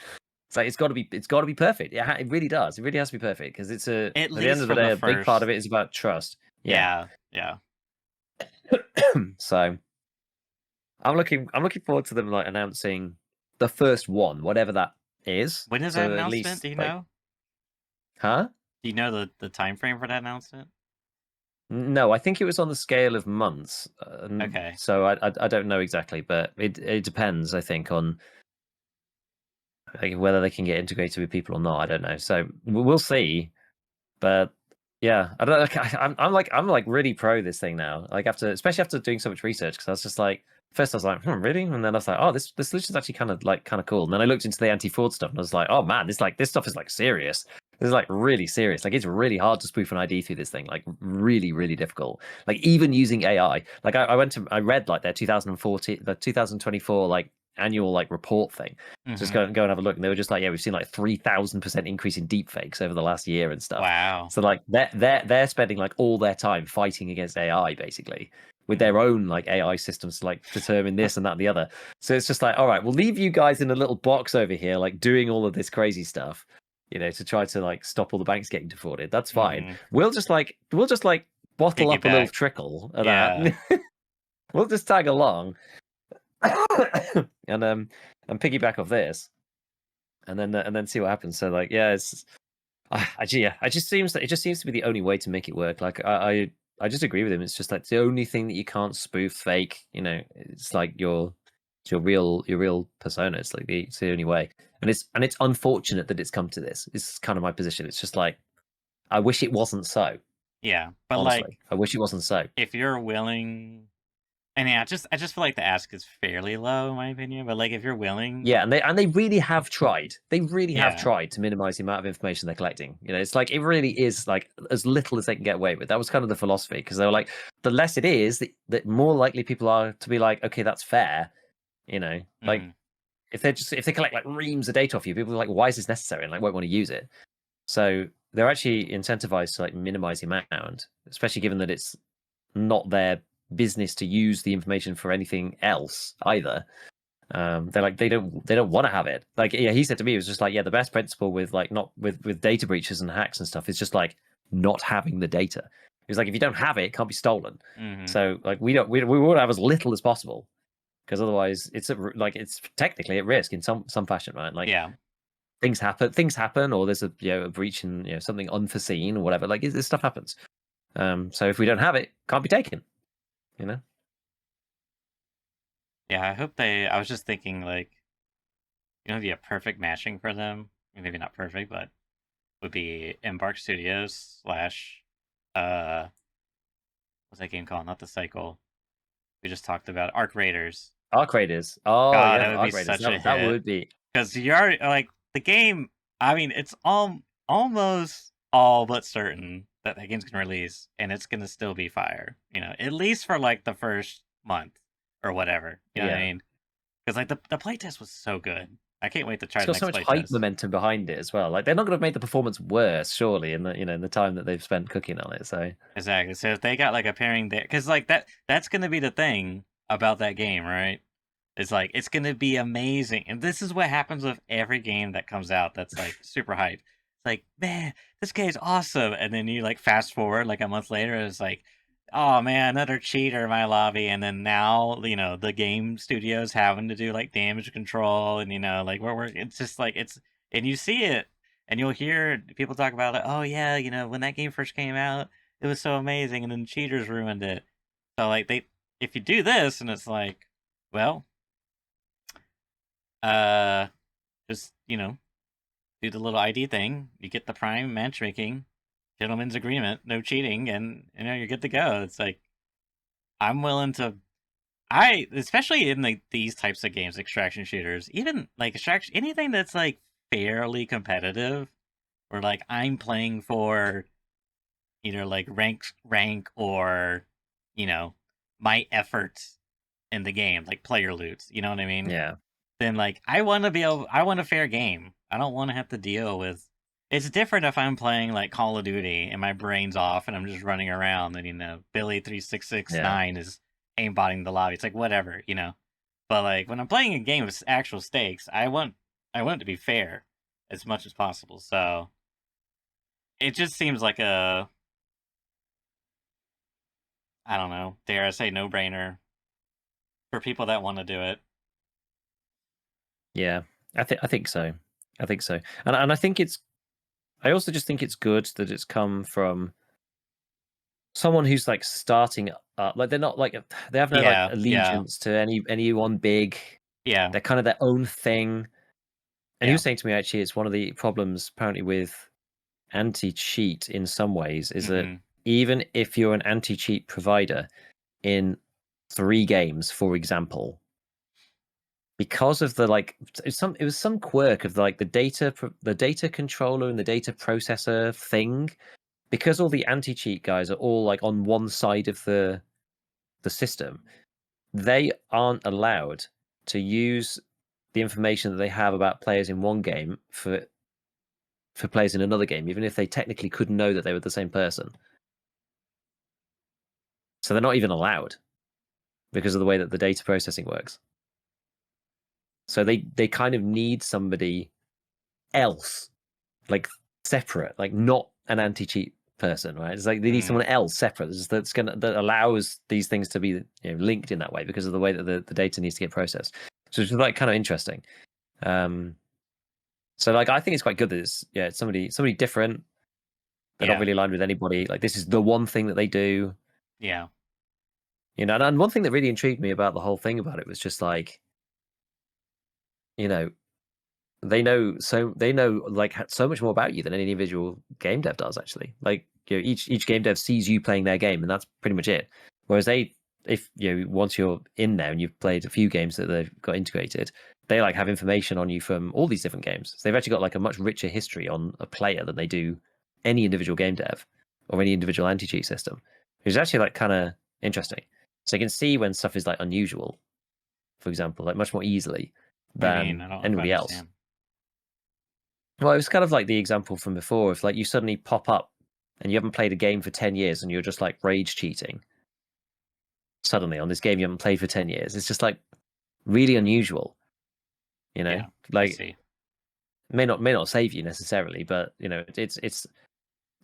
it's like it's got to be perfect. Yeah, it really does. It really has to be perfect because it's at the end of the day, a big part of it is about trust. Yeah. So I'm looking forward to them like announcing the first one, whatever that is. When is that announcement? Do you know? Huh? Do you know the time frame for that announcement? No, I think it was on the scale of months. Okay. So I don't know exactly, but it depends. I think on whether they can get integrated with people or not. I don't know. So we'll see. But Yeah, I don't. I'm like really pro this thing now. Like especially after doing so much research, because I was just like, first I was like, really, and then I was like, oh, this solution's actually kind of cool. And then I looked into the anti-fraud stuff, and I was like, oh man, this stuff is like serious. This is like really serious. Like it's really hard to spoof an ID through this thing. Like really, really difficult. Like even using AI. Like I read like their 2014, the 2024 like annual like report thing. Just Mm-hmm. go and have a look, and they were just like, yeah, we've seen like 3,000% increase in deepfakes over the last year and stuff. Wow. So like they're spending like all their time fighting against AI basically with their own like AI systems to like determine this and that and the other. So it's just like, all right, we'll leave you guys in a little box over here, like doing all of this crazy stuff, to try to like stop all the banks getting defrauded. That's fine. Mm-hmm. We'll just like bottle up a little Piggyback. trickle of Yeah. that. We'll just tag along and piggyback off this, and then see what happens. So like, yeah, it's yeah, it just seems to be the only way to make it work. Like I just agree with him. It's just like the only thing that you can't spoof fake. It's like your real persona. It's like it's the only way, and it's unfortunate that it's come to this. It's kind of my position. It's just like I wish it wasn't so. Yeah. But like, Honestly, I wish it wasn't so. if you're willing, and yeah, I just feel like the ask is fairly low in my opinion. But like, if you're willing, Yeah, and they really have tried. They really have yeah. tried to minimize the amount of information they're collecting. It's like it really is like as little as they can get away with. That was kind of the philosophy, because they were like, the less it is, the more likely people are to be like, okay, that's fair. Like Mm. if they collect like reams of data off you, people are like, why is this necessary? And like won't want to use it. So they're actually incentivized to like minimize the amount, especially given that it's not their business to use the information for anything else either. They're like they don't want to have it. Like, yeah, he said to me, it was just like, yeah, the best principle with like not with data breaches and hacks and stuff is just like not having the data. He was like, if you don't have it, it can't be stolen. Mm-hmm. So like we want to have as little as possible, because otherwise it's it's technically at risk in some fashion, right? Like Yeah. things happen, or there's a breach and something unforeseen or whatever. Like this stuff happens. So if we don't have it, can't be taken. Yeah. I hope they. I was just thinking like, be a perfect matching for them. Maybe not perfect, but would be Embark Studios slash what's that game called? Not the Cycle. We just talked about Arc Raiders. Arc Raiders. Oh God, that yeah, would be Arc Raiders. such a That hit. would be. Because you already like the game. I mean, it's almost all but certain that that game's gonna release, and it's gonna still be fire. At least for like the first month or whatever. You know what I Yeah. mean? Because like the playtest was so good. I can't wait to try It's the got so next much hype playtest. momentum behind it as well. Like they're not going to make the performance worse, surely, in the time that they've spent cooking on it. So Exactly. So if they got like a pairing there, because like that's gonna be the thing about that game, right? It's like it's gonna be amazing, and this is what happens with every game that comes out that's like super hype. It's like, man, this game's awesome, and then you like fast forward like a month later, it's like, oh man, another cheater in my lobby, and then now the game studios having to do like damage control, and like we're it's just like and you see it, and you'll hear people talk about it. Oh yeah, when that game first came out, it was so amazing, and then cheaters ruined it. So like if you do this, and it's like, well, uh, just do the little ID thing. You get the Prime matchmaking, gentleman's agreement, no cheating, and you're good to go. It's like I'm willing to. Especially in like these types of games, extraction shooters, even like extraction, anything that's like fairly competitive, or like I'm playing for either like rank or you know my efforts in the game, like player loot. You know what I mean? yeah, Then like I want a fair game. I don't want to have to deal with. It's different if I'm playing like Call of Duty and my brain's off and I'm just running around and Billy 3669 is aimbotting the lobby. It's like whatever. But like when I'm playing a game with actual stakes, I want it to be fair as much as possible. So it just seems like a, I don't know, dare I say, no brainer for people that want to do it. yeah. I think so. I think so, and I think it's. I also just think it's good that it's come from someone who's like starting up. Like they're not like they have no like Yeah, yeah, allegiance to anyone big. yeah. They're kind of their own thing. And he Yeah. was saying to me, actually, it's one of the problems apparently with anti-cheat in some ways is that Mm-hmm. even if you're an anti-cheat provider in 3 games, for example, because of the it was some quirk of like the data controller and the data processor thing, because all the anti-cheat guys are all like on one side of the system, they aren't allowed to use the information that they have about players in one game for players in another game, even if they technically could know that they were the same person. So they're not even allowed because of the way that the data processing works. So they kind of need somebody else, like separate, like not an anti-cheat person, right? It's like they need someone else separate that allows these things to be linked in that way because of the way that the data needs to get processed. So it's like kind of interesting. So like I think it's quite good that it's somebody different. They're not really aligned with anybody. Like this is the one thing that they do. Yeah. And one thing that really intrigued me about the whole thing about it was just like, they know like so much more about you than any individual game dev does actually. Like each game dev sees you playing their game and that's pretty much it. Whereas if once you're in there and you've played a few games that they've got integrated, they like have information on you from all these different games. So they've actually got like a much richer history on a player than they do any individual game dev or any individual anti-cheat system, which is actually like kind of interesting. So you can see when stuff is like unusual, for example, like much more easily I mean, than I don't anybody else. understand. Well, it was kind of like the example from before. If like you suddenly pop up and you haven't played a game for 10 years and you're just like rage cheating suddenly on this game you haven't played for 10 years, it's just like really unusual. Yeah, I like see. may not save you necessarily, but it's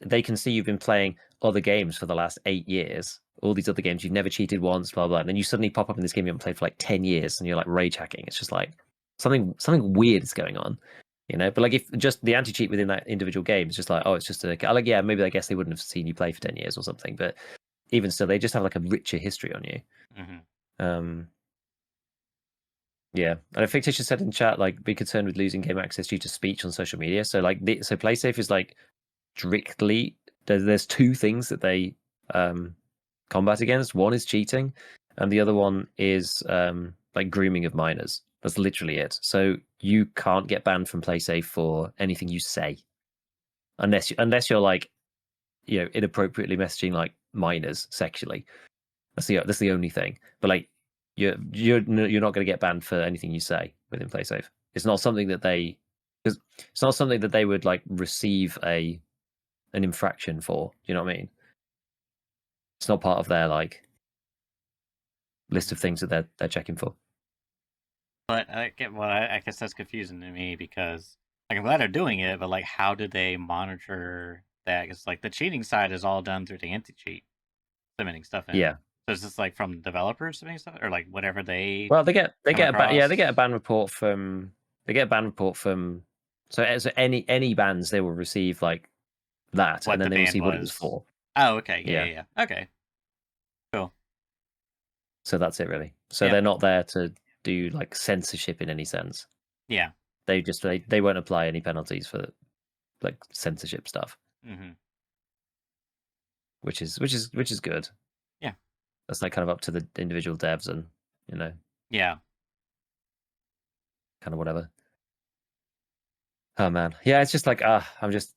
they can see you've been playing other games for the last 8 years, all these other games you've never cheated once, blah blah, and then you suddenly pop up in this game you haven't played for like 10 years and you're like rage hacking. It's just like something weird is going on. But like if just the anti-cheat within that individual game is just like, oh, it's just like, yeah, maybe I guess they wouldn't have seen you play for 10 years or something, but even still, they just have like a richer history on you. Yeah, and Fictitious said in chat, like, be concerned with losing game access due to speech on social media. So like, so PlaySafe is like strictly there's 2 things that they combat against. One is cheating, and the other one is like grooming of minors. That's literally it. So you can't get banned from PlaySafe for anything you say, unless you're like, inappropriately messaging like minors sexually. That's the only thing. But like, you're not going to get banned for anything you say within PlaySafe. It's not something that it's not something that they would like receive an infraction for. Do you know what I mean? It's not part of their like list of things that they're checking for. But I guess that's confusing to me because like I'm glad they're doing it, but like how do they monitor that? Because like the cheating side is all done through the anti-cheat submitting stuff in. Yeah. So is this like from developers submitting stuff or like whatever they Well, they get come they get a across? ban report from so any bans they will receive like that, and What then the they will ban see what it was was? for. Oh, okay, Yeah. yeah. Okay, cool. So that's it really. So Yeah, they're not there to do like censorship in any sense. yeah. They just they won't apply any penalties for like censorship stuff, which is good. Yeah, That's like kind of up to the individual devs and yeah. kind of whatever. Oh man, yeah, it's just like I just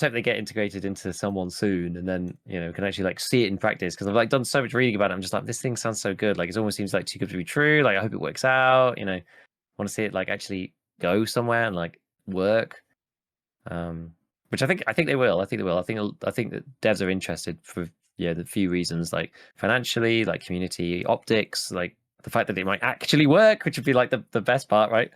hope they get integrated into someone soon, and then can actually like see it in practice. Because I've like done so much reading about it. I'm just like, this thing sounds so good. Like it almost seems like too good to be true. Like I hope it works out. Want to see it like actually go somewhere and like work. Which I think they will. I think they will. I think that devs are interested for the few reasons, like financially, like community optics, like the fact that it might actually work, which would be like the best part, right?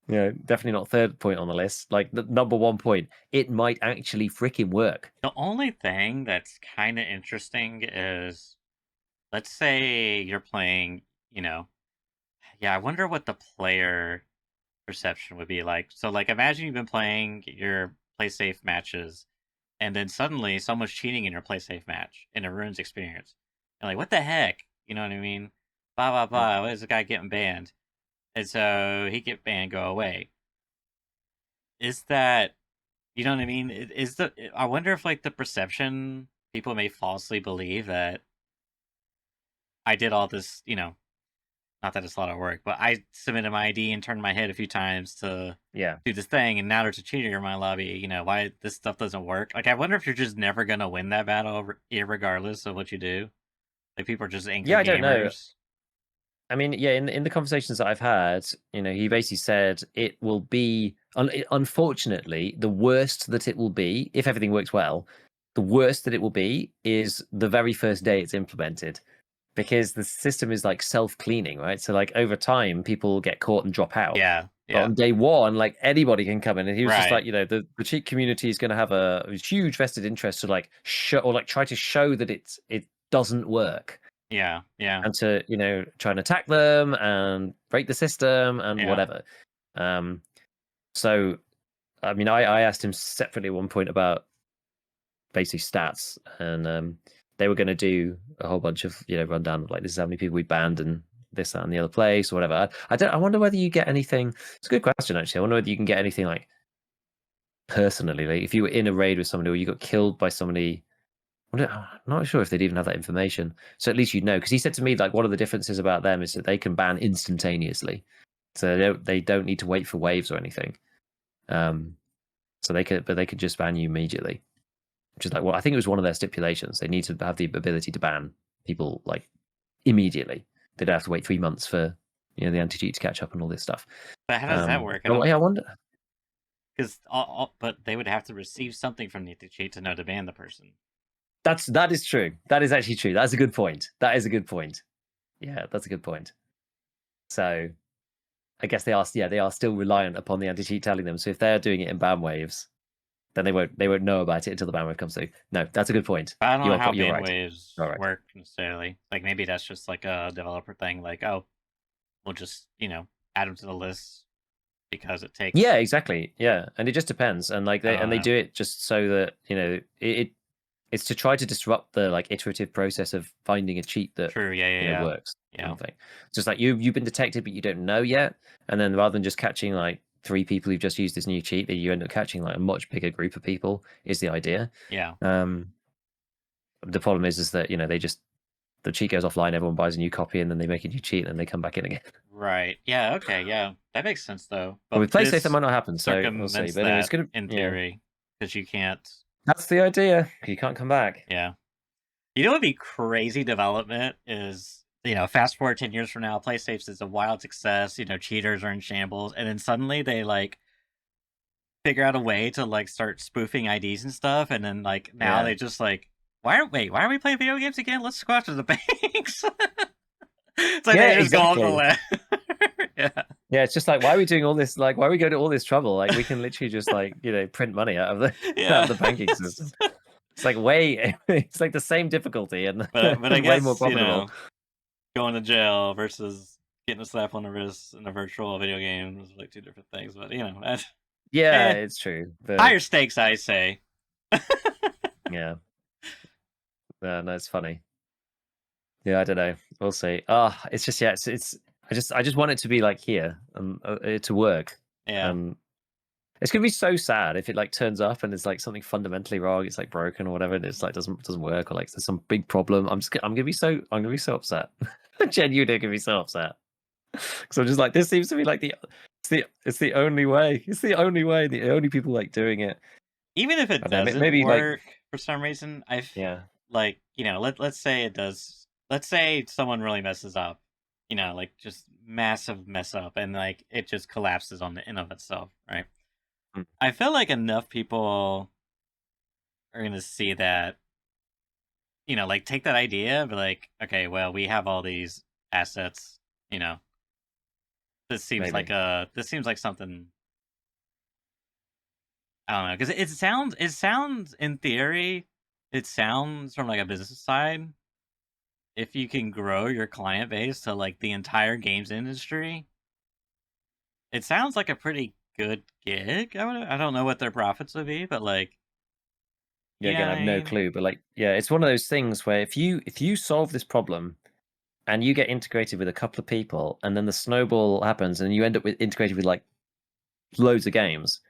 Definitely not third point on the list. Like the number 1 point, it might actually freaking work. The only thing that's kind of interesting is, let's say you're playing, yeah, I wonder what the player perception would be like. So, like, imagine you've been playing your play safe matches, and then suddenly someone's cheating in your play safe match, and it ruins experience. And like, what the heck? You know what I mean? Blah blah blah. Why is the guy getting banned? And so he get banned, go away. Is that You know what I mean? I wonder if like the perception people may falsely believe that I did all this, not that it's a lot of work, but I submitted my ID and turned my head a few times to Yeah. do this thing, and now there's a cheater in my lobby. Why this stuff doesn't work? Like, I wonder if you're just never gonna win that battle, regardless of what you do. Like, people are just angry Yeah, I don't know. gamers. I mean, yeah, in the conversations that I've had, he basically said it will be, unfortunately, the worst that it will be, if everything works well, the worst that it will be is the very first day it's implemented, because the system is like self-cleaning, right? So like over time, people get caught and drop out. Yeah, But yeah, on day one, like anybody can come in, and he was just right. like, the cheat community is going to have a huge vested interest to like show or like try to show that it doesn't work, Yeah, yeah, and to try and attack them and break the system and yeah. whatever. So I mean, I asked him separately at one point about basically stats, and they were going to do a whole bunch of rundown of like, this is how many people we banned and this, that, and the other place or whatever. I wonder whether you get anything. It's a good question, actually. I wonder whether you can get anything like personally, like if you were in a raid with somebody or you got killed by somebody. I'm not sure if they'd even have that information. So at least you'd know, because he said to me like one of the differences about them is that they can ban instantaneously, so they don't need to wait for waves or anything. So they could just ban you immediately, which is like, well, I think it was one of their stipulations. They need to have the ability to ban people like immediately. They don't have to wait 3 months for the anti-cheat to catch up and all this stuff. But how does that work? I wonder. Because but they would have to receive something from the cheat to know to ban the person. That is true. That is actually true. That's a good point. That is a good point. Yeah, that's a good point. So I guess they are still reliant upon the anti-cheat telling them. So if they're doing it in ban waves, then they won't know about it until the ban wave comes through. No, that's a good point. But I don't know how You're ban right. waves work necessarily. Like, maybe that's just like a developer thing. Like, oh, we'll just add them to the list because it takes. Yeah, exactly. Yeah, and it just depends. And like they know. do it just so that it's to try to disrupt the like iterative process of finding a cheat that True. Yeah. works. Yeah. Thing. It's just like you've been detected, but you don't know yet. And then rather than just catching like 3 people who've just used this new cheat, that you end up catching like a much bigger group of people is the idea. Yeah. The problem is that the cheat goes offline, everyone buys a new copy, and then they make a new cheat, and they come back in again. Right. Yeah. Okay. Yeah. That makes sense though. But with PlayStation, that might not happen. So we'll see. But anyway, it's gonna in theory, because you can't. That's the idea. You can't come back. Yeah. What would be crazy development is, fast forward 10 years from now, PlayStation is a wild success, cheaters are in shambles, and then suddenly they like figure out a way to like start spoofing IDs and stuff, and then like now they just like, why are we playing video games again? Let's go after the banks. It's like they just go off the left. Yeah, it's just like, why are we doing all this? Like, why are we going to all this trouble? Like, we can literally just like print money out of the banking system. It's like it's like the same difficulty and but I guess way more profitable. Going to jail versus getting a slap on the wrist in a virtual video game was like 2 different things. But yeah, it's true. But higher stakes, I say. Yeah. No, it's funny. Yeah, I don't know. We'll see. It's just I just want it to be like here and to work. Yeah. It's gonna be so sad if it like turns up and it's like something fundamentally wrong. It's like broken or whatever, and it's like doesn't work, or like there's some big problem. I'm gonna be so upset. Genuinely gonna be so upset because I'm just like, this seems to be like it's the only way. It's the only way. The only people like doing it. Even if it doesn't maybe work for some reason, like let's say it does. Let's say someone really messes up, like just massive mess up, and like it just collapses on the end of itself, right? I feel like enough people are gonna see that, like take that idea, but like, okay, well, we have all these assets, this seems maybe. like something. I don't know, because it sounds in theory, it sounds from like a business side, if you can grow your client base to like the entire games industry, it sounds like a pretty good gig. I don't know what their profits would be, but like, Yeah, again, I have no clue, but like, yeah, it's one of those things where if you solve this problem and you get integrated with a couple of people, and then the snowball happens, and you end up integrated with like loads of games,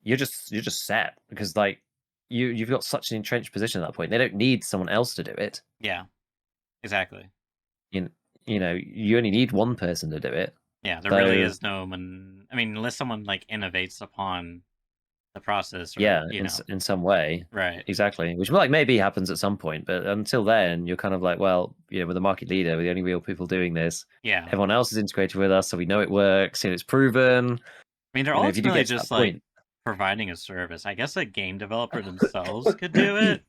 you're just set because like you've got such an entrenched position at that point. They don't need someone else to do it. Yeah, exactly. You, you know, you only need one person to do it. Yeah, there really So is no I mean, unless someone like innovates upon the process, or yeah, you know, in some way, right? exactly. Which like maybe happens at some point, but until then, you're kind of like, well, you know, we're the market leader. We're the only real people doing this. Yeah, Everyone else is integrated with us, so we know it works and it's proven. I mean, they're You know, if you do ultimately get to just that like point, providing a service. I guess a game developer themselves could do it,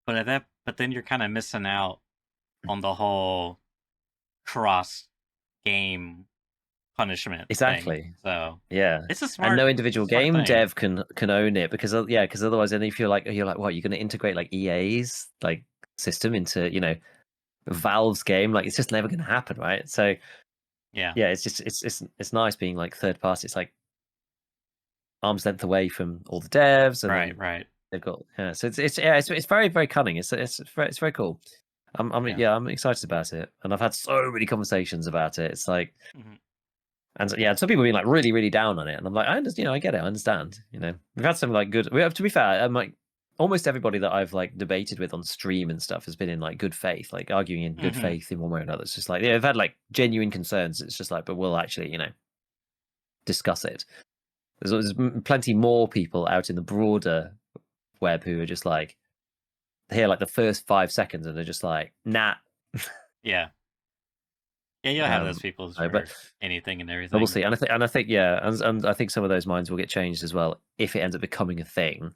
but then you're kind of missing out on the whole cross game punishment thing. exactly. So Yeah, it's a and no smart individual smart game thing. dev can own it because yeah, because otherwise, then if you're like, what, you're going to integrate like EA's like system into, you know, Valve's game, like it's just never going to happen, right? So Yeah, yeah, it's just it's nice being like third party. It's like arm's length away from all the devs, and right, then right. they've got yeah. So it's very very cunning. It's very cool. Yeah. Yeah, I'm excited about it, and I've had so many conversations about it. It's like. Mhm. And so, yeah, some people being like really, really down on it, and I'm like, I understand, you know, I get it, I understand. You know, we've had some like good. We have to be fair. I'm like almost everybody that I've like debated with on stream and stuff has been in like good faith, like arguing in good Mhm. faith in one way or another. It's just like yeah, I've had like genuine concerns. It's just like, but we'll actually, you know, discuss it. There's plenty more people out in the broader web who are just like hear like the first 5 seconds and they're just like, nah. Yeah. Yeah, you'll have those people No, but for anything and we'll everything. see. And I think yeah, and I think some of those minds will get changed as well if it ends up becoming a thing.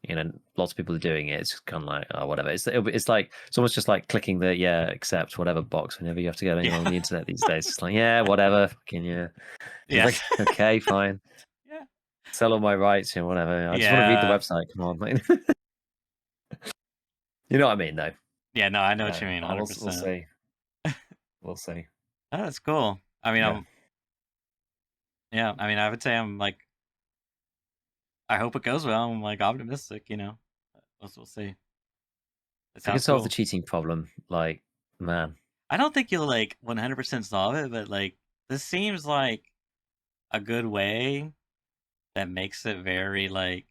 You know, lots of people are doing it. It's kind of like, oh, whatever. It's like it's almost just like clicking the yeah, accept whatever box whenever you have to go anywhere on Yeah. the internet these days. It's like yeah, whatever, fucking yeah. It's Yeah. like okay, fine, Yeah. sell all my rights, you know, whatever. I just want to read the Yeah. website. Come on, mate. You know what I mean, though. Yeah, no, I know what you mean, We'll 100%. see. We'll see. Oh, that's cool. I mean, Yeah. yeah, I mean, I would say I'm like, I hope it goes well. I'm like optimistic, you know. We'll see. It If we can sounds solve the cool. cheating problem, like man, I don't think you'll like 100% solve it, but like this seems like a good way that makes it very like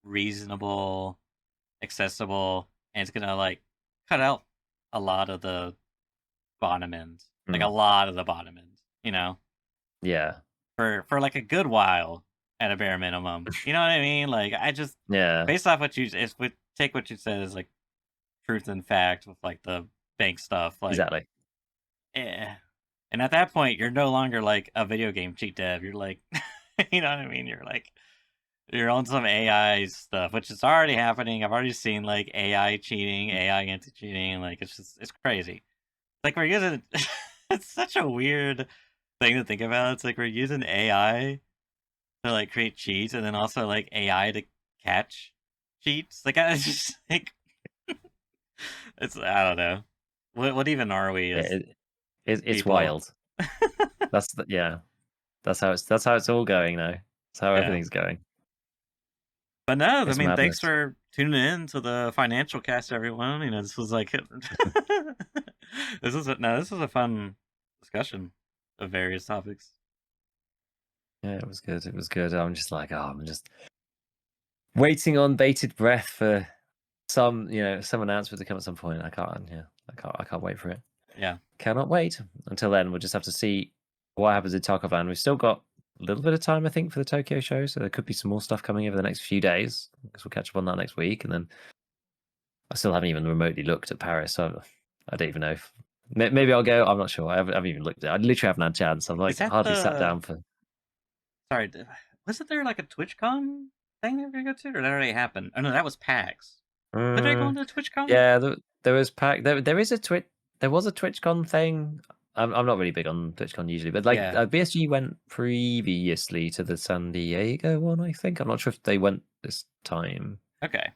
reasonable, accessible, and it's gonna like cut out a lot of the bottom end, like a mm, lot of the bottom end, you know, yeah, for like a good while at a bare minimum. You know what I mean? Like I just yeah, based off what you if we take what you said as like truth and fact with like the bank stuff, like exactly. eh. And at that point, you're no longer like a video game cheat dev. You're like, you know what I mean? You're like you're on some AI stuff, which is already happening. I've already seen like AI cheating, AI anti cheating. Like it's crazy. Like we're using it's such a weird thing to think about. It's like we're using AI to like create cheats, and then also like AI to catch cheats. Like I just like it's I don't know. What even are we Yeah, as it's people? wild. Yeah. That's how it's all going now. That's how Yeah. everything's going. But no, I It's mean, thanks madness. for tuning in to the financial cast, everyone. You know, this was like this was a fun discussion of various topics. Yeah, it was good. It was good. I'm just like, oh, I'm just waiting on bated breath for some, you know, some announcement to come at some point. I can't wait for it. Yeah. Cannot wait. Until then, we'll just have to see what happens in Tarkov Land. We've still got a little bit of time, I think, for the Tokyo show, so there could be some more stuff coming over the next few days. Because we'll catch up on that next week, and then I still haven't even remotely looked at Paris, so I don't even know if maybe I'll go. I'm not sure. I haven't even looked at it. I literally haven't had a chance. I'm Is like that hardly sat the down for. sorry, wasn't there like a TwitchCon thing they were gonna go to? Or that already happened? Oh no, that was PAX. When did I go Uh, into TwitchCon? yeah, there was pack. There is a Twitch. There was a TwitchCon thing. I'm not really big on TwitchCon usually, but like Yeah. BSG went previously to the San Diego one. I think I'm not sure if they went this time. Okay.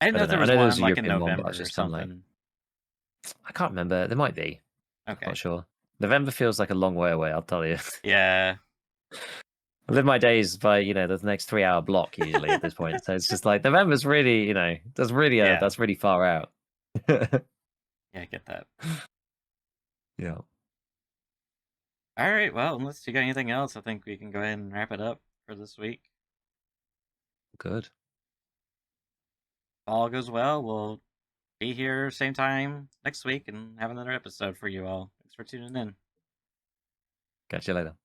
I didn't I know don't if there know. I was know there was one a like in European one, but I was November or just kind of like, something. I can't remember. There might be. Not Okay. sure. November feels like a long way away. I'll tell you. Yeah. I live my days by the next 3 hour block usually at this point. So it's just like November's really Yeah. that's really far out. Yeah, I get that. Yeah. All right. Well, unless you got anything else, I think we can go ahead and wrap it up for this week. Good. If all goes well, we'll be here same time next week and have another episode for you all. Thanks for tuning in. Catch you later.